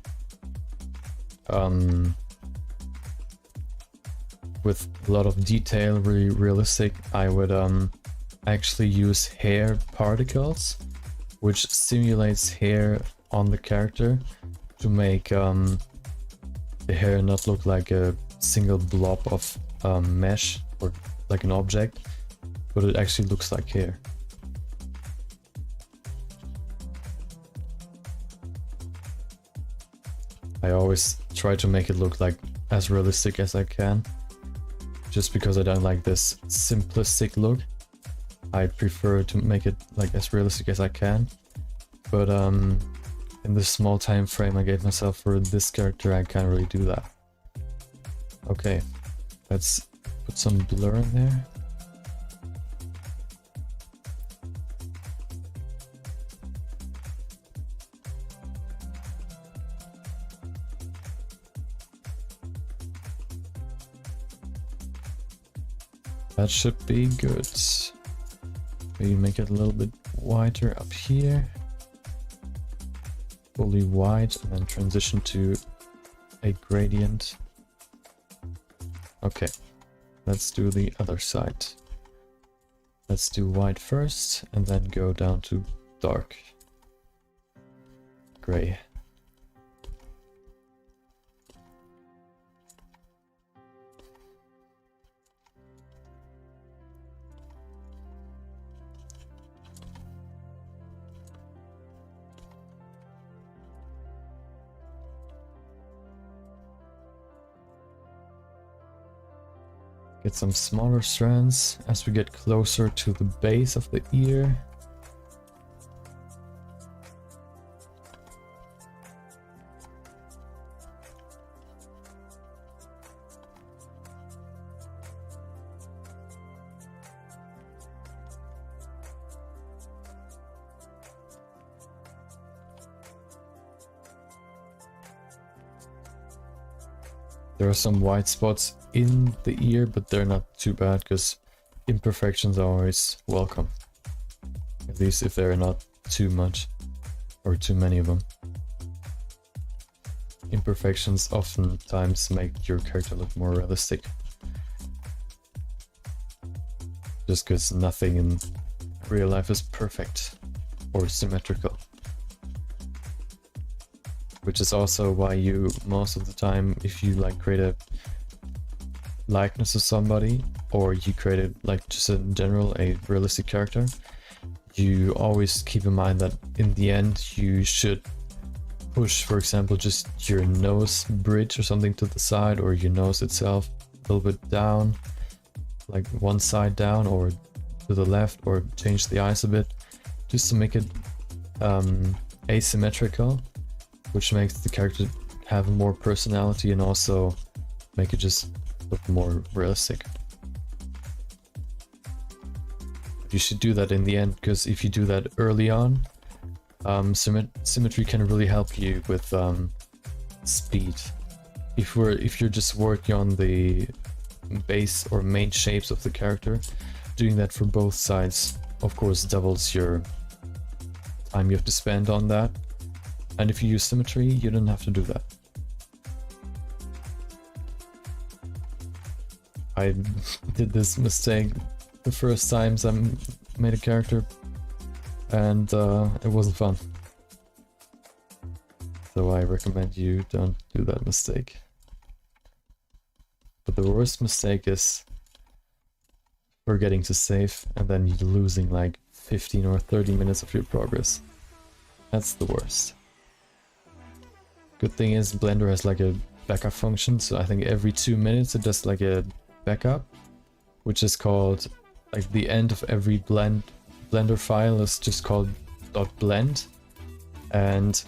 with a lot of detail, really realistic, I would actually use hair particles, which simulates hair on the character to make the hair not look like a single blob of mesh or like an object, but it actually looks like hair. I always try to make it look like as realistic as I can, just because I don't like this simplistic look. I prefer to make it like as realistic as I can, but in the small time frame I gave myself for this character, I can't really do that. Okay, let's put some blur in there. That should be good. Maybe make it a little bit whiter up here. Fully white, and then transition to a gradient. Okay, let's do the other side. Let's do white first, and then go down to dark gray. Get some smaller strands as we get closer to the base of the ear. There are some white spots in the ear, but they're not too bad because imperfections are always welcome. At least if they're not too much or too many of them. Imperfections oftentimes make your character look more realistic. Just because nothing in real life is perfect or symmetrical. Which is also why you, most of the time, if you like create a likeness of somebody, or you created like just in general a realistic character, you always keep in mind that in the end you should push, for example, just your nose bridge or something to the side, or your nose itself a little bit down, like one side down or to the left, or change the eyes a bit, just to make it asymmetrical, which makes the character have more personality and also make it just look more realistic. You should do that in the end, because if you do that early on, symmetry can really help you with speed. If you're just working on the base or main shapes of the character, doing that for both sides of course doubles your time you have to spend on that. And if you use symmetry, you don't have to do that. I did this mistake the first times I made a character, and it wasn't fun. So I recommend you don't do that mistake. But the worst mistake is forgetting to save and then you losing like 15 or 30 minutes of your progress. That's the worst. Good thing is Blender has like a backup function, so I think every 2 minutes it does like a backup, which is called, like the end of every Blender file is just called .blend, and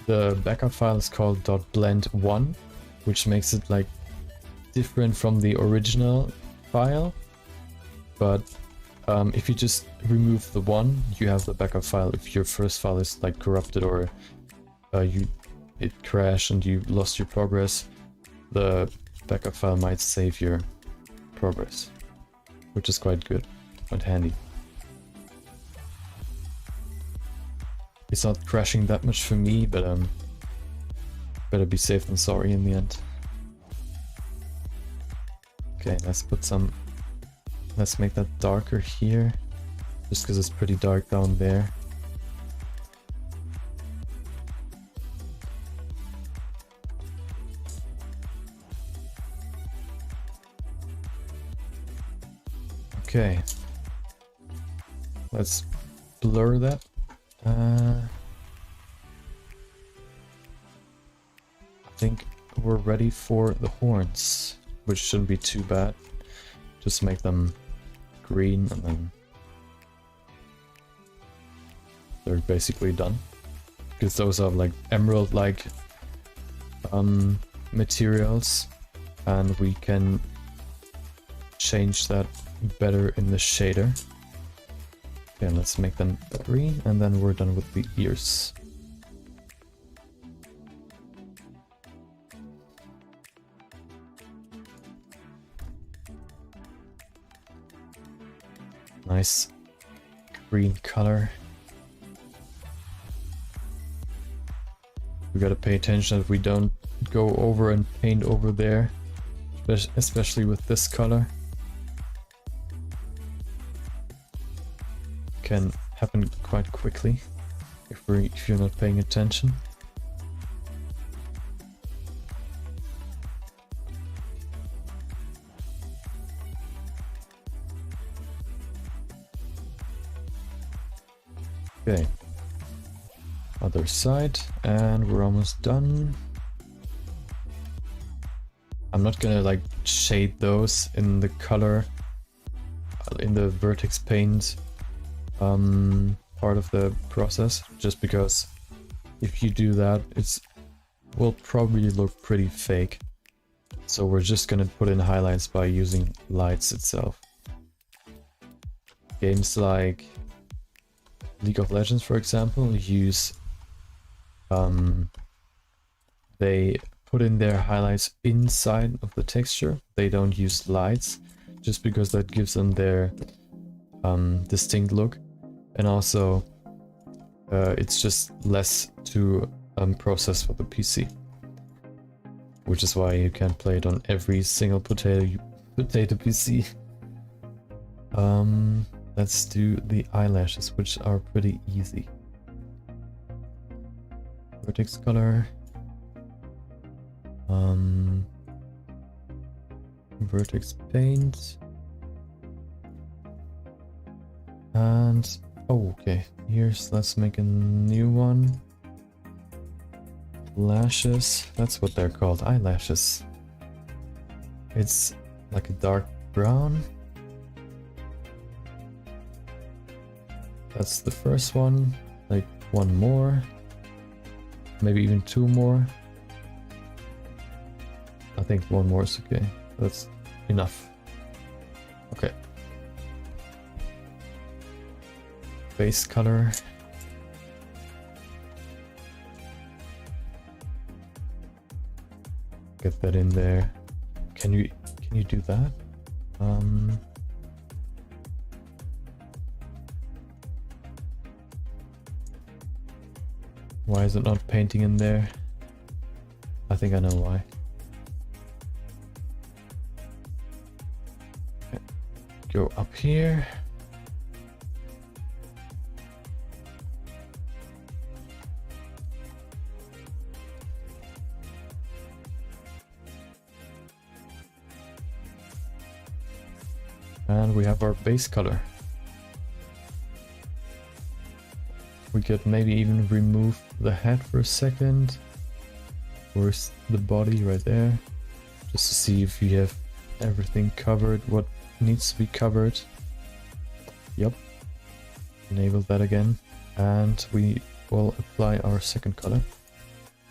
the backup file is called .blend1, which makes it like different from the original file. But if you just remove the one, you have the backup file. If your first file is like corrupted or it crashed and you lost your progress, the backup file might save your progress, which is quite good, quite handy. It's not crashing that much for me, but better be safe than sorry in the end. Okay, let's make that darker here, just because it's pretty dark down there. Okay, let's blur that. I think we're ready for the horns, which shouldn't be too bad. Just make them green and then they're basically done. Because those are like emerald-like materials, and we can change that better in the shader. Okay, let's make them green, and then we're done with the ears. Nice green color. We gotta pay attention that we don't go over and paint over there, especially with this color. Can happen quite quickly if you're not paying attention. Okay, other side, and we're almost done. I'm not gonna like shade those in the color, in the vertex paint part of the process, just because if you do that, it will probably look pretty fake. So we're just gonna put in highlights by using lights itself. Games like League of Legends, for example, use they put in their highlights inside of the texture. They don't use lights, just because that gives them their distinct look. And also, it's just less to process for the PC. Which is why you can't play it on every single potato PC. Let's do the eyelashes, which are pretty easy. Vertex color. Vertex paint. And oh, okay. Let's make a new one. Lashes. That's what they're called. Eyelashes. It's like a dark brown. That's the first one. Like one more. Maybe even two more. I think one more is okay. That's enough. Okay. Base color. Get that in there. Can you do that? Why is it not painting in there? I think I know why. Okay. Go up here. And we have our base color. We could maybe even remove the head for a second. Where's the body? Right there. Just to see if you have everything covered, what needs to be covered. Yep. Enable that again. And we will apply our second color.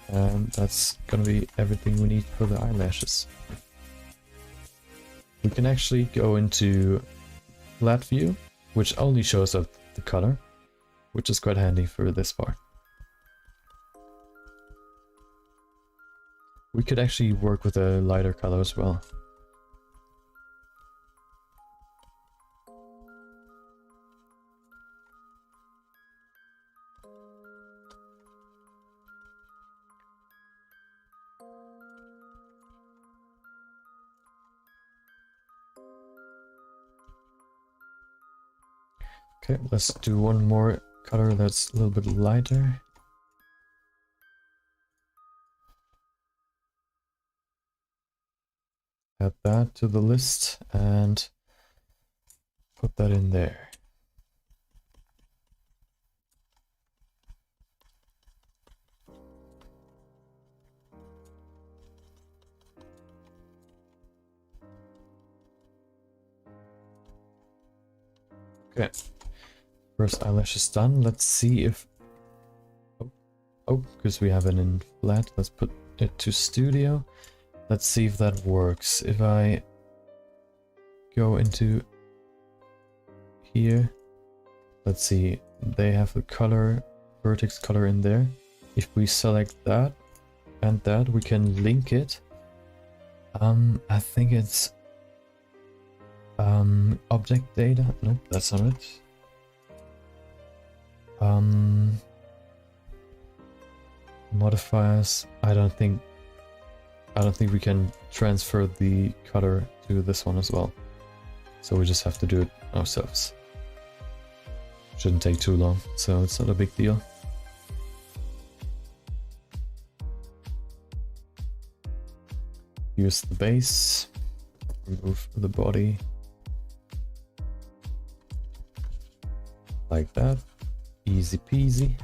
And that's gonna be everything we need for the eyelashes. We can actually go into flat view, which only shows up the color, which is quite handy for this part. We could actually work with a lighter color as well. Okay, let's do one more color that's a little bit lighter. Add that to the list and put that in there. Okay. First eyelash is done. Let's see if... Oh, because we have it in flat. Let's put it to studio. Let's see if that works. If I go into here, let's see. They have the color, vertex color in there. If we select that and that, we can link it. I think it's object data. Nope, that's not it. Modifiers. I don't think we can transfer the color to this one as well. So we just have to do it ourselves. Shouldn't take too long, so it's not a big deal. Use the base, remove the body. Like that. Easy peasy.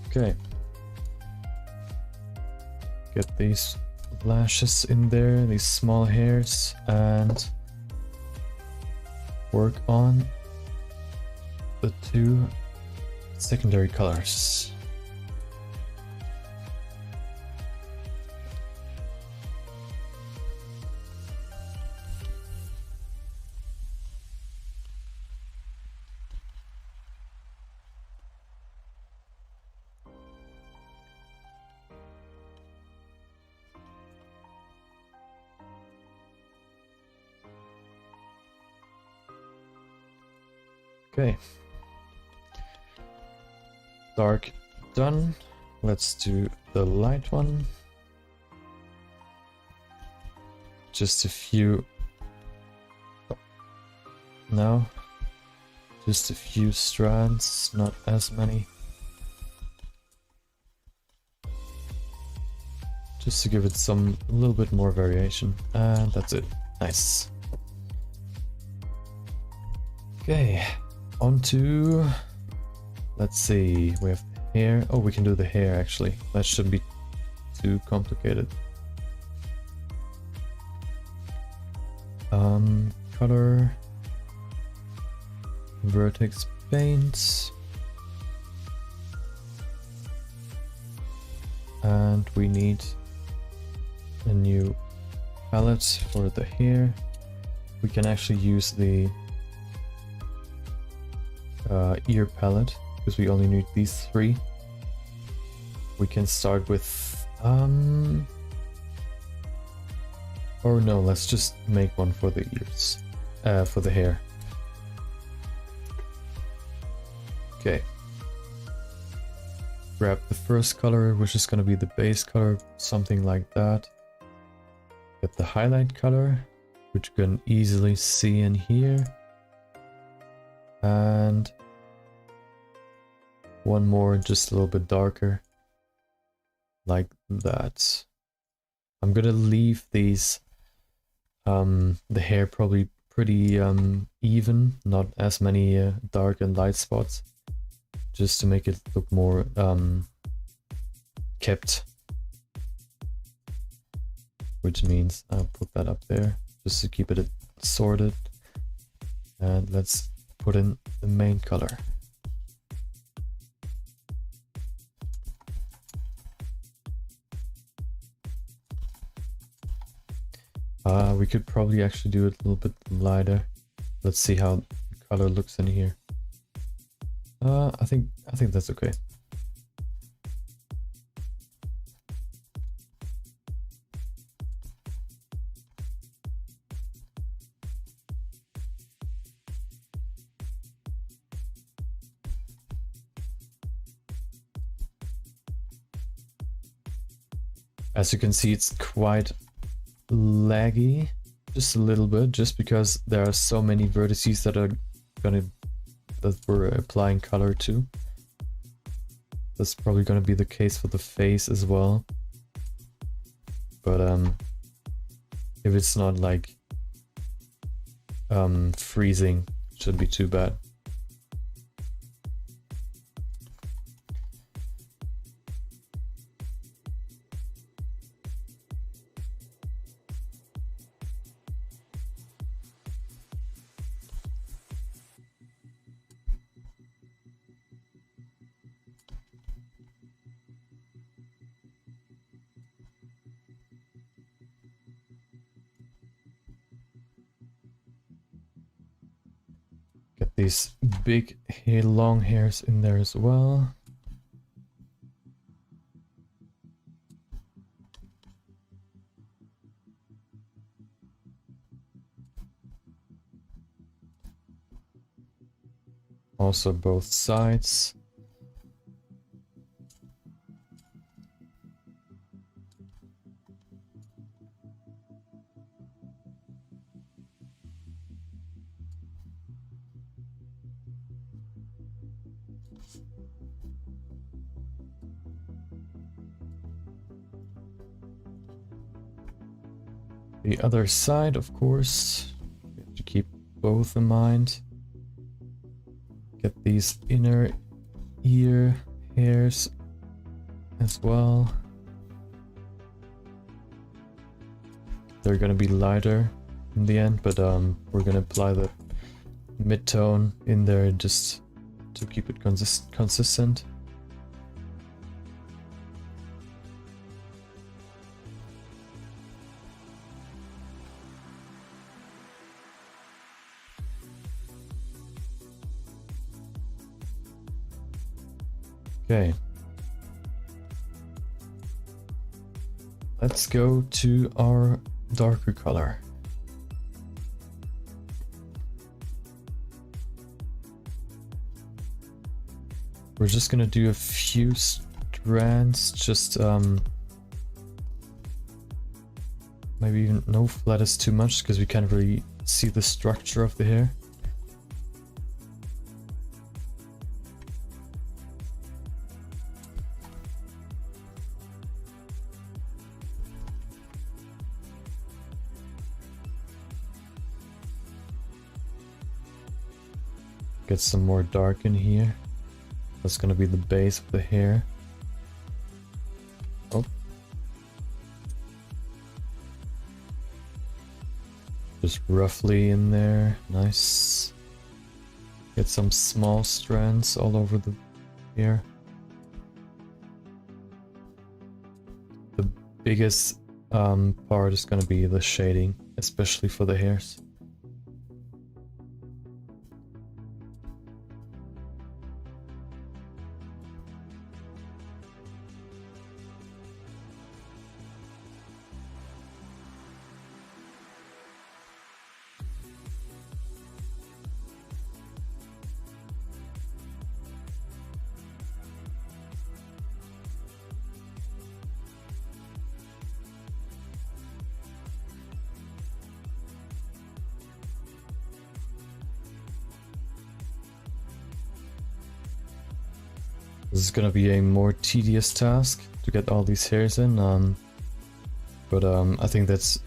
Okay. Get these lashes in there, these small hairs, and work on the two secondary colors. Okay. Dark done. Let's do the light one. Just a few. No. Just a few strands, not as many. Just to give it a little bit more variation. And that's it. Nice. Okay. On to, let's see, we have hair. Oh, we can do the hair actually. That shouldn't be too complicated. Color, vertex paint, and we need a new palette for the hair. We can actually use the ear palette because we only need these three. We can start with or no, let's just make one for the ears, for the hair. Okay, grab the first color, which is going to be the base color, something like that. Get the highlight color, which you can easily see in here. And one more, just a little bit darker, like that. I'm gonna leave these, the hair probably pretty even, not as many dark and light spots, just to make it look more kept. Which means I'll put that up there, just to keep it sorted. And let's put in the main color. We could probably actually do it a little bit lighter. Let's see how the color looks in here. I think that's okay. As you can see, it's quite laggy, just a little bit, just because there are so many vertices that we're applying color to. That's probably gonna be the case for the face as well. But if it's not like freezing, it shouldn't be too bad. Get these big long hairs in there as well. Also both sides. The other side, of course, we have to keep both in mind. Get these inner ear hairs as well. They're gonna be lighter in the end, but we're gonna apply the mid-tone in there just to keep it consistent. Okay. Let's go to our darker color. We're just gonna do a few strands, just maybe even no flat is too much because we can't really see the structure of the hair. Get some more dark in here. That's gonna be the base of the hair. Oh. Just roughly in there. Nice. Get some small strands all over the hair. The biggest part is gonna be the shading, especially for the hairs. This is gonna be a more tedious task to get all these hairs in, but I think that's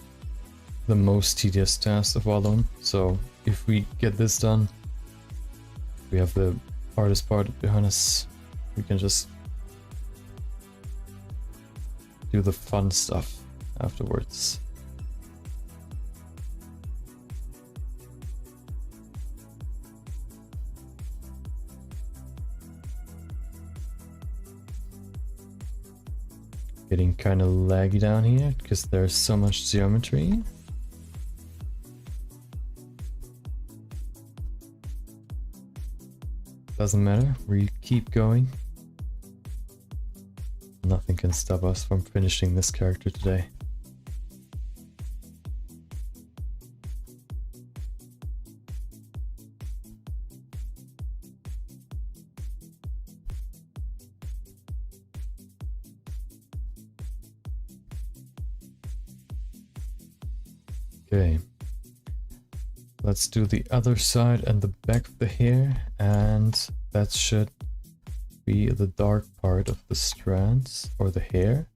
the most tedious task of all of them. So if we get this done, we have the hardest part behind us. We can just do the fun stuff afterwards. Getting kind of laggy down here because there's so much geometry. Doesn't matter, we keep going. Nothing can stop us from finishing this character today. Okay, let's do the other side and the back of the hair, and that should be the dark part of the strands or the hair.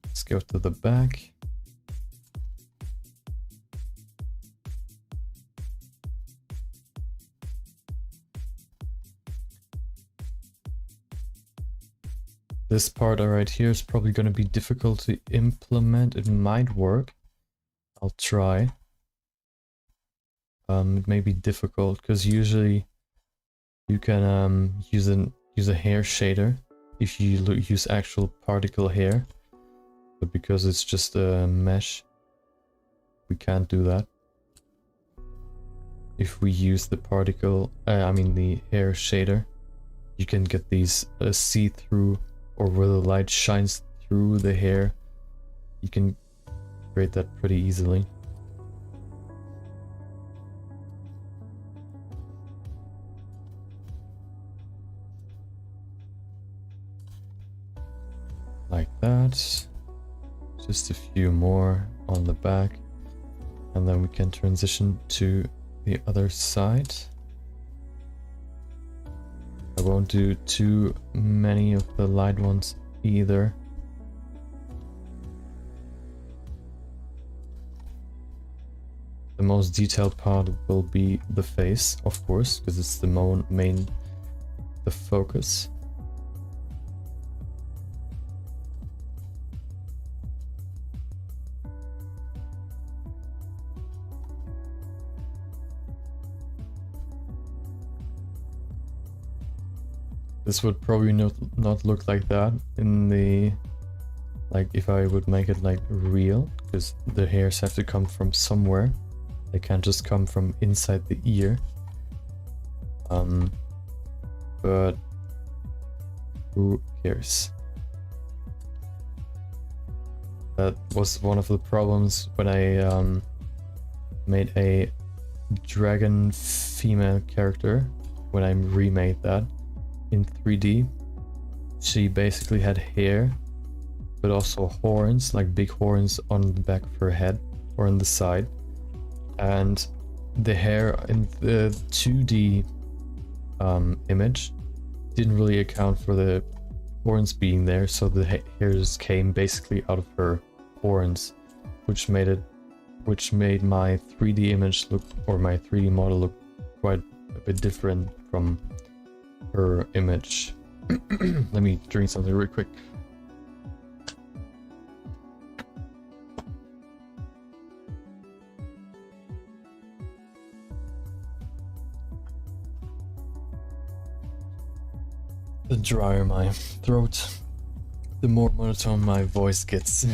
Let's go to the back. This part right here is probably going to be difficult to implement. It might work. I'll try. It may be difficult because usually you can use a hair shader if you use actual particle hair, but because it's just a mesh, we can't do that. If we use the particle, the hair shader, you can get these see-through, or where the light shines through the hair. You can create that pretty easily. Like that. Just a few more on the back. And then we can transition to the other side. I won't do too many of the light ones either. The most detailed part will be the face, of course, because it's the the focus. This would probably not look like that in the, like if I would make it like real, because the hairs have to come from somewhere. They can't just come from inside the ear. But who cares? That was one of the problems when I made a dragon female character, when I remade that in 3D. She basically had hair, but also horns, like big horns on the back of her head or on the side. And the hair in the 2D image didn't really account for the horns being there, so the hairs came basically out of her horns, which made my 3D image look, or my 3D model look quite a bit different from her image. Let me drink something real quick. The drier my throat, the more monotone my voice gets.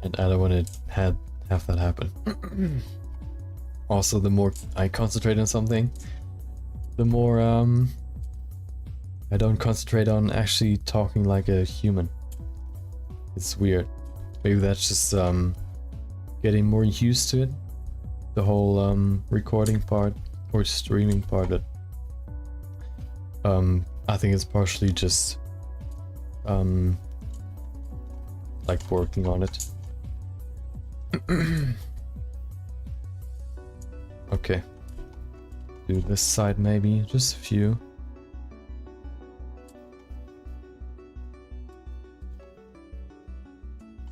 And I don't want to have that happen. Also, the more I concentrate on something, the more I don't concentrate on actually talking like a human. It's weird. Maybe that's just getting more used to it. The whole recording part or streaming part, but I think it's partially just like working on it. Okay, do this side maybe, just a few.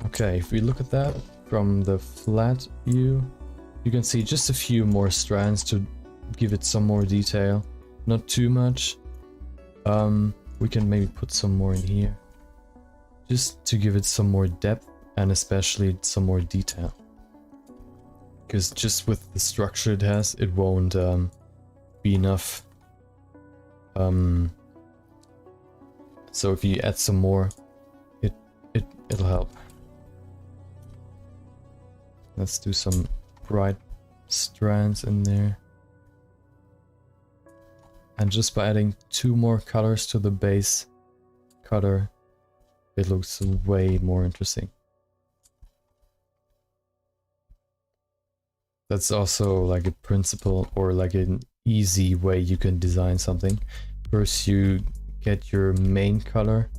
Okay, if we look at that from the flat view, you can see just a few more strands to give it some more detail. Not too much. We can maybe put some more in here, just to give it some more depth and especially some more detail. Because just with the structure it has, it won't be enough. So if you add some more, it'll help. Let's do some bright strands in there. And just by adding 2 more colors to the base color, it looks way more interesting. That's also like a principle, or like an easy way you can design something. First you get your main color,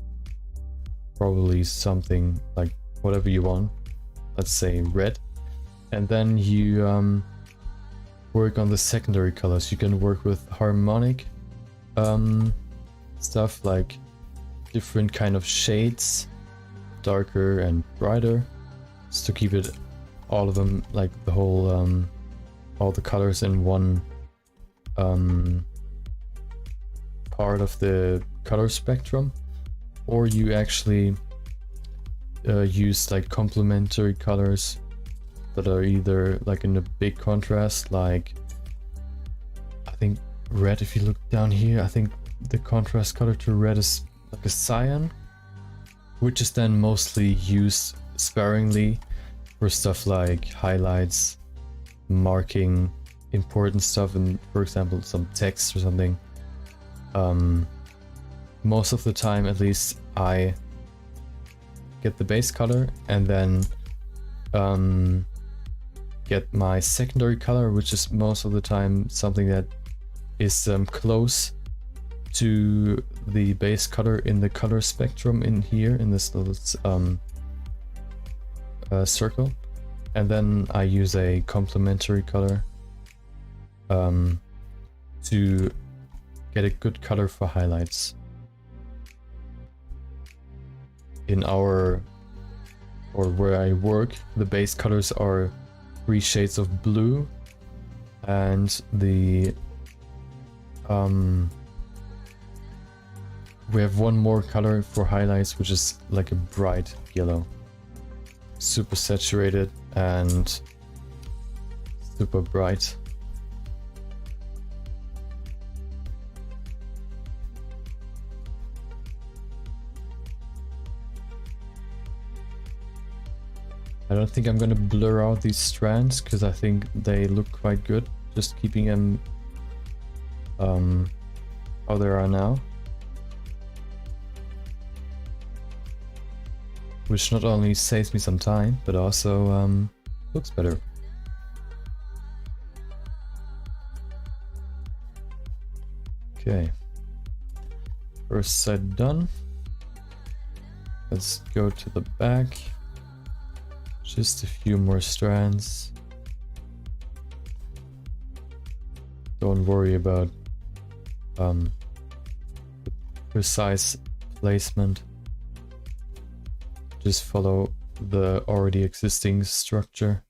probably something like whatever you want, let's say red, and then you work on the secondary colors. You can work with harmonic stuff, like different kind of shades, darker and brighter, just to keep it all of them, like the whole all the colors in one part of the color spectrum. Or you actually use like complementary colors that are either like in a big contrast, like I think red, if you look down here, I think the contrast color to red is like a cyan, which is then mostly used sparingly for stuff like highlights, marking important stuff, and for example some text or something. Most of the time, at least, I get the base color and then get my secondary color, which is most of the time something that is close to the base color in the color spectrum in here, in this little circle. And then I use a complementary color to get a good color for highlights. In our, or where I work, the base colors are 3 shades of blue, and the we have one more color for highlights, which is like a bright yellow, super saturated and super bright. I don't think I'm gonna blur out these strands because I think they look quite good. Just keeping them how they are now. Which not only saves me some time, but also looks better. Okay. First side done. Let's go to the back. Just a few more strands. Don't worry about the precise placement. Just follow the already existing structure.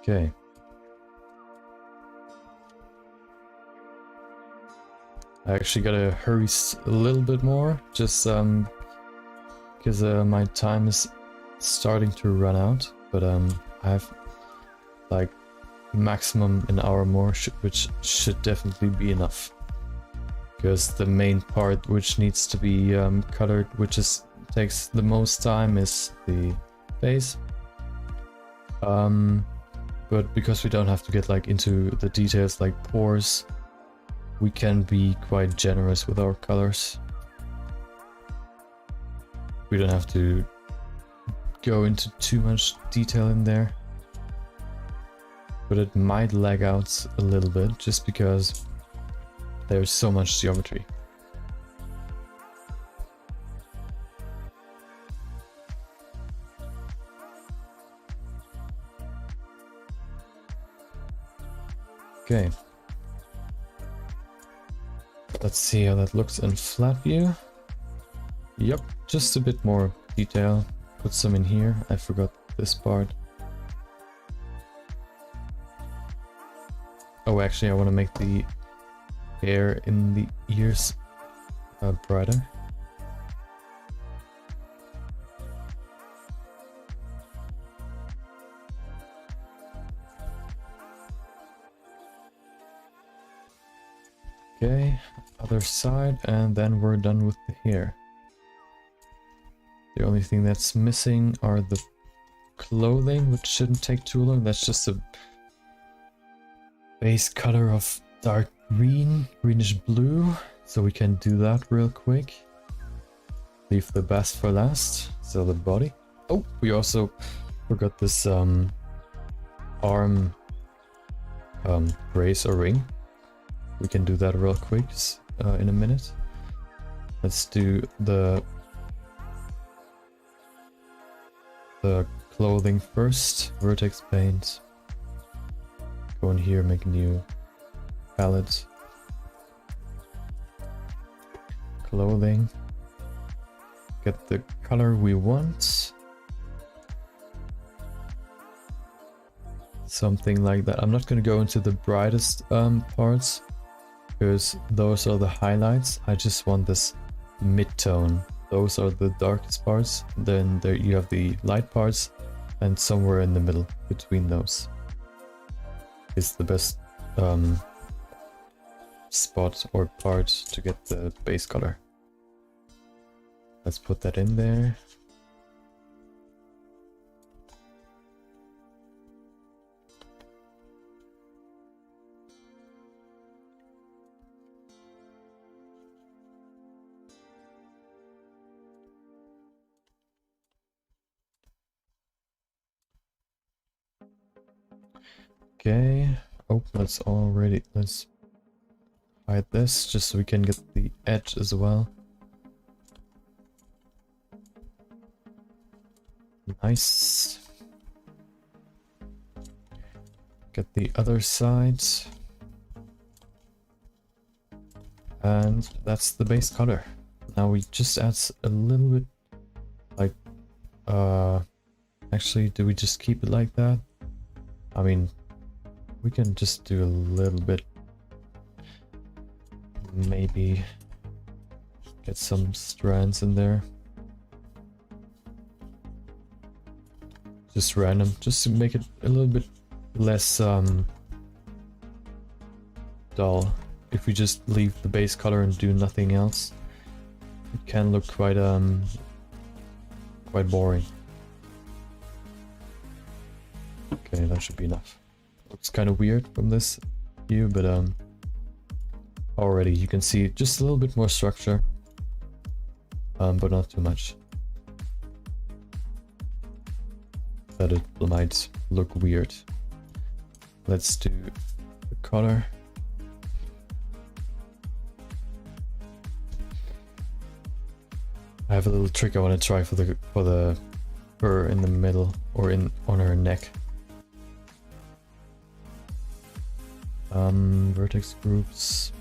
Okay. I actually gotta hurry a little bit more, just because my time is starting to run out. But I have like maximum an hour more, which should definitely be enough. Because the main part which needs to be colored, which takes the most time, is the base. But because we don't have to get like into the details like pores, we can be quite generous with our colors. We don't have to go into too much detail in there. But it might lag out a little bit just because there's so much geometry. Okay. Let's see how that looks in flat view. Yep, just a bit more detail. Put some in here. I forgot this part. Oh, actually, I want to make the hair in the ears brighter. Okay, other side, and then we're done with the hair. The only thing that's missing are the clothing, which shouldn't take too long. That's just a base color of dark green, greenish blue, so we can do that real quick. Leave the best for last, so the body. Oh, we also forgot this arm brace or ring. We can do that real quick in a minute. Let's do the clothing first. Vertex paint. Go in here, make a new palette. Clothing. Get the color we want. Something like that. I'm not going to go into the brightest parts, because those are the highlights. I just want this mid-tone. Those are the darkest parts. Then there you have the light parts, and somewhere in the middle between those is the best spot or part to get the base color. Let's put that in there. Okay. Oh, let's hide this just so we can get the edge as well. Nice. Get the other side. And that's the base color. Now we just add a little bit, like, actually, do we just keep it like that? I mean, we can just do a little bit Maybe get some strands in there. Just random, just to make it a little bit less dull. If we just leave the base color and do nothing else, it can look quite boring. Okay, that should be enough. Looks kind of weird from this view, but already you can see just a little bit more structure, but not too much. That it might look weird. Let's do the color. I have a little trick I want to try for the fur in the middle or on her neck. Vertex groups.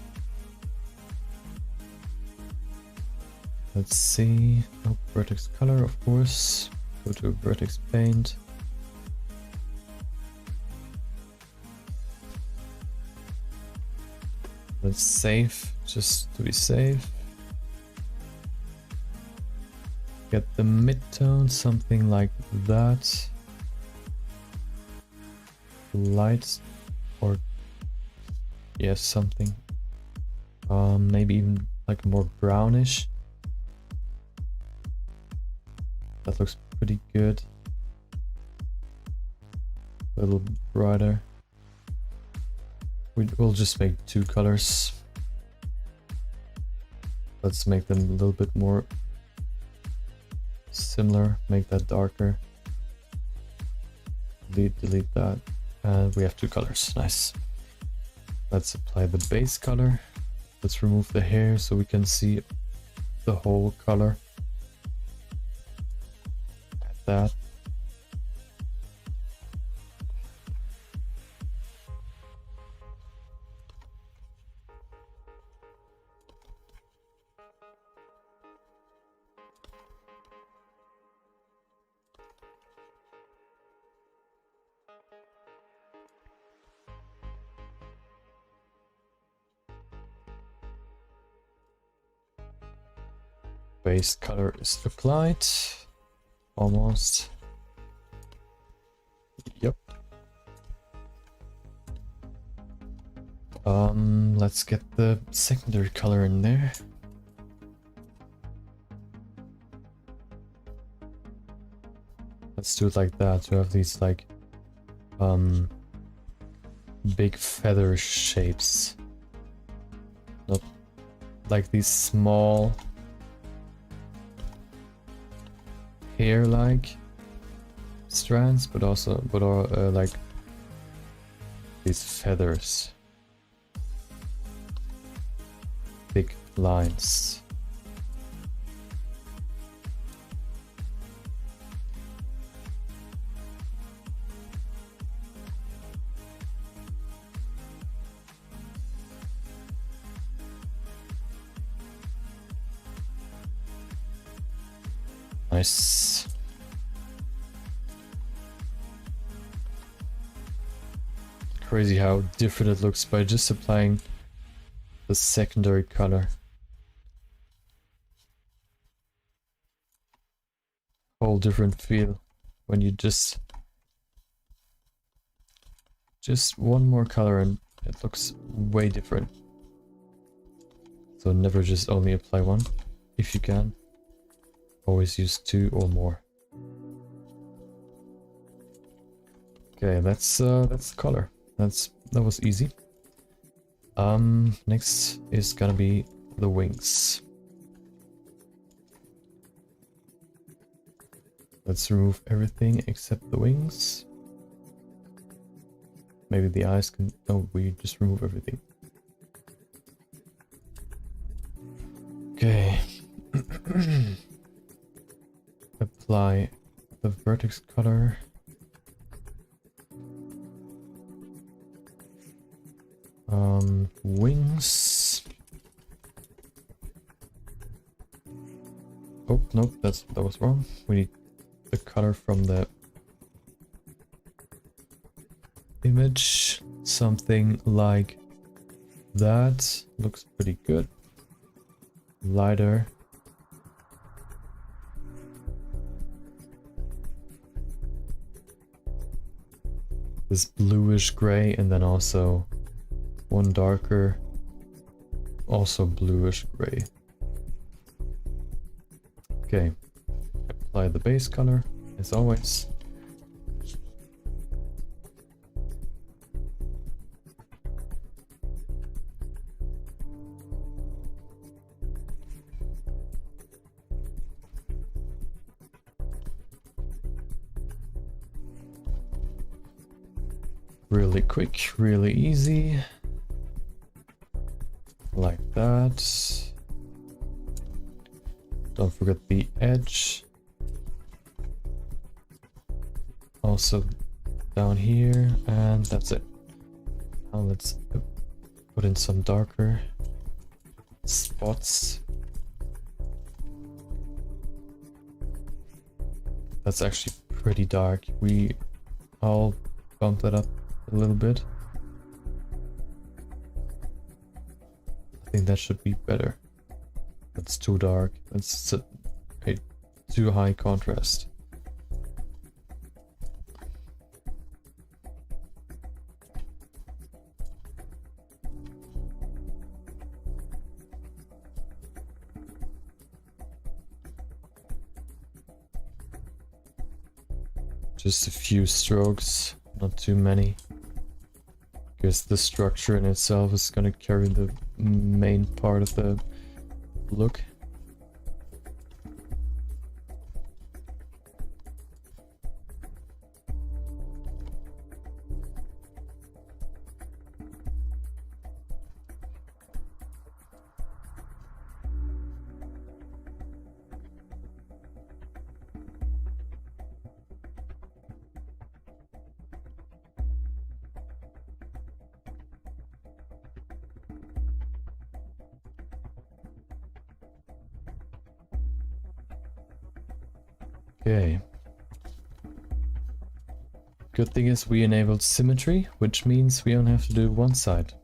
Let's see. Oh, vertex color, of course. Go to vertex paint. Let's save, just to be safe. Get the midtone, something like that. Light, or yes, something. Maybe even like more brownish. That looks pretty good. A little brighter. We'll just make 2 colors. Let's make them a little bit more similar. Make that darker. Delete that. And we have 2 colors. Nice. Let's apply the base color. Let's remove the hair so we can see the whole color. Add that. Base color is applied. Almost. Yep. Let's get the secondary color in there. Let's do it like that to have these like big feather shapes. Not like these small hair-like strands, but like these feathers, thick lines. Nice. Crazy how different it looks by just applying the secondary color. Whole different feel when you just one more color and it looks way different. So never just only apply one if you can. Always use 2 or more. Okay, that's color. That was easy. Next is gonna be the wings. Let's remove everything except the wings. Maybe the eyes can... No, we just remove everything. Okay. Apply the vertex color. Wings. Oh, nope, that was wrong. We need the color from the image. Something like That looks pretty good. Lighter. This bluish gray, and then also one darker, also bluish gray. Okay, apply the base color as always. Really quick, really easy. Like that. Don't forget the edge. Also down here, and that's it. Now let's put in some darker spots. That's actually pretty dark. I'll bump that up a little bit. I think that should be better. That's too dark. That's a too high contrast. Just a few strokes, not too many. Because the structure in itself is gonna carry the main part of the look. Okay. Good thing is we enabled symmetry, which means we only have to do one side.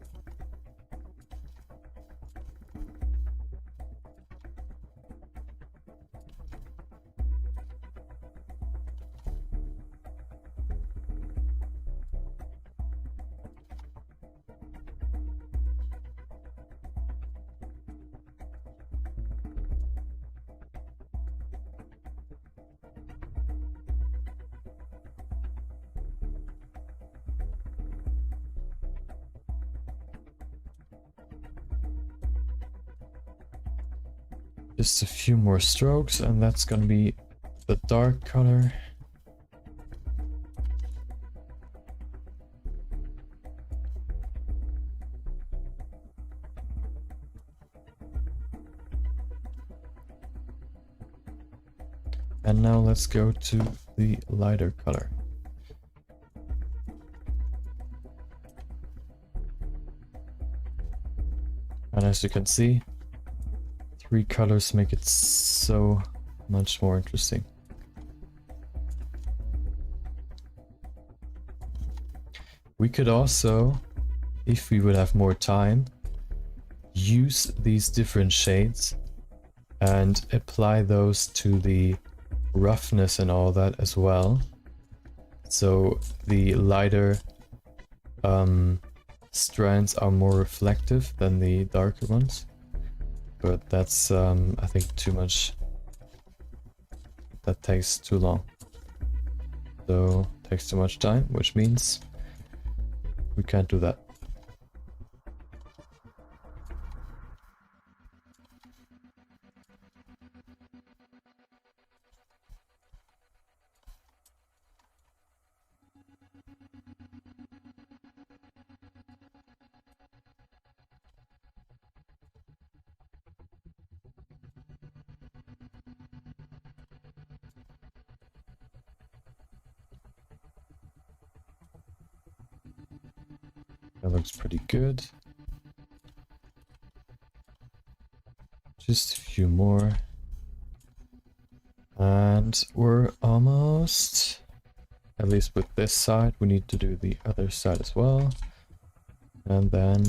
Just a few more strokes, and that's gonna be the dark color. And now let's go to the lighter color. And as you can see, three colors make it so much more interesting. We could also, if we would have more time, use these different shades and apply those to the roughness and all that as well. So the lighter strands are more reflective than the darker ones. But that's, I think, too much. That takes too long. So, takes too much time, which means we can't do that. That looks pretty good. Just a few more. And we're almost, at least with this side, we need to do the other side as well. And then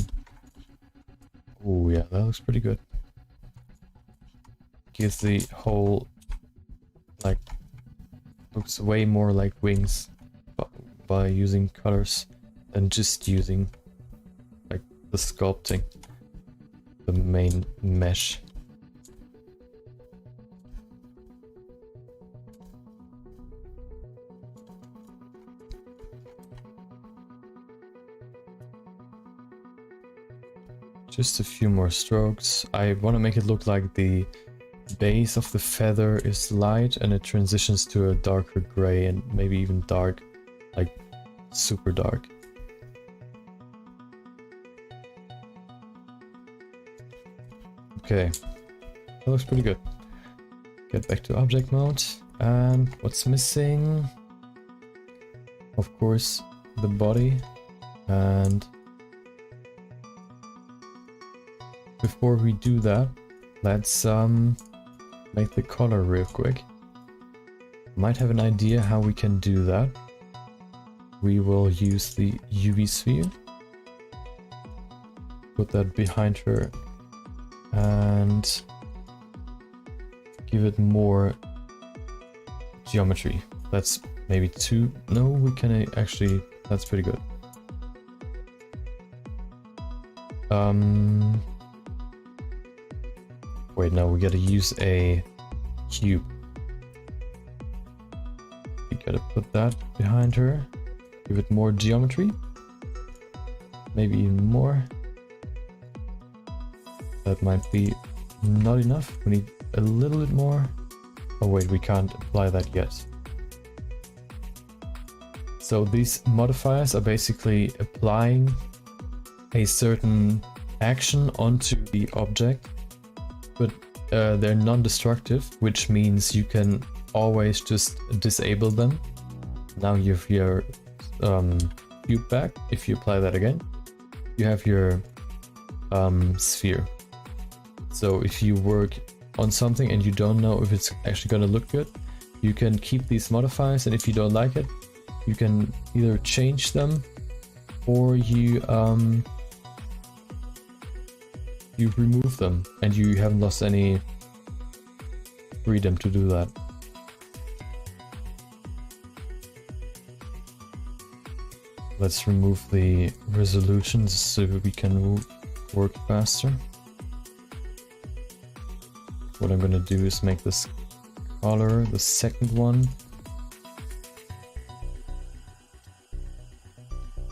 Oh yeah, that looks pretty good. Gives the whole, like, looks way more like wings by using colors than just using, like, the sculpting, the main mesh. Just a few more strokes. I want to make it look like the base of the feather is light and it transitions to a darker gray and maybe even dark, like super dark. Okay, that looks pretty good. Get back to object mode, and what's missing? Of course, the body. And before we do that, let's make the color real quick. Might have an idea how we can do that. We will use the UV sphere. Put that behind her and give it more geometry. That's maybe two. No, we can actually, that's pretty good. Wait, no, we gotta use a cube. We gotta put that behind her. Give it more geometry. Maybe even more. That might be not enough. We need a little bit more. Oh wait, we can't apply that yet. So these modifiers are basically applying a certain action onto the object, but they're non-destructive, which means you can always just disable them. Now you have your cube back. If you apply that again, you have your sphere. So if you work on something and you don't know if it's actually going to look good, you can keep these modifiers, and if you don't like it, you can either change them or you remove them, and you haven't lost any freedom to do that. Let's remove the resolutions so we can work faster. What I'm gonna do is make this color, the second one,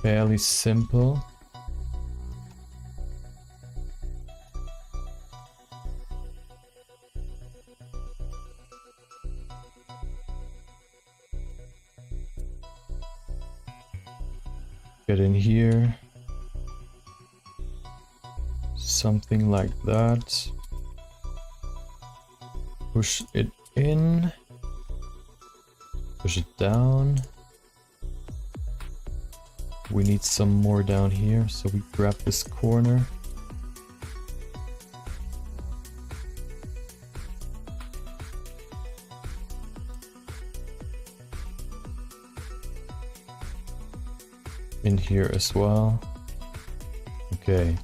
fairly simple. Get in here. Something like that. Push it in. Push it down. We need some more down here, so we grab this corner. In here as well. Okay.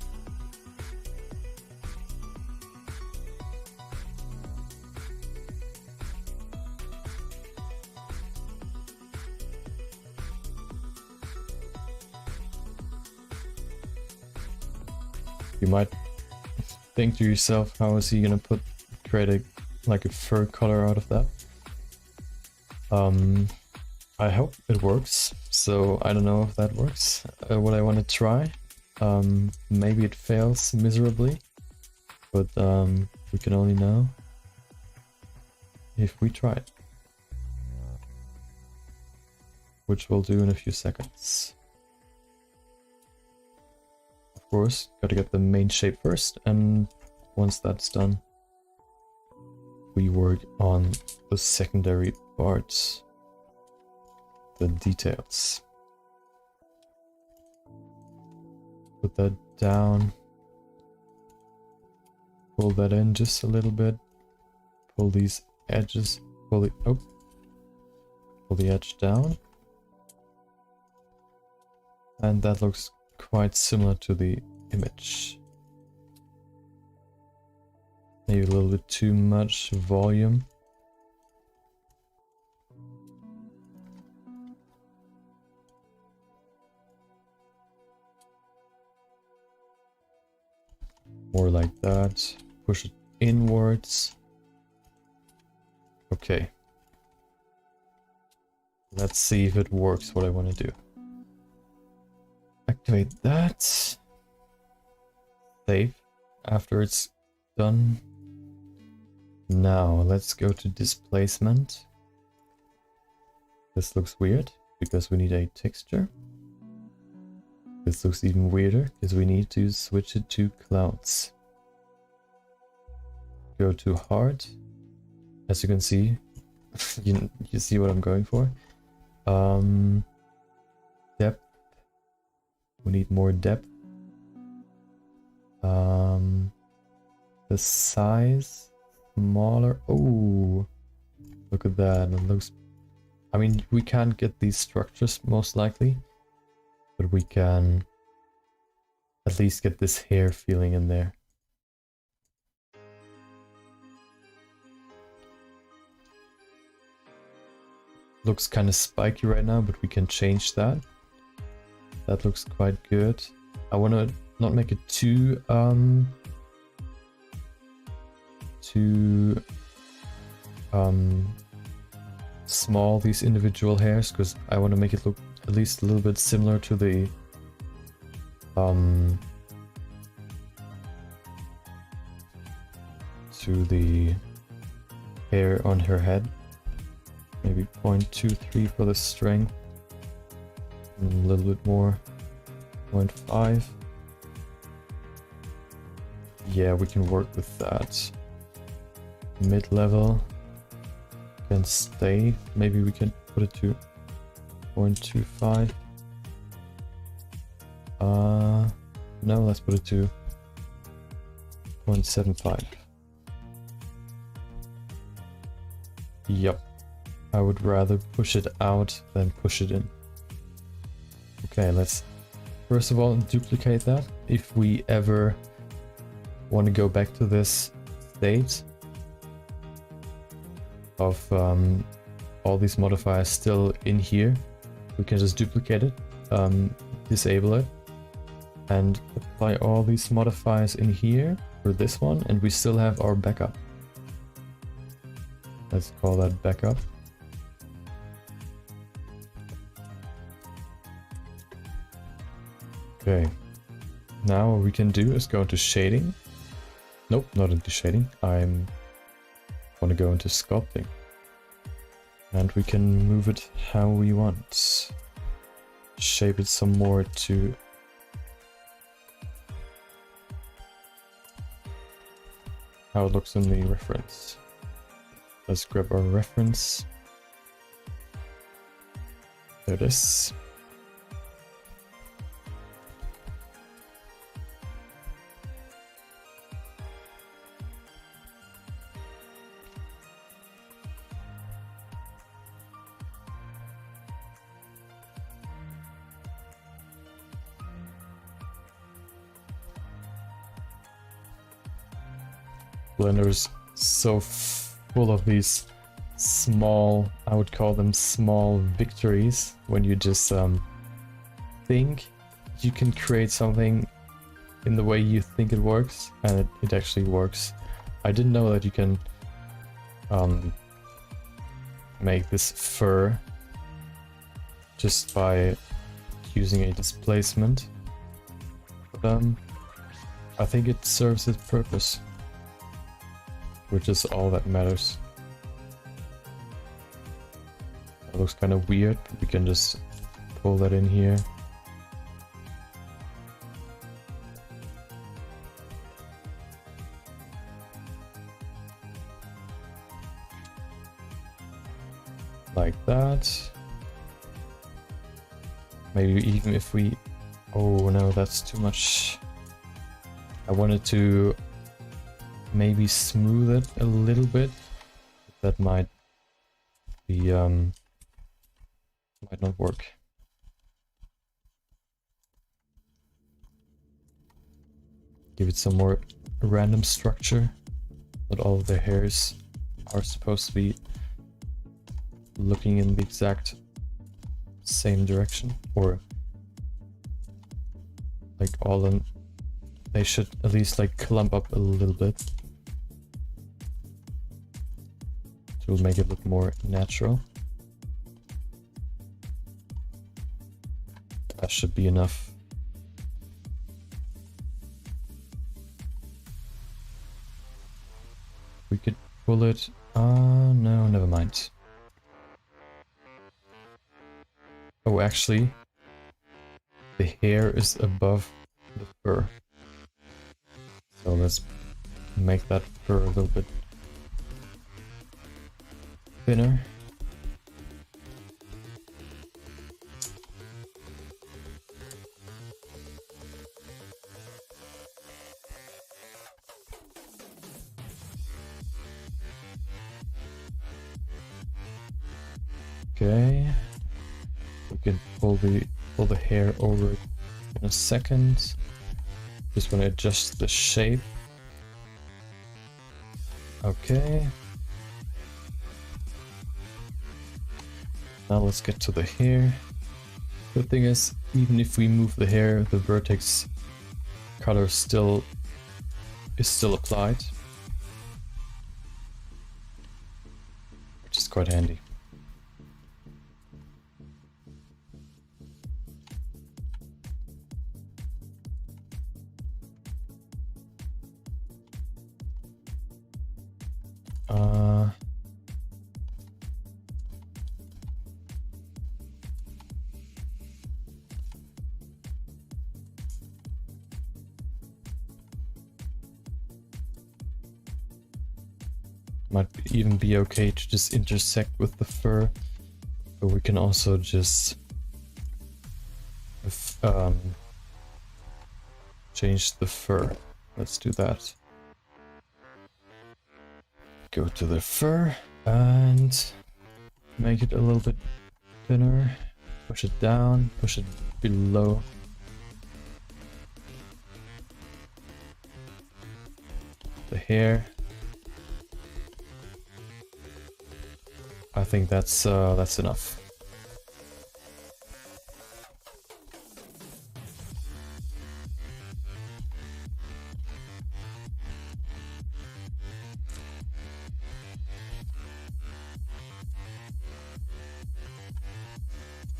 You might think to yourself, how is he gonna create a fur color out of that? I hope it works. So I don't know if that works. What I want to try. Maybe it fails miserably, but we can only know if we try it, which we'll do in a few seconds. Of course, gotta get the main shape first, and once that's done, we work on the secondary parts, the details. Put that down, pull that in just a little bit, pull these edges, pull the edge down, and that looks quite similar to the image. maybe a little bit too much volume. More like that. Push it inwards. Okay. Let's see if it works what I want to do. Activate that. Save after it's done. Now let's go to displacement. This looks weird because we need a texture. This looks even weirder because we need to switch it to clouds. Go to hard. As you can see, you see what I'm going for. Depth. We need more depth. The size smaller. Oh, look at that. It looks. I mean, we can't get these structures most likely, but we can at least get this hair feeling in there. Looks kind of spiky right now, but we can change that. That looks quite good. I want to not make it too small, these individual hairs, because I want to make it look at least a little bit similar to the hair on her head. Maybe 0.23 for the strength. And a little bit more. 0.5. Yeah, we can work with that. Mid-level can stay. Maybe we can put it to 0.25. No, let's put it to 0.75. Yep. I would rather push it out than push it in. Okay, let's first of all duplicate that. If we ever want to go back to this state of all these modifiers still in here, we can just duplicate it, disable it, and apply all these modifiers in here for this one, and we still have our backup. Let's call that backup. Okay, now what we can do is go into shading. Nope, not into shading. I want to go into sculpting. And we can move it how we want. Shape it some more to how it looks in the reference. Let's grab our reference. There it is. Blender is so full of these small, I would call them small victories, when you just think you can create something in the way you think it works, and it actually works. I didn't know that you can make this fur just by using a displacement, but I think it serves its purpose, which is all that matters. That looks kind of weird, but we can just pull that in here. Like that. Maybe even if we... Oh no, that's too much. I wanted to maybe smooth it a little bit. That might be might not work. Give it some more random structure. Not all of their hairs are supposed to be looking in the exact same direction, or like all of them. They should at least like clump up a little bit to make it look more natural. That should be enough. We could pull it. No, never mind. Oh, actually, the hair is above the fur. So let's make that fur a little bit thinner. Okay, we can pull the hair over in a second. Just want to adjust the shape. Okay. Now let's get to the hair. Good thing is, even if we move the hair, the vertex color is still applied, which is quite handy. Might even be okay to just intersect with the fur, but we can also just change the fur. Let's do that. Go to the fur and make it a little bit thinner. Push it down, push it below. The hair. I think that's enough.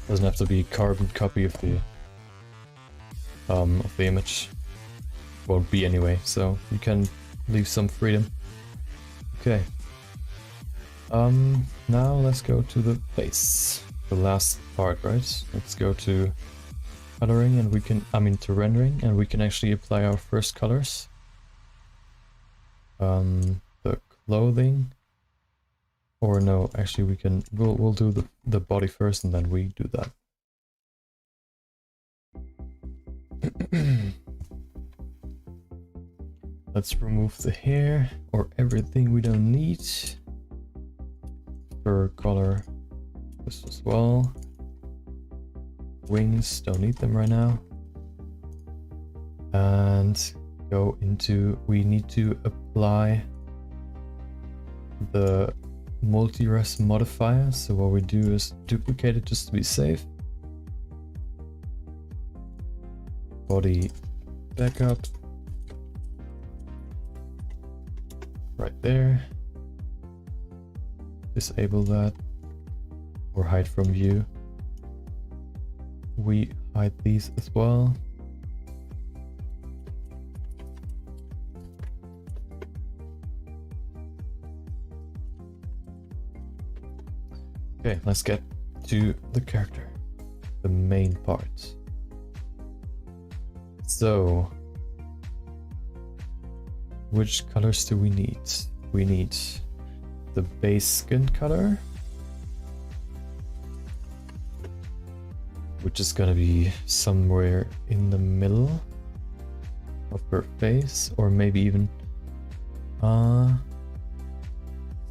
Doesn't have to be a carbon copy of the image. Won't be anyway, so you can leave some freedom. Okay. Now let's go to the face. The last part, right? Let's go to coloring and we can, to rendering, and we can actually apply our first colors. The clothing, or no, actually we'll do the body first and then we do that. Let's remove the hair or everything we don't need. Fur color, this as well. Wings, don't need them right now. And go into, we need to apply the multi-res modifier. So what we do is duplicate it just to be safe. Body backup. Right there. Disable that or hide from view. We hide these as well. Okay, let's get to the character, the main part. So, which colors do we need? We need the base skin color, which is gonna be somewhere in the middle of her face, or maybe even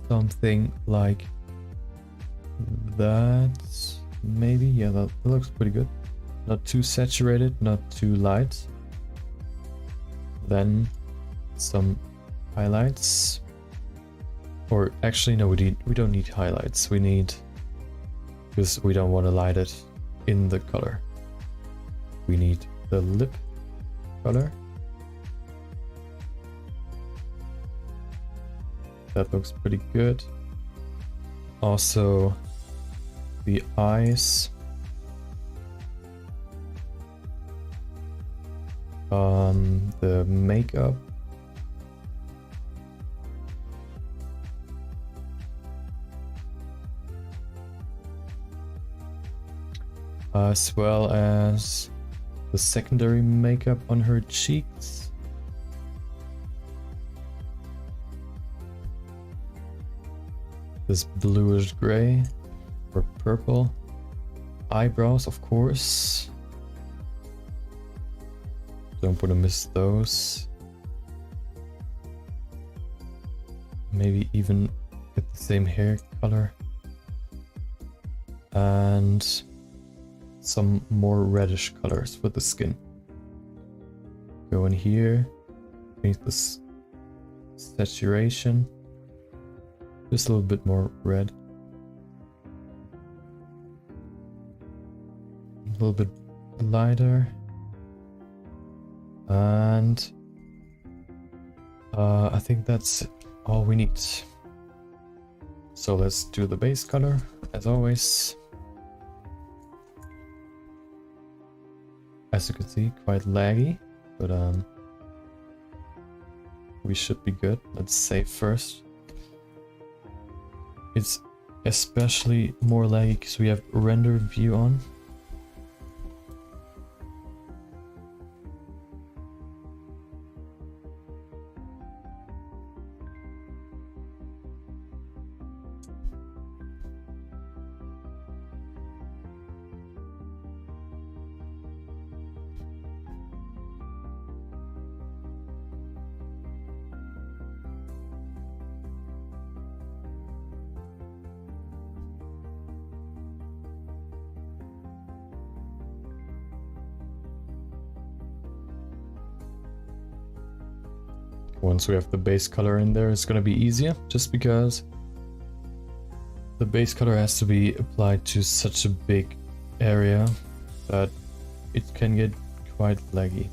something like that. Maybe, yeah, that looks pretty good. Not too saturated, not too light. Then some highlights. Or actually, no, we don't need highlights. We need, because we don't want to light it in the color. We need the lip color. That looks pretty good. Also, the eyes. The makeup. As well as the secondary makeup on her cheeks. This bluish gray or purple. Eyebrows, of course. Don't want to miss those. Maybe even get the same hair color. And some more reddish colors for the skin. Go in here, change this saturation. Just a little bit more red. A little bit lighter. And I think that's all we need. So let's do the base color as always. As you can see, quite laggy, but we should be good. Let's save first. It's especially more laggy because we have render view on. Once we have the base color in there, it's gonna be easier, just because the base color has to be applied to such a big area that it can get quite laggy.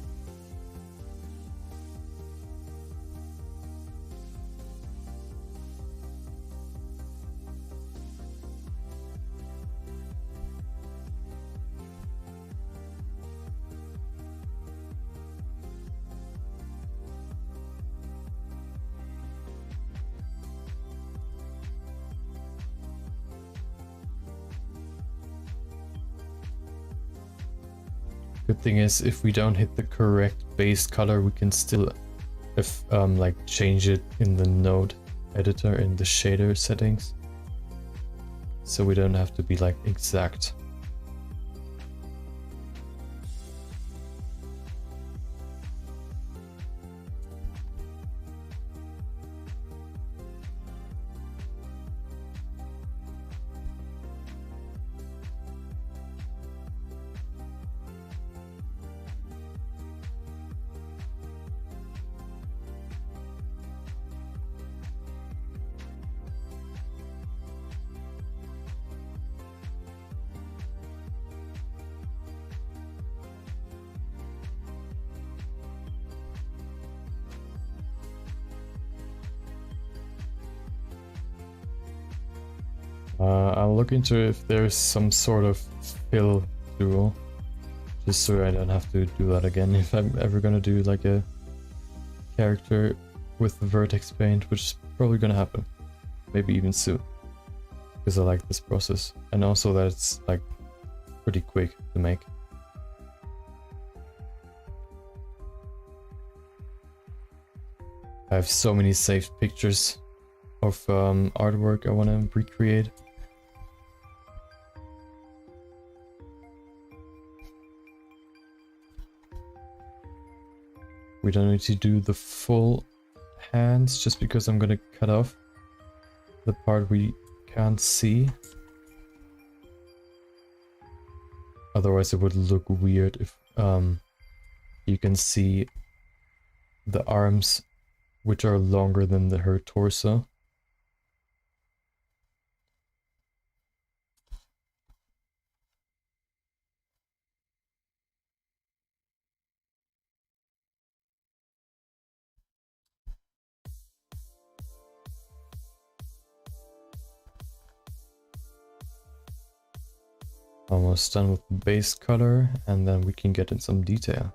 Good thing is, if we don't hit the correct base color, we can still like change it in the node editor in the shader settings. So we don't have to be like exact. I'll look into if there's some sort of fill tool, just so I don't have to do that again if I'm ever gonna do like a character with the vertex paint, which is probably gonna happen, maybe even soon, because I like this process, and also that it's like pretty quick to make. I have so many saved pictures of artwork I want to recreate. We don't need to do the full hands, just because I'm gonna cut off the part we can't see. Otherwise it would look weird if you can see the arms, which are longer than her torso. Almost done with the base color, and then we can get in some detail.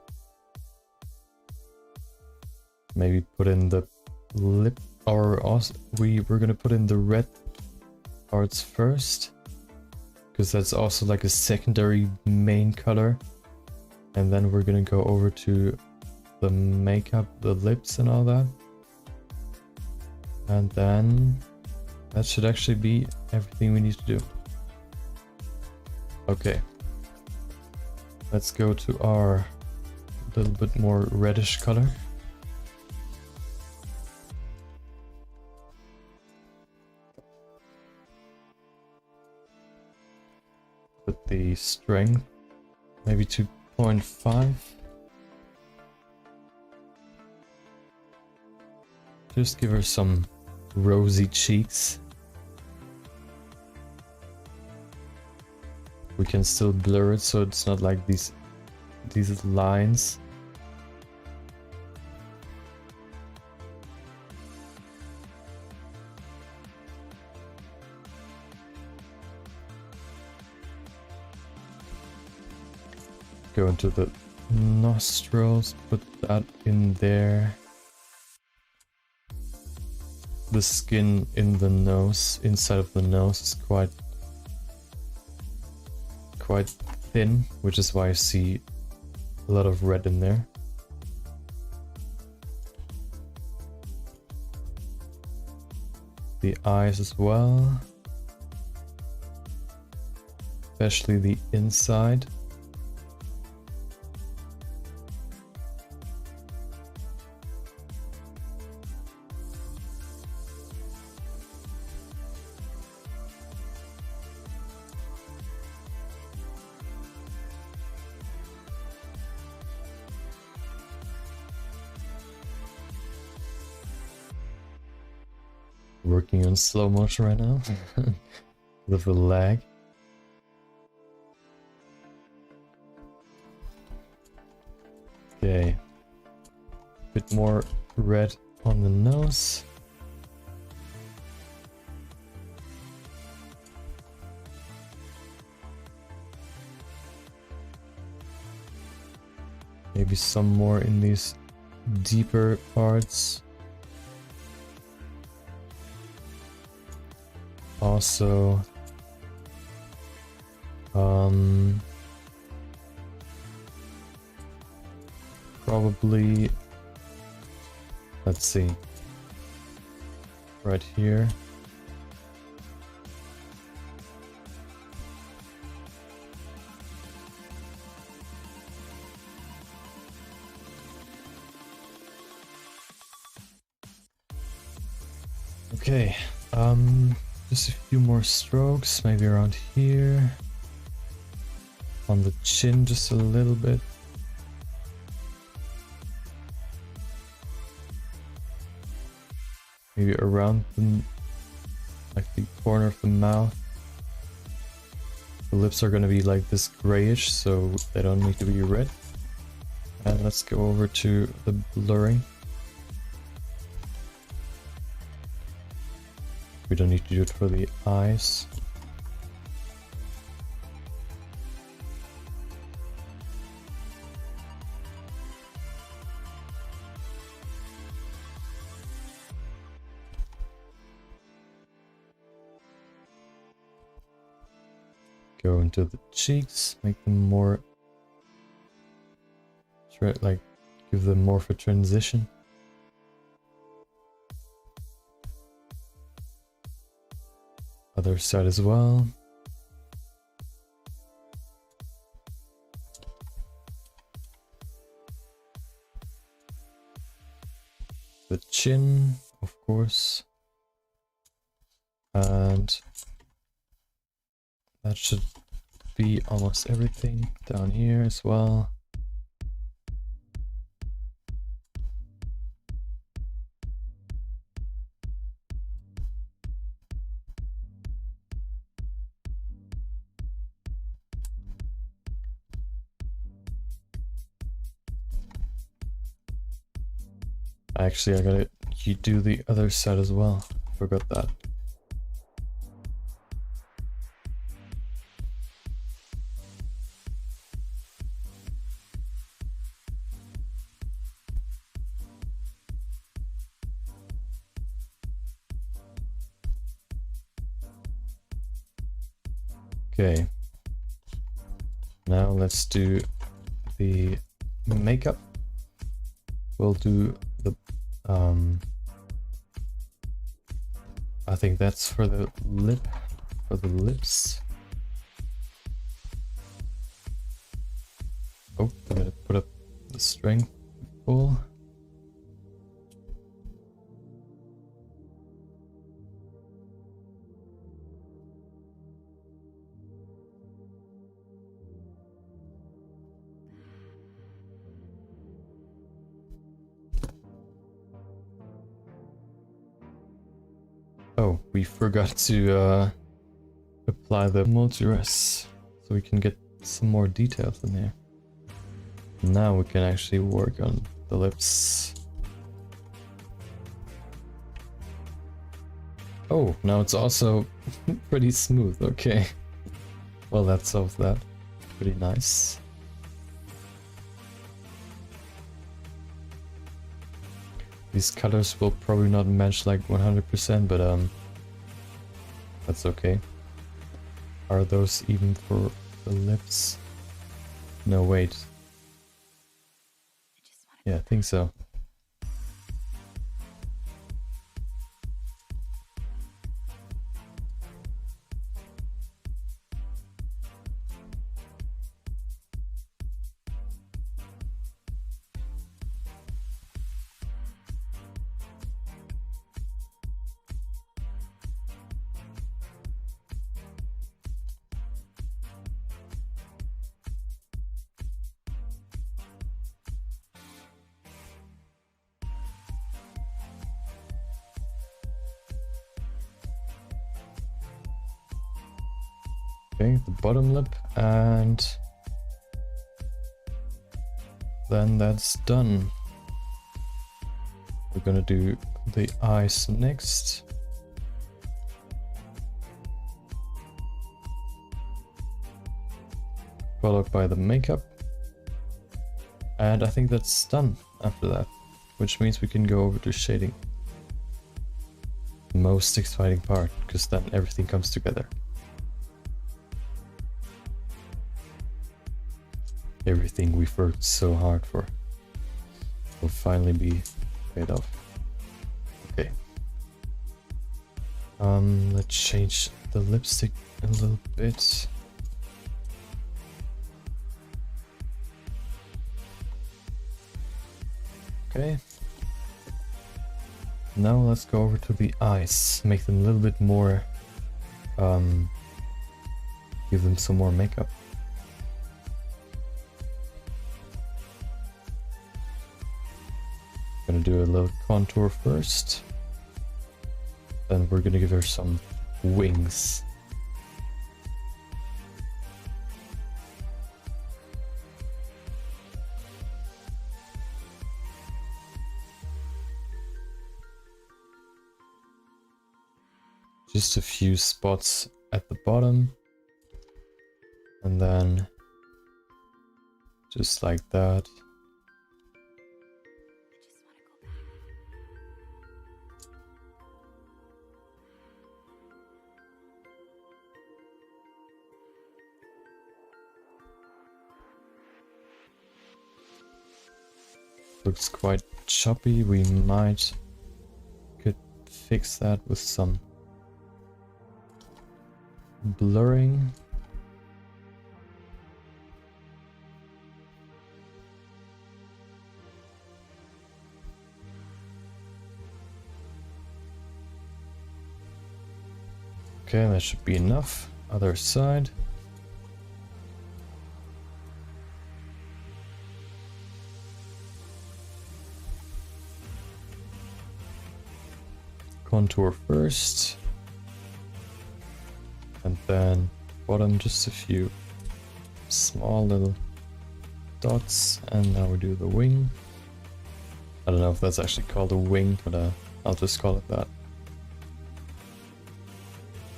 Maybe put in the lip, or also we're gonna put in the red parts first, because that's also like a secondary main color. And then we're gonna go over to the makeup, the lips and all that. And then that should actually be everything we need to do. Okay, let's go to our little bit more reddish color. Put the strength, maybe 2.5. Just give her some rosy cheeks. We can still blur it so it's not like these lines. Go into the nostrils, put that in there. The skin in the nose, inside of the nose, is quite thin, which is why I see a lot of red in there. The eyes as well, especially the inside. Working on slow motion right now with a lag. Okay, bit more red on the nose. Maybe some more in these deeper parts. Also, probably, let's see, right here. Okay, just a few more strokes, maybe around here. On the chin just a little bit. Maybe around the, like the corner of the mouth. The lips are gonna be like this grayish, so they don't need to be red. And let's go over to the blurring. We don't need to do it for the eyes. Go into the cheeks, make them more, like, give them more of a transition. Other side as well. The chin, of course. And that should be almost everything down here as well. Actually, I gotta do the other side as well. Forgot that. Okay. Now let's do the makeup. We'll do the I think that's for the lips. Oh, I gotta put up the strength full. Oh, we forgot to apply the multi-res so we can get some more details in here. Now we can actually work on the lips. Oh, now it's also pretty smooth. Okay. Well, that solves that. Pretty nice. These colors will probably not match like 100%, but that's okay. Are those even for the lips? No, wait. Yeah, I think so. Okay, the bottom lip, and then that's done. We're gonna do the eyes next. Followed by the makeup. And I think that's done after that, which means we can go over to shading. The most exciting part, because then everything comes together. Everything we've worked so hard for will finally be paid off. Okay. Let's change the lipstick a little bit. Okay. Now let's go over to the eyes. Make them a little bit more, give them some more makeup. Gonna do a little contour first. Then we're gonna give her some wings. Just a few spots at the bottom. And then just like that. Looks quite choppy. We could fix that with some blurring. Okay, that should be enough. Other side. Contour first. And then bottom just a few small little dots. And now we do the wing. I don't know if that's actually called a wing, but I'll just call it that.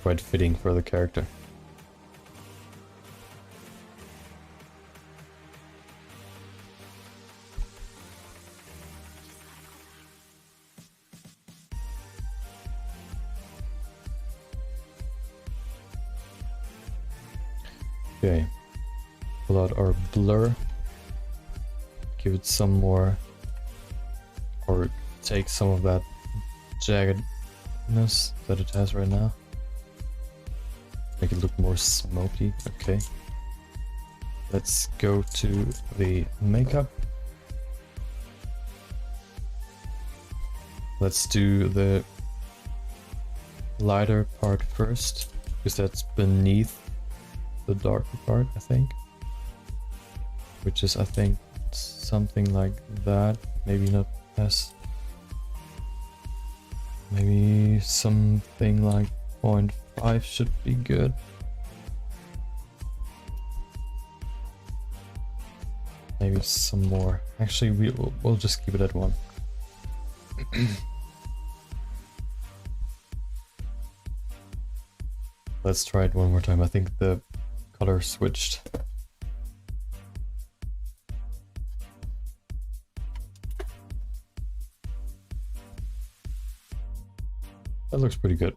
Quite fitting for the character. Okay, pull out our blur, give it some more, or take some of that jaggedness that it has right now. Make it look more smoky. Okay. Let's go to the makeup. Let's do the lighter part first, because that's beneath the darker part, I think. Which is, I think, something like that. Maybe not as... Maybe something like 0.5 should be good. Maybe some more. Actually, we'll just keep it at 1. Let's try it one more time. I think the color switched. That looks pretty good.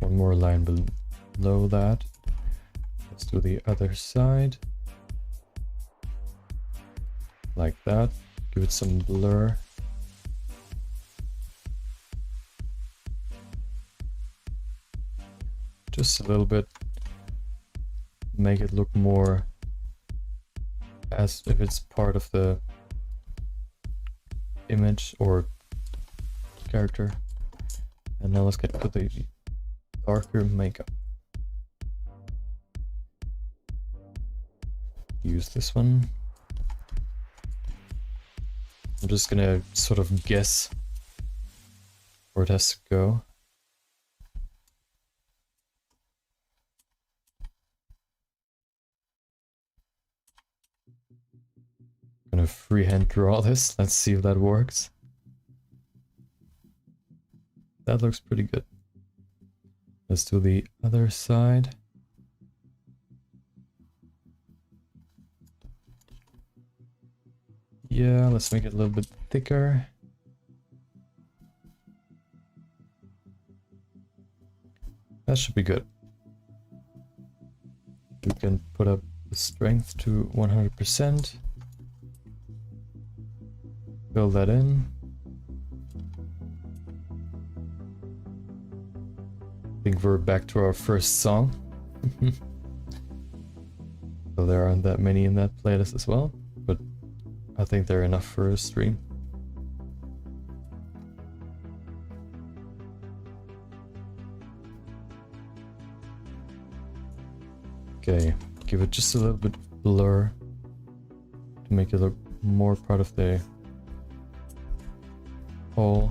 One more line below that. Let's do the other side. Like that. Give it some blur. Just a little bit. Make it look more as if it's part of the image or character. And now let's get to the darker makeup. Use this one. I'm just gonna sort of guess where it has to go. Gonna freehand draw this. Let's see if that works. That looks pretty good. Let's do the other side. Yeah, let's make it a little bit thicker. That should be good. We can put up the strength to 100%. Fill that in. I think we're back to our first song. So there aren't that many in that playlist as well, but I think they're enough for a stream. Okay, give it just a little bit of blur to make it look more part of the whole.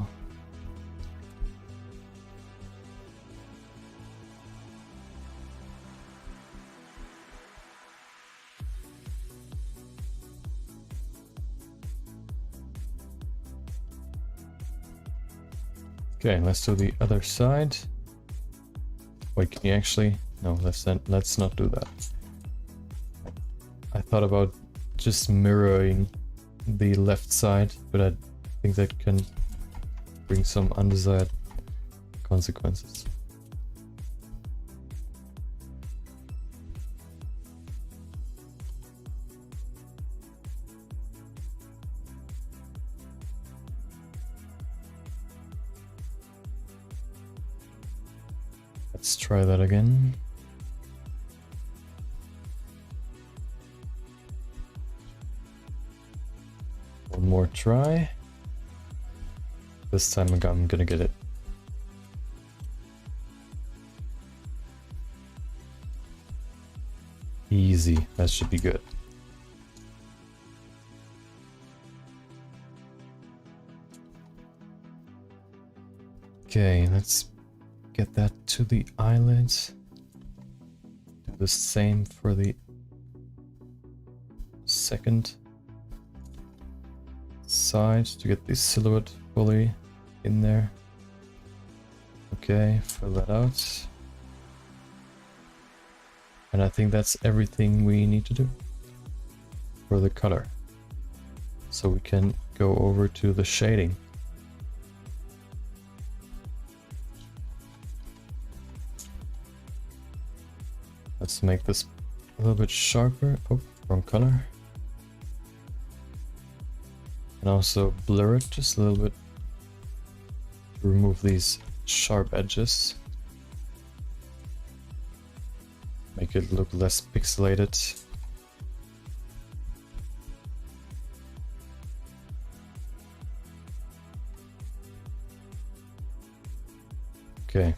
Okay, let's do the other side. Wait, can you actually? No, let's not do that. I thought about just mirroring the left side, but I think that can bring some undesired consequences. Let's try that again. One more try. This time I'm gonna get it. Easy, that should be good. Okay, let's get that to the eyelids. Do the same for the second side to get the silhouette fully in there. Okay, fill that out. And I think that's everything we need to do for the color. So we can go over to the shading. Let's make this a little bit sharper. Oh, wrong color. And also blur it just a little bit. Remove these sharp edges. Make it look less pixelated. Okay.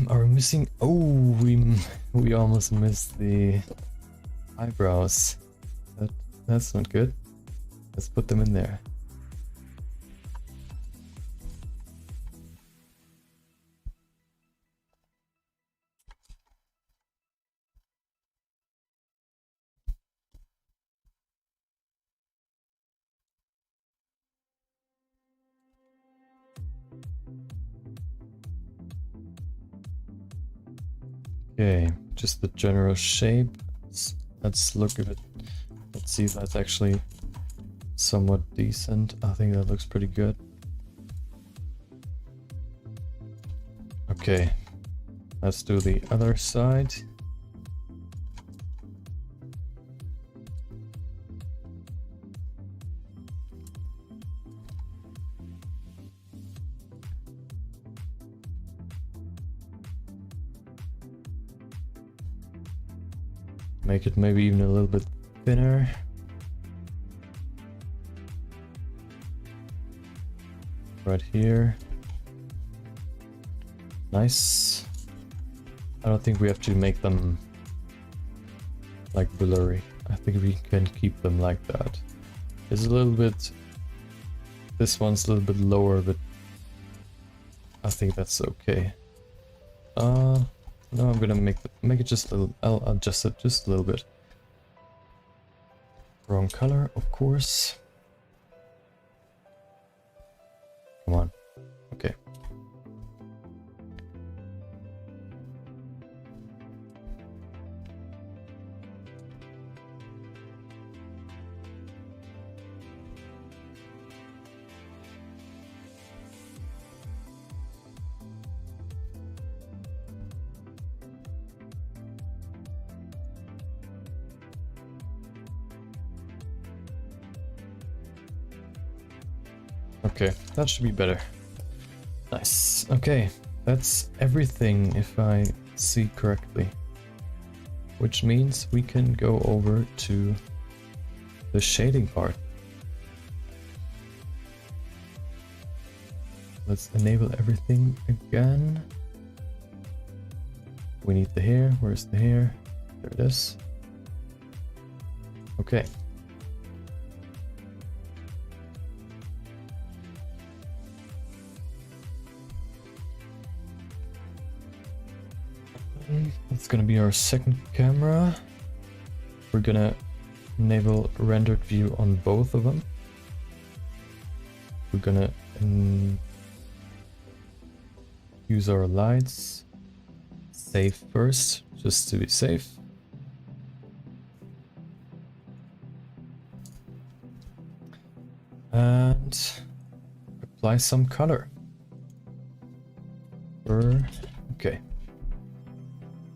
Are we missing? Oh, we almost missed the eyebrows. That's not good. Let's put them in there. Okay, just the general shape. Let's look at it. Let's see if that's actually somewhat decent. I think that looks pretty good. Okay, let's do the other side. Make it maybe even a little bit thinner. Right here. Nice. I don't think we have to make them like blurry. I think we can keep them like that. It's a little bit... This one's a little bit lower, but I think that's okay. No, I'm gonna make it just a little. I'll adjust it just a little bit. Wrong color, of course. Come on. Okay. Okay, that should be better. Nice. Okay, that's everything if I see correctly. Which means we can go over to the shading part. Let's enable everything again. We need the hair. Where's the hair? There it is. Okay. That's gonna be our second camera. We're gonna enable rendered view on both of them. We're gonna use our lights. Save first, just to be safe. And apply some color. Okay.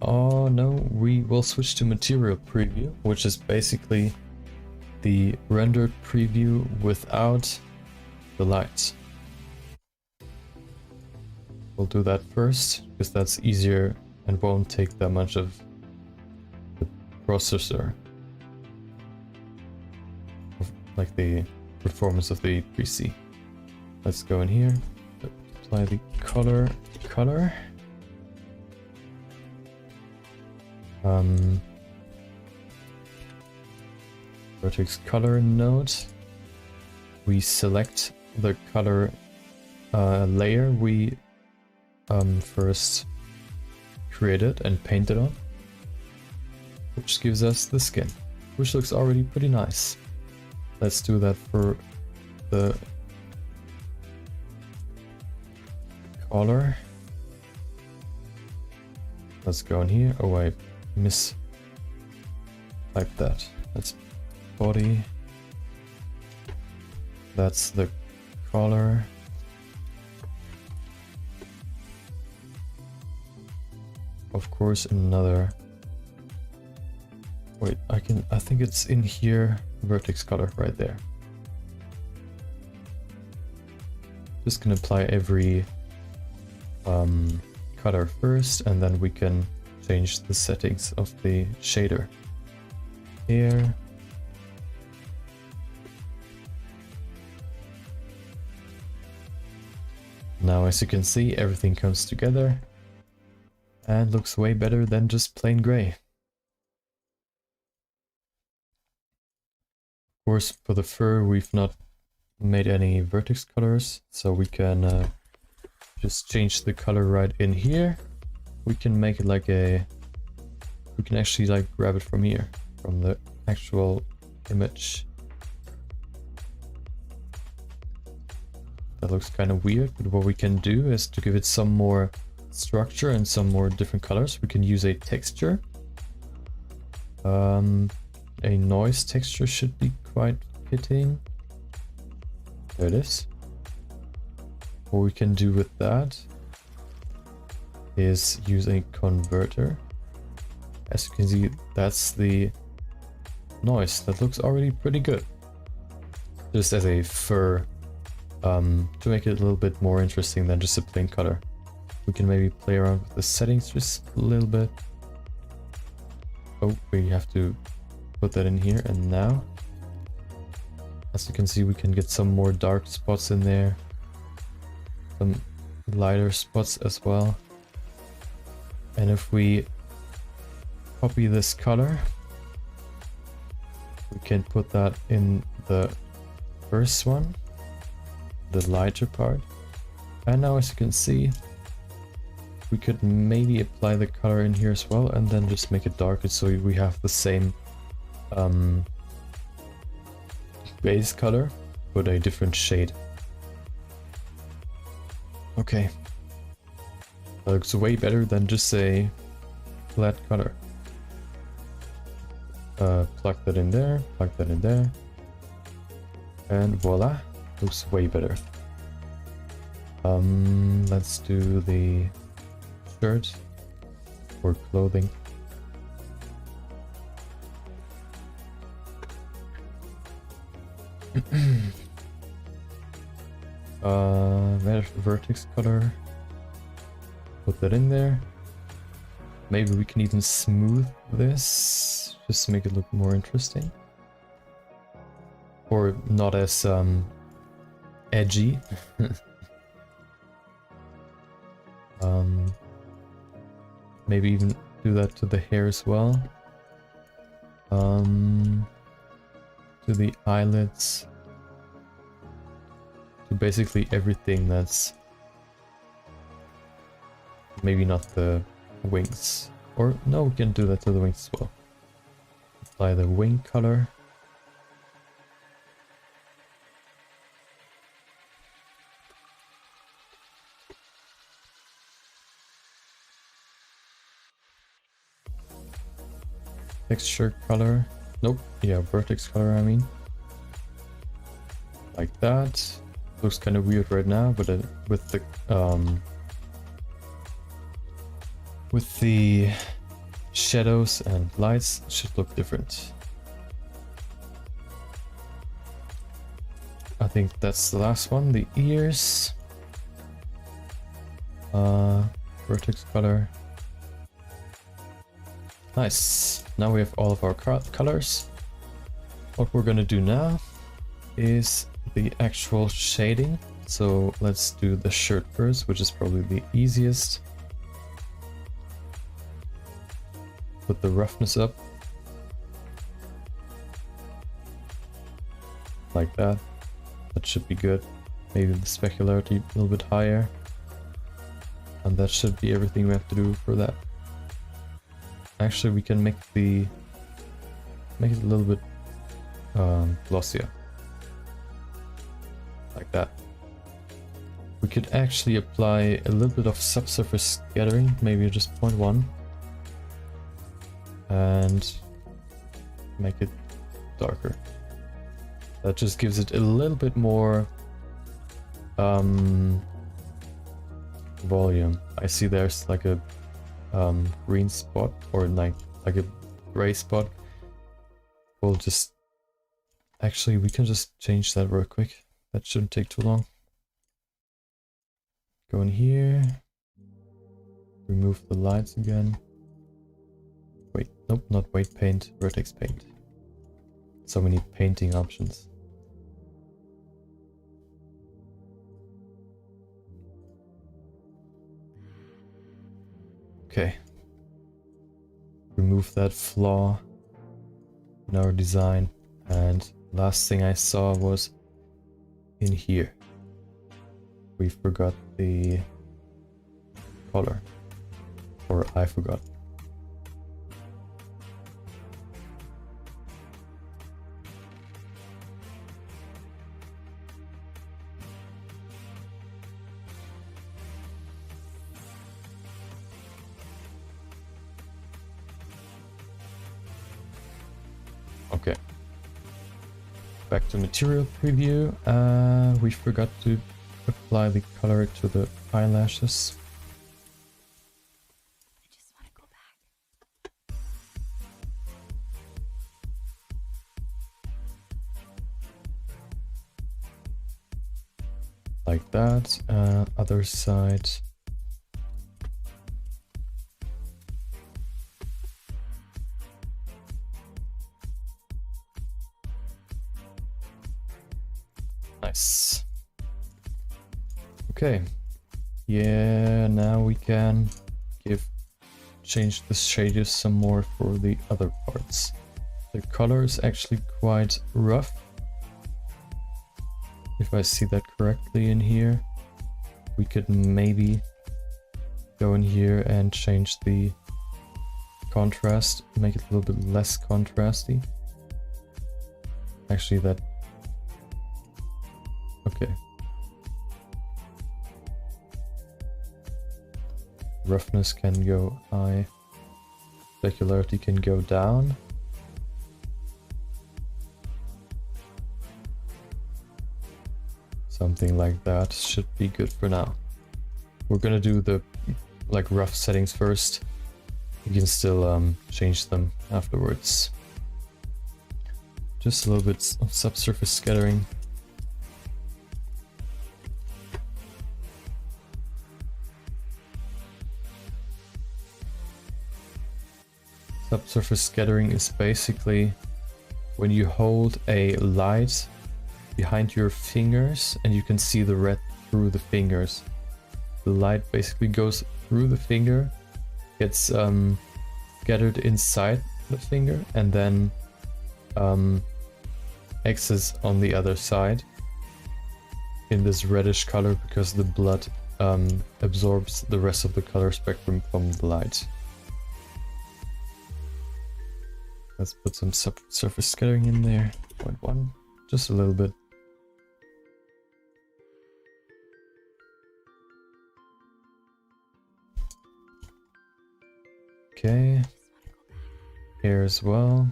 Oh no, we will switch to material preview, which is basically the rendered preview without the lights. We'll do that first, because that's easier and won't take that much of the processor. Like the performance of the PC. Let's go in here, apply the color. Vertex color node. We select the color layer we first created and painted on, which gives us the skin, which looks already pretty nice. Let's do that for the color. Let's go in here. Oh, I miss like that. That's body. That's the color. of course, another... Wait, I think it's in here, vertex color right there. Just gonna apply every color first, and then we can change the settings of the shader. Here. Now, as you can see, everything comes together and looks way better than just plain gray. Of course, for the fur, we've not made any vertex colors, so we can just change the color right in here. We can make it like a... We can actually like grab it from here, from the actual image. That looks kind of weird, but what we can do is to give it some more structure and some more different colors. We can use a texture. A noise texture should be quite fitting. There it is. What we can do with that is use a converter. As you can see, that's the noise. That looks already pretty good. Just as a fur, to make it a little bit more interesting than just a plain color. We can maybe play around with the settings just a little bit. Oh, we have to put that in here, and now, as you can see, we can get some more dark spots in there. Some lighter spots as well. And if we copy this color, we can put that in the first one, the lighter part. And now, as you can see, we could maybe apply the color in here as well, and then just make it darker so we have the same base color but a different shade. Okay, that looks way better than just a flat color. Plug that in there, plug that in there, and voila, looks way better. Let's do the shirt or clothing. Vertex color. Put that in there. Maybe we can even smooth this just to make it look more interesting. Or not as edgy. Maybe even do that to the hair as well. To the eyelids. To basically everything that's... Maybe not the wings. Or no, we can do that to the wings as well. Apply the wing color. Texture color. Nope. Yeah, vertex color, I mean. Like that. Looks kind of weird right now, but with the shadows and lights, it should look different. I think that's the last one. The ears. Vertex color. Nice. Now we have all of our colors. What we're gonna do now is the actual shading. So let's do the shirt first, which is probably the easiest. Put the roughness up. Like that. That should be good. Maybe the specularity a little bit higher. And that should be everything we have to do for that. Actually, we can make it a little bit glossier. Like that. We could actually apply a little bit of subsurface scattering, maybe just 0.1. And make it darker. That just gives it a little bit more volume. I see there's like a green spot or like a gray spot. We'll just actually we can just change that real quick. That shouldn't take too long. Go in here, remove the lights again. Wait, nope, not weight paint, vertex paint. So many painting options. Okay. Remove that flaw in our design. And last thing I saw was in here. We forgot the color. Or I forgot. Okay. Back to material preview. We forgot to apply the color to the eyelashes. I just want to go back. Like that. Other side. Nice. Okay. Yeah, now we can change the shaders some more for the other parts. The color is actually quite rough. If I see that correctly in here, we could maybe go in here and change the contrast, make it a little bit less contrasty. Actually, that... Okay. Roughness can go high. Specularity can go down. Something like that should be good for now. We're gonna do the like rough settings first. You can still change them afterwards. Just a little bit of subsurface scattering. Subsurface scattering is basically when you hold a light behind your fingers and you can see the red through the fingers. The light basically goes through the finger, gets scattered inside the finger, and then exits on the other side in this reddish color because the blood absorbs the rest of the color spectrum from the light. Let's put some surface scattering in there. 0.1, just a little bit. Okay. Here as well.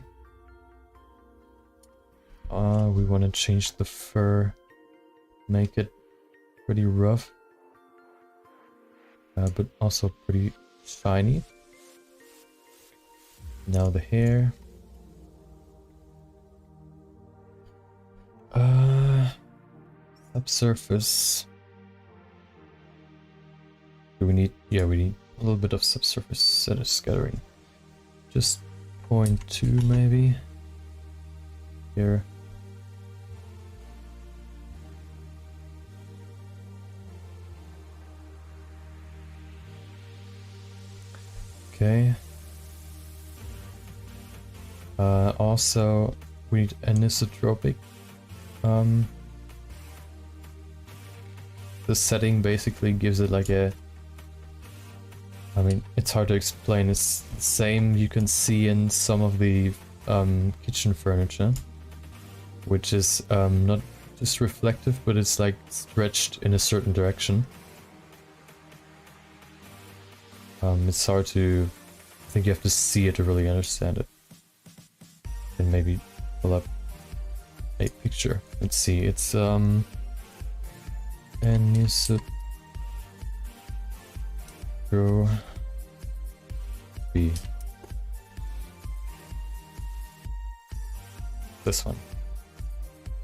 We want to change the fur, make it pretty rough, but also pretty shiny. Now the hair. Subsurface. Do we need? Yeah, we need a little bit of subsurface scattering. Just 0.2 maybe. Here. Okay. Also, we need anisotropic. The setting basically gives it like a... I mean, it's hard to explain. It's the same you can see in some of the kitchen furniture, which is not just reflective, but it's like stretched in a certain direction. It's hard to... I think you have to see it to really understand it. And maybe pull up a picture. Let's see, it's anisotro... be this one.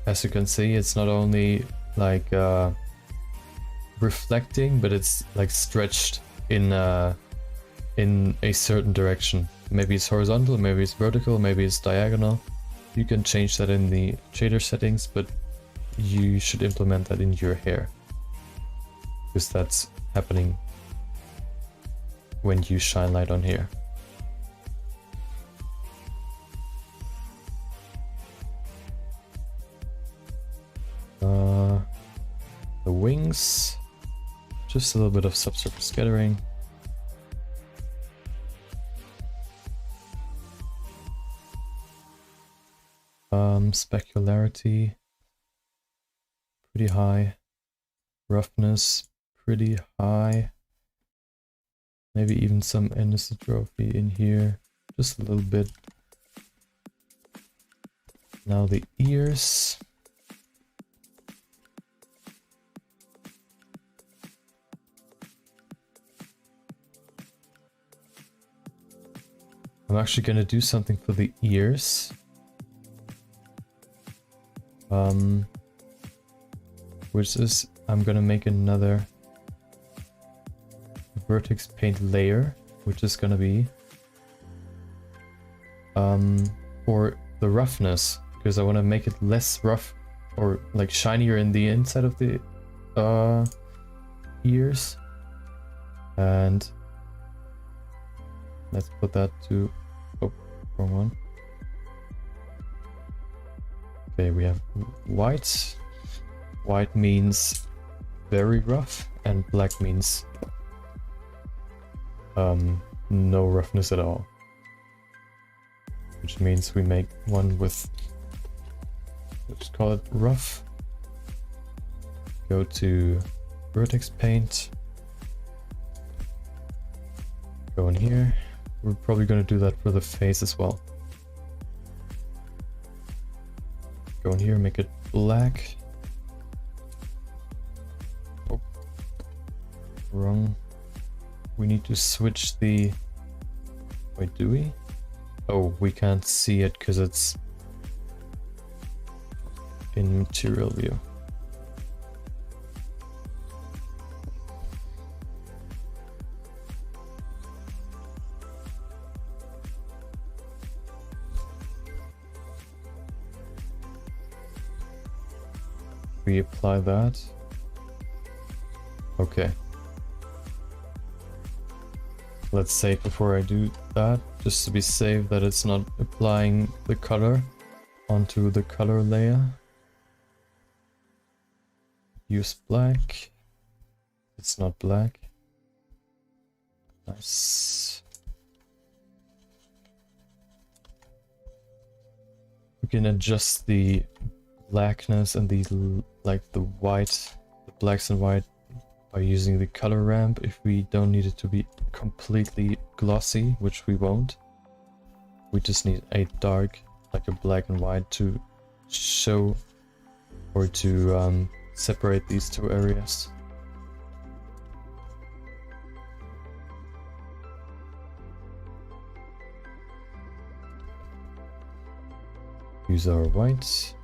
As you can see, it's not only like reflecting, but it's like stretched in a certain direction. Maybe it's horizontal, maybe it's vertical, maybe it's diagonal. You can change that in the shader settings, but you should implement that in your hair, because that's happening when you shine light on here. The wings, just a little bit of subsurface scattering. Specularity, pretty high. Roughness, pretty high. Maybe even some anisotropy in here, just a little bit. Now the ears. I'm actually gonna do something for the ears. Which is, I'm gonna make another vertex paint layer, which is gonna be for the roughness, because I want to make it less rough or like shinier in the inside of the ears. And let's put that to, oh, wrong one. Okay, we have white. White means very rough, and black means no roughness at all. Which means we make one with, let's call it rough. Go to vertex paint. Go in here. We're probably going to do that for the face as well. Go in here, make it black. Oh, wrong. We need to switch the... Wait, do we? Oh, we can't see it because it's in material view. We apply that. Okay. Let's save before I do that, just to be safe that it's not applying the color onto the color layer. Use black. It's not black. Nice. We can adjust the blackness and the like the white, the blacks and white by using the color ramp if we don't need it to be completely glossy, which we won't. We just need a dark, like a black and white, to show or to separate these two areas. Use our whites.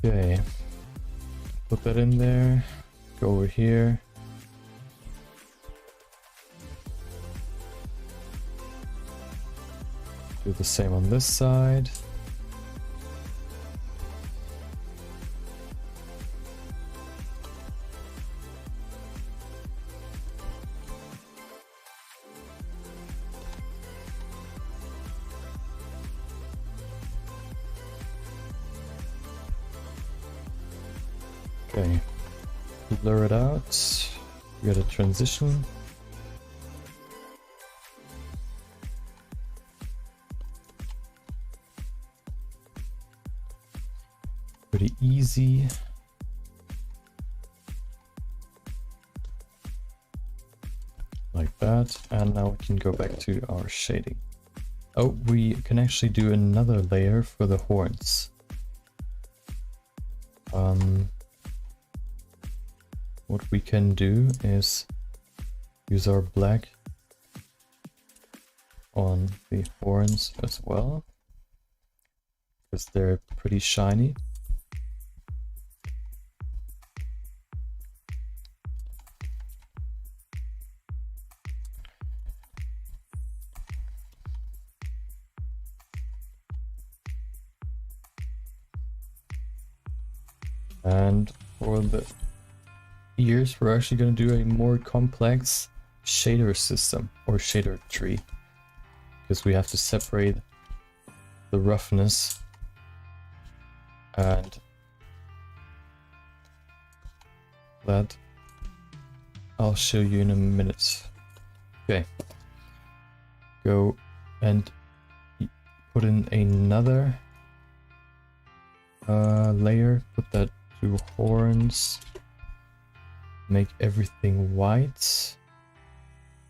Okay, put that in there, go over here. Do the same on this side. Okay, blur it out. We got a transition. Pretty easy. Like that. And now we can go back to our shading. Oh, we can actually do another layer for the horns. What we can do is use our black on the horns as well, because they're pretty shiny. And for the ears, we're actually going to do a more complex shader system or shader tree, because we have to separate the roughness and that I'll show you in a minute. Okay, go and put in another layer, put that to horns, make everything white.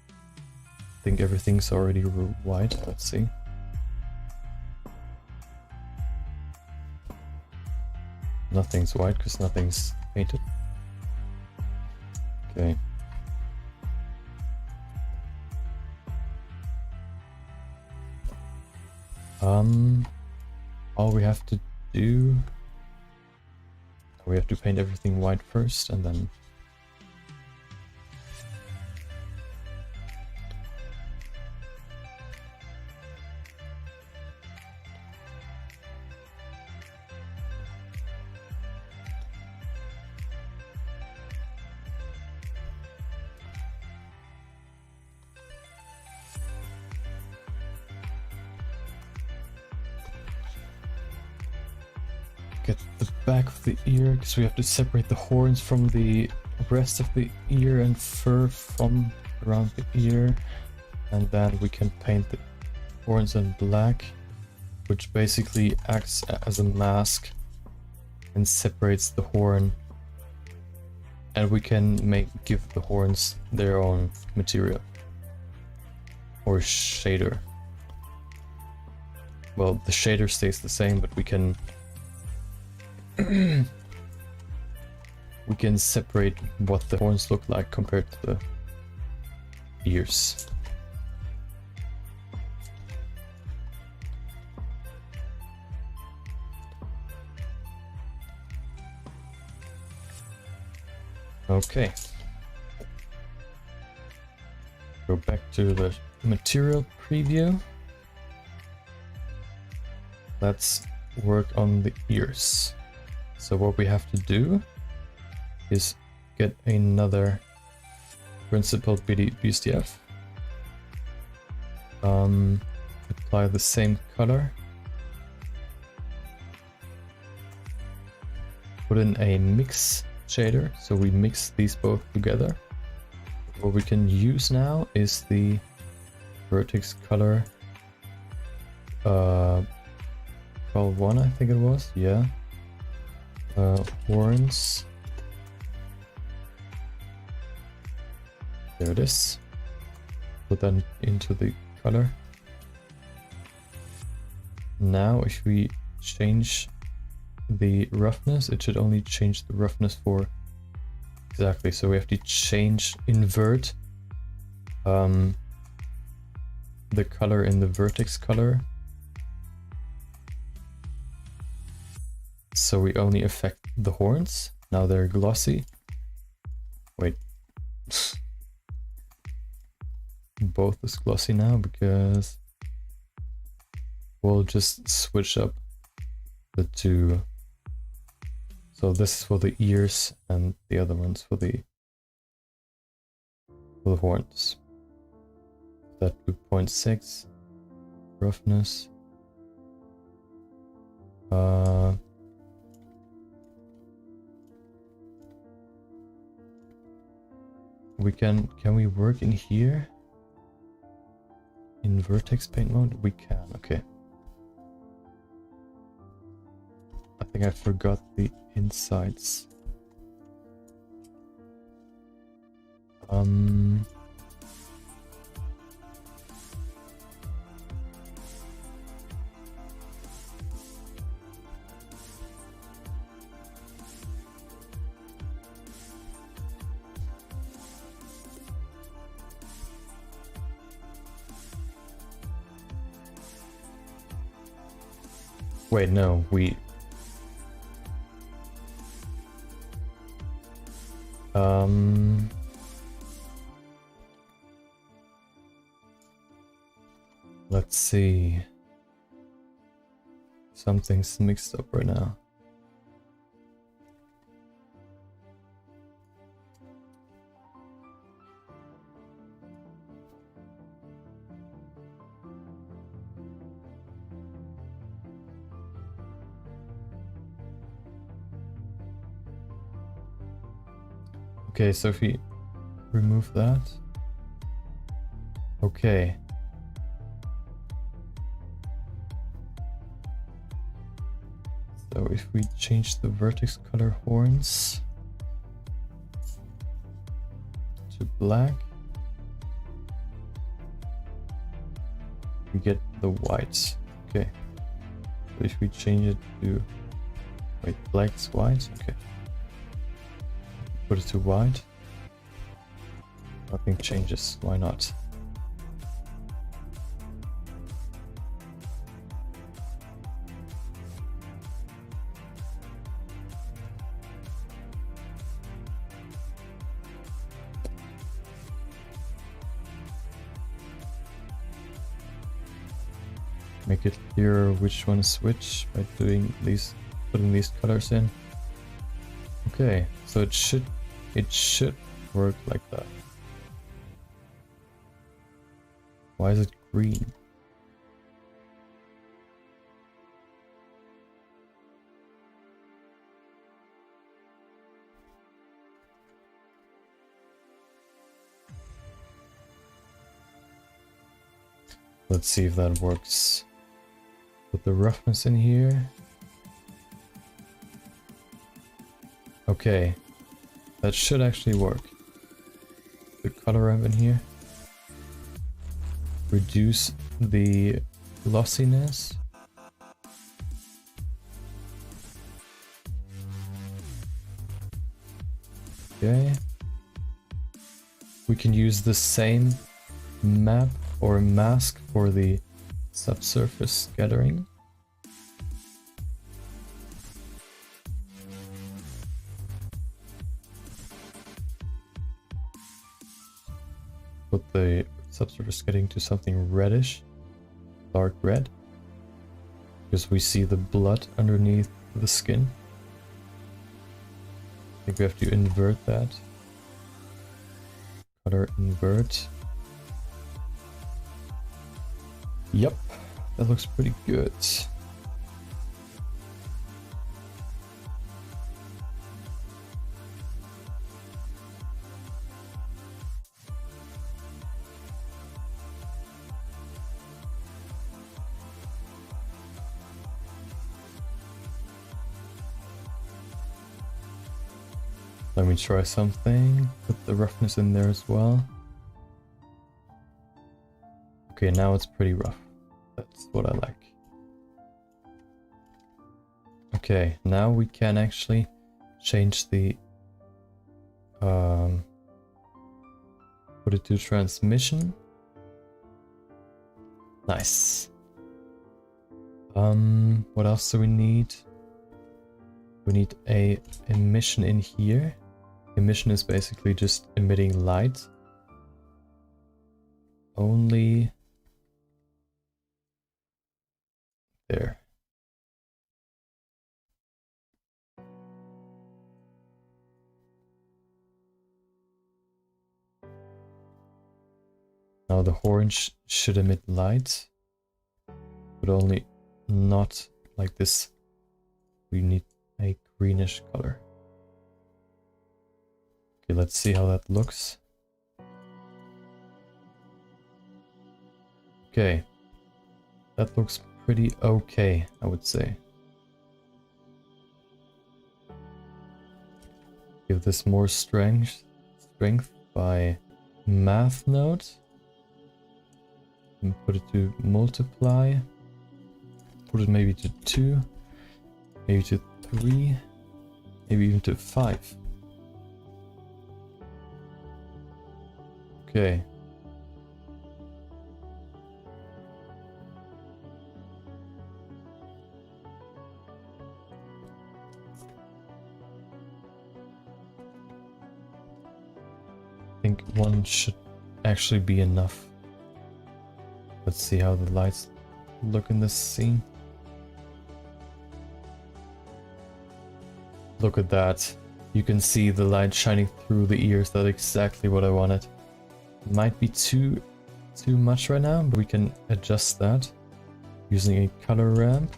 I think everything's already white. Let's see. Nothing's white because nothing's painted. Okay. All we have to do, we have to paint everything white first and then get the back of the ear, because we have to separate the horns from the rest of the ear and fur from around the ear, and then we can paint the horns in black, which basically acts as a mask and separates the horn, and we can give the horns their own material or shader. Well, the shader stays the same, but we can we can separate what the horns look like compared to the ears. Okay. Go back to the material preview. Let's work on the ears. So what we have to do is get another principled BSDF. Apply the same color. Put in a mix shader, so we mix these both together. What we can use now is the vertex color 12.1, I think it was, yeah. Horns. There it is. Put that into the color. Now if we change the roughness, it should only change the roughness for exactly, so we have to invert the color in the vertex color, so we only affect the horns. Now they're glossy. Wait. Both is glossy now because we'll just switch up the two. So this is for the ears and the other one's for the horns. That to 0.6 roughness. we can we work in here? In vertex paint mode? We can, okay. I think I forgot the insides. Wait, no, we... Let's see. Something's mixed up right now. Okay, so if we remove that. Okay. So if we change the vertex color horns to black, we get the white. Okay. So if we change it to, wait, black's white, okay. Put it to white. Nothing changes, why not? Make it clearer which one is which by doing these, putting these colors in. Okay, so it should work like that. Why is it green? Let's see if that works. Put the roughness in here. Okay, that should actually work. The color ramp in here. Reduce the glossiness. Okay. We can use the same map or mask for the subsurface scattering. Put the subsurface getting to something reddish, dark red, because we see the blood underneath the skin. I think we have to invert that. Color invert. Yep, that looks pretty good. Let me try something. Put the roughness in there as well. Okay, now it's pretty rough. That's what I like. Okay, now we can actually change the put it to transmission. Nice. What else do we need? We need a emission in here. Emission is basically just emitting light. Only there. Now the horn should emit light, but only not like this. We need a greenish color. Okay, let's see how that looks. Okay. That looks pretty okay, I would say. Give this more strength by math node. And put it to multiply. Put it maybe to 2. Maybe to 3. Maybe even to 5. Okay. I think 1 should actually be enough. Let's see how the lights look in this scene. Look at that. You can see the light shining through the ears. That's exactly what I wanted. Might be too much right now, but we can adjust that using a color ramp.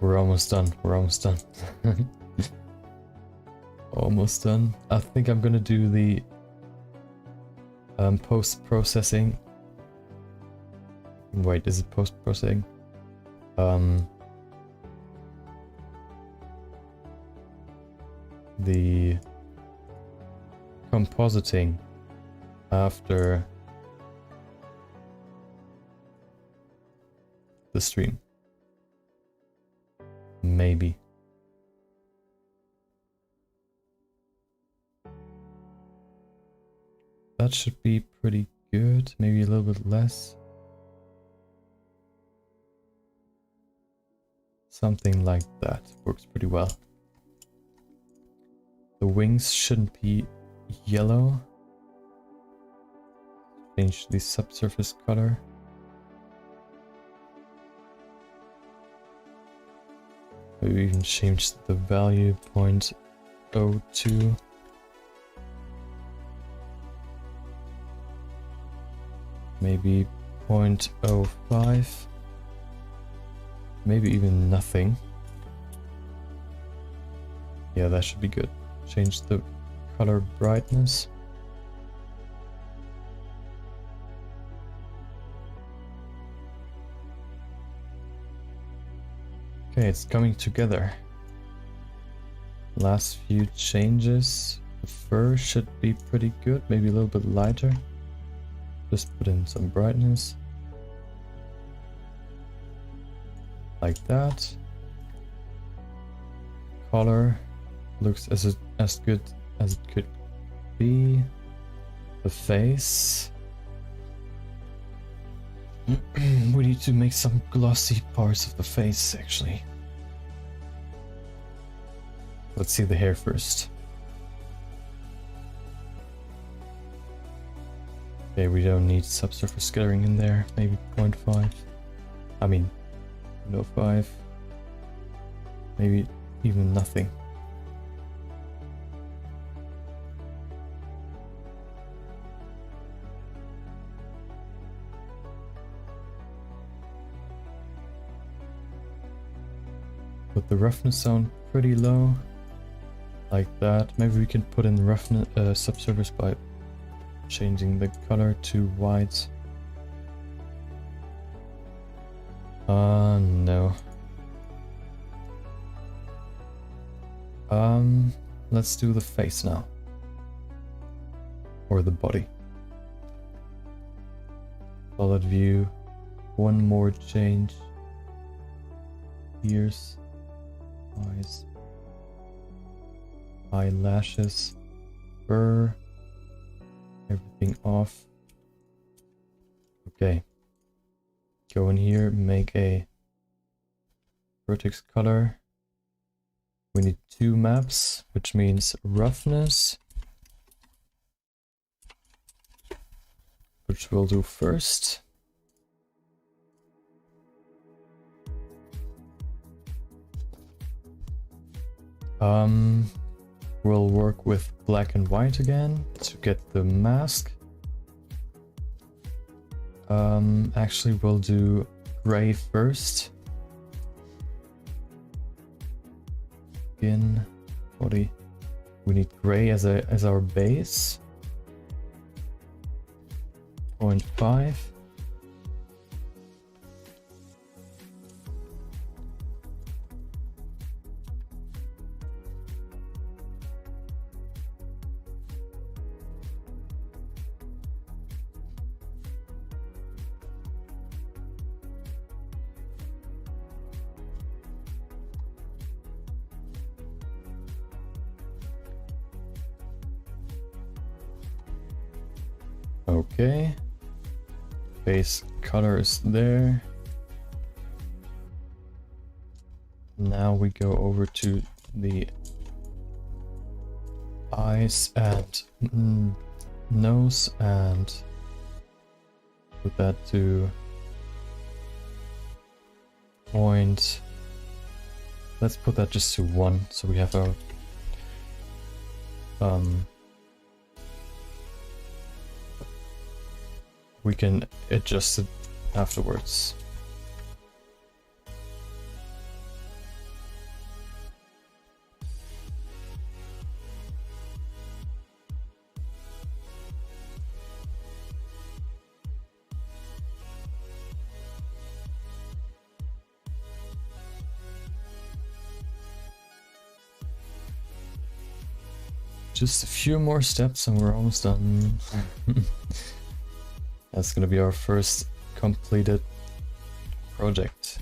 We're almost done. We're almost done. Almost done. I think I'm gonna do the post-processing. Wait, is it post-processing? The compositing after the stream. Maybe. That should be pretty good. Maybe a little bit less. Something like that works pretty well. The wings shouldn't be yellow. Change the subsurface color. Maybe even change the value 0.02. Maybe 0.05. Maybe even nothing. Yeah, that should be good. Change the color brightness. Okay, it's coming together. Last few changes. The fur should be pretty good, maybe a little bit lighter. Just put in some brightness. Like that. Color looks as good as it could be. The face. We need to make some glossy parts of the face, actually. Let's see the hair first. Okay, we don't need subsurface scattering in there. Maybe 0.5. I mean, 0.05. Maybe even nothing. Put the roughness down pretty low, like that. Maybe we can put in roughness subsurface by changing the color to white. No. Let's do the face now. Or the body. Solid view. One more change. Ears. Eyes. Eyelashes. Fur. Everything off. Okay. Go in here, make a vertex color. We need 2 maps, which means roughness, which we'll do first. We'll work with black and white again to get the mask. Actually, we'll do gray first. Skin, body. We need gray as our base. 0.5. Okay. Base color is there. Now we go over to the eyes and nose and put that to point. Let's put that just to 1 so we have our we can adjust it afterwards. Just a few more steps and we're almost done. That's gonna be our first completed project.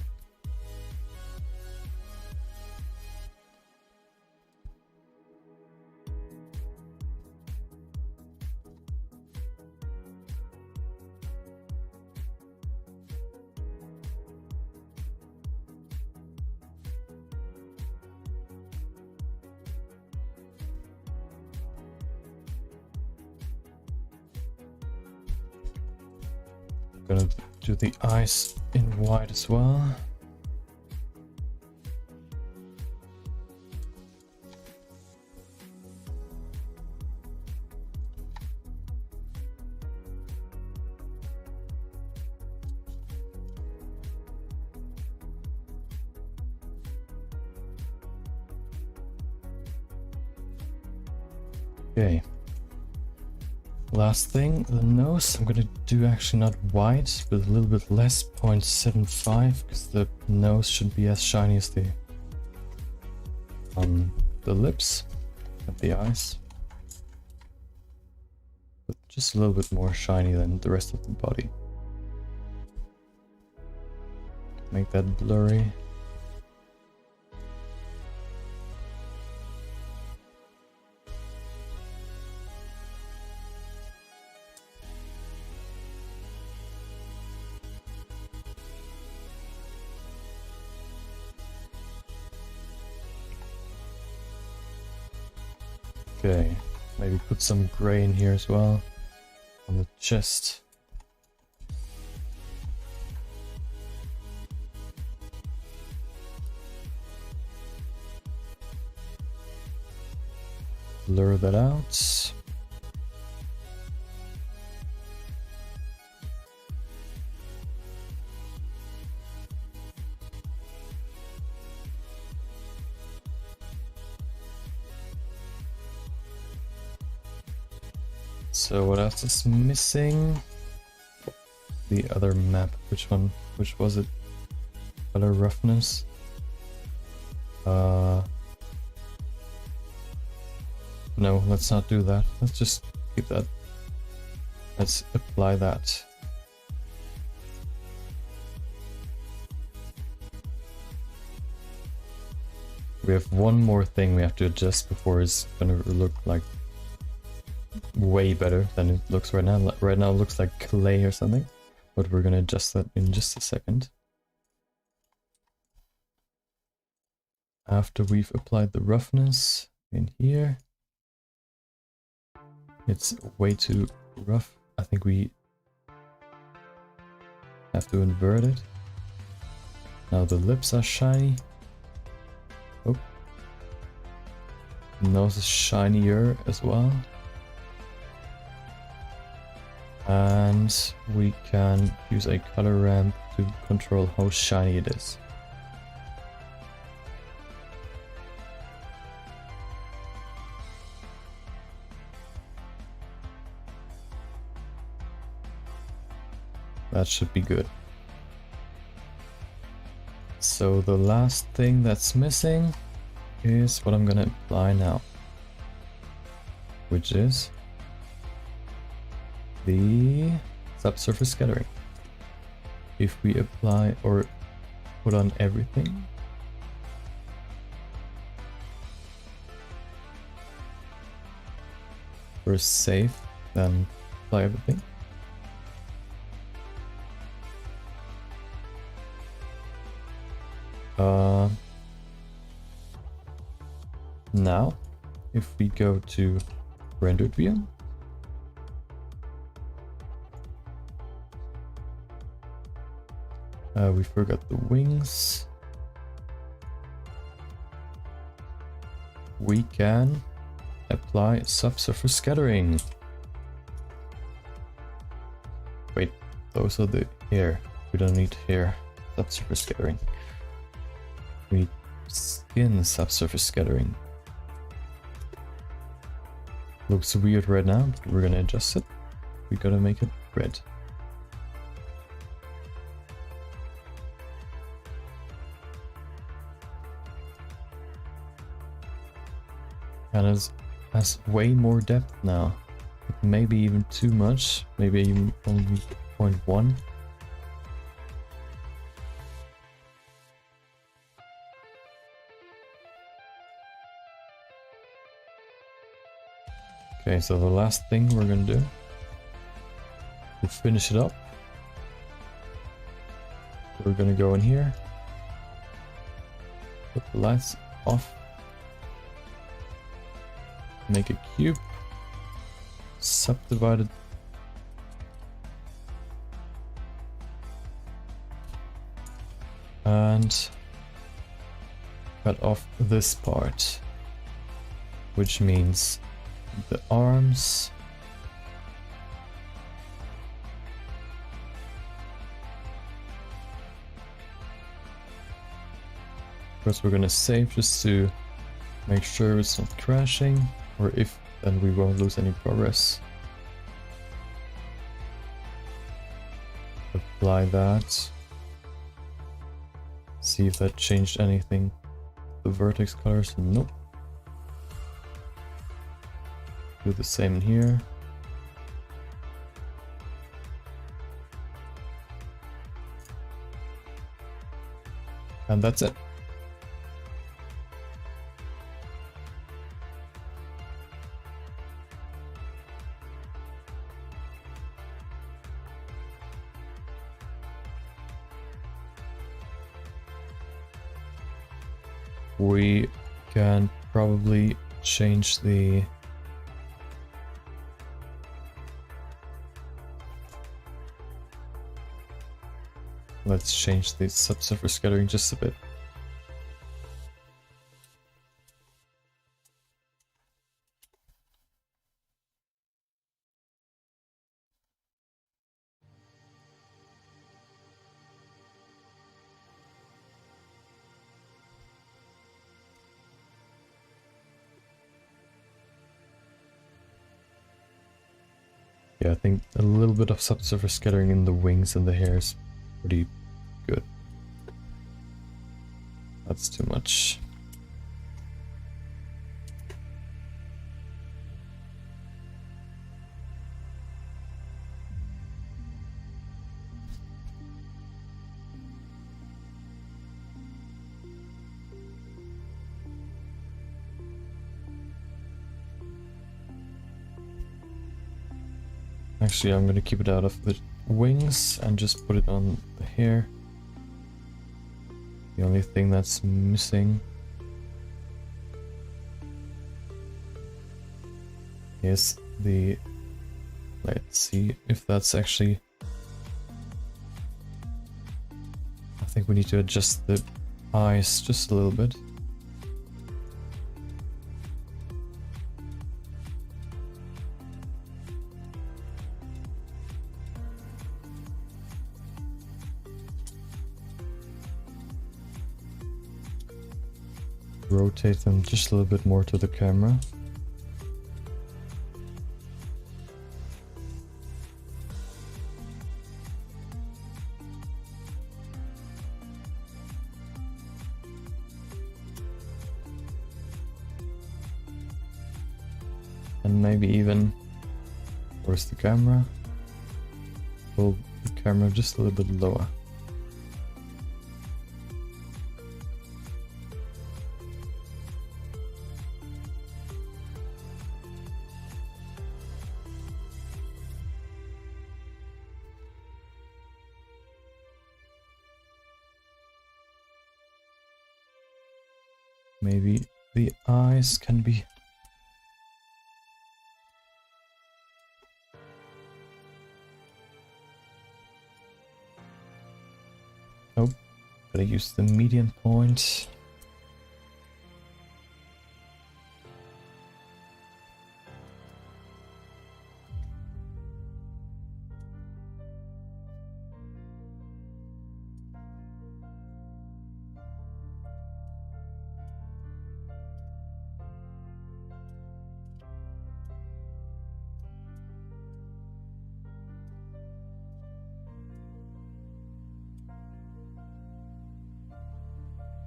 Gonna do the eyes in white as well. Okay. Last thing, the nose. I'm gonna do actually not white, but a little bit less, 0.75, because the nose shouldn't be as shiny as the lips and the eyes. But just a little bit more shiny than the rest of the body. Make that blurry. Okay, maybe put some gray in here as well on the chest. Blur that out. So what else is missing? The other map. Which one? Which was it? Color roughness. No, let's not do that. Let's just keep that. Let's apply that. We have one more thing we have to adjust before it's gonna look like way better than it looks right now. Right now it looks like clay or something, but we're gonna adjust that in just a second. After we've applied the roughness in here. It's way too rough. I think we have to invert it. Now the lips are shiny. Oh. Nose is shinier as well. And we can use a color ramp to control how shiny it is. That should be good. So the last thing that's missing is what I'm gonna apply now, which is the subsurface scattering. If we apply or put on everything, we're safe, then apply everything. Now, if we go to rendered view, we forgot the wings. We can apply subsurface scattering. Wait, those are the hair. We don't need hair subsurface scattering. We need skin subsurface scattering. Looks weird right now, but we're gonna adjust it. We gotta make it red. And it has way more depth now. Maybe even too much. Maybe even only 0.1. Okay, so the last thing we're gonna do to finish it up, we're gonna go in here, put the lights off, make a cube, subdivide it, and cut off this part, which means the arms, because we're gonna save just to make sure it's not crashing, or if then we won't lose any progress. Apply that, see if that changed anything. The vertex colors, nope. Do the same in here. And that's it. We can probably change the let's change the subsurface scattering just a bit. Yeah, I think a little bit of subsurface scattering in the wings and the hair is pretty good. That's too much. Actually, I'm gonna keep it out of the wings and just put it on the hair. The only thing that's missing is the... Let's see if that's actually... I think we need to adjust the eyes just a little bit. Rotate them just a little bit more to the camera. And maybe even, where's the camera? Pull the camera just a little bit lower. Maybe the eyes can be... Nope, gotta use the median point.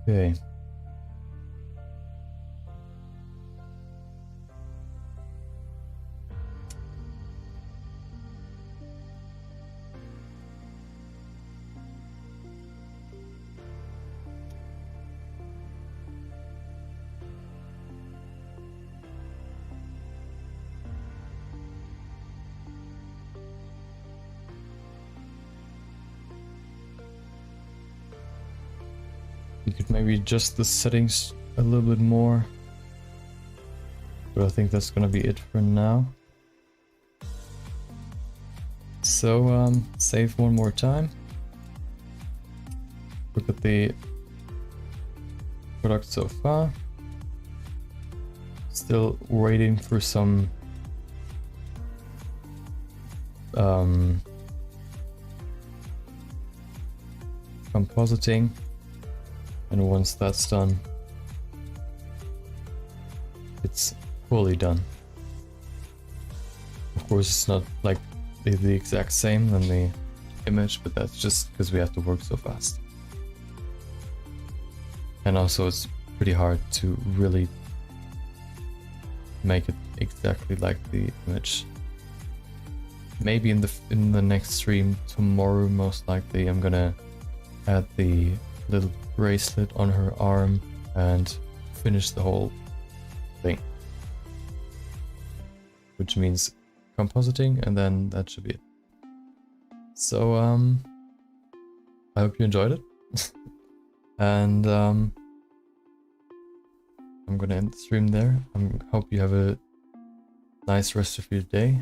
Okay. You could maybe adjust the settings a little bit more. But I think that's gonna be it for now. So, save one more time. Look at the product so far. Still waiting for some compositing. And once that's done, it's fully done. Of course, it's not like the exact same in the image, but that's just because we have to work so fast. And also it's pretty hard to really make it exactly like the image. Maybe in the next stream tomorrow, most likely, I'm gonna add the little bracelet on her arm and finish the whole thing. Which means compositing, and then that should be it. So, I hope you enjoyed it. And I'm gonna end the stream there. I hope you have a nice rest of your day,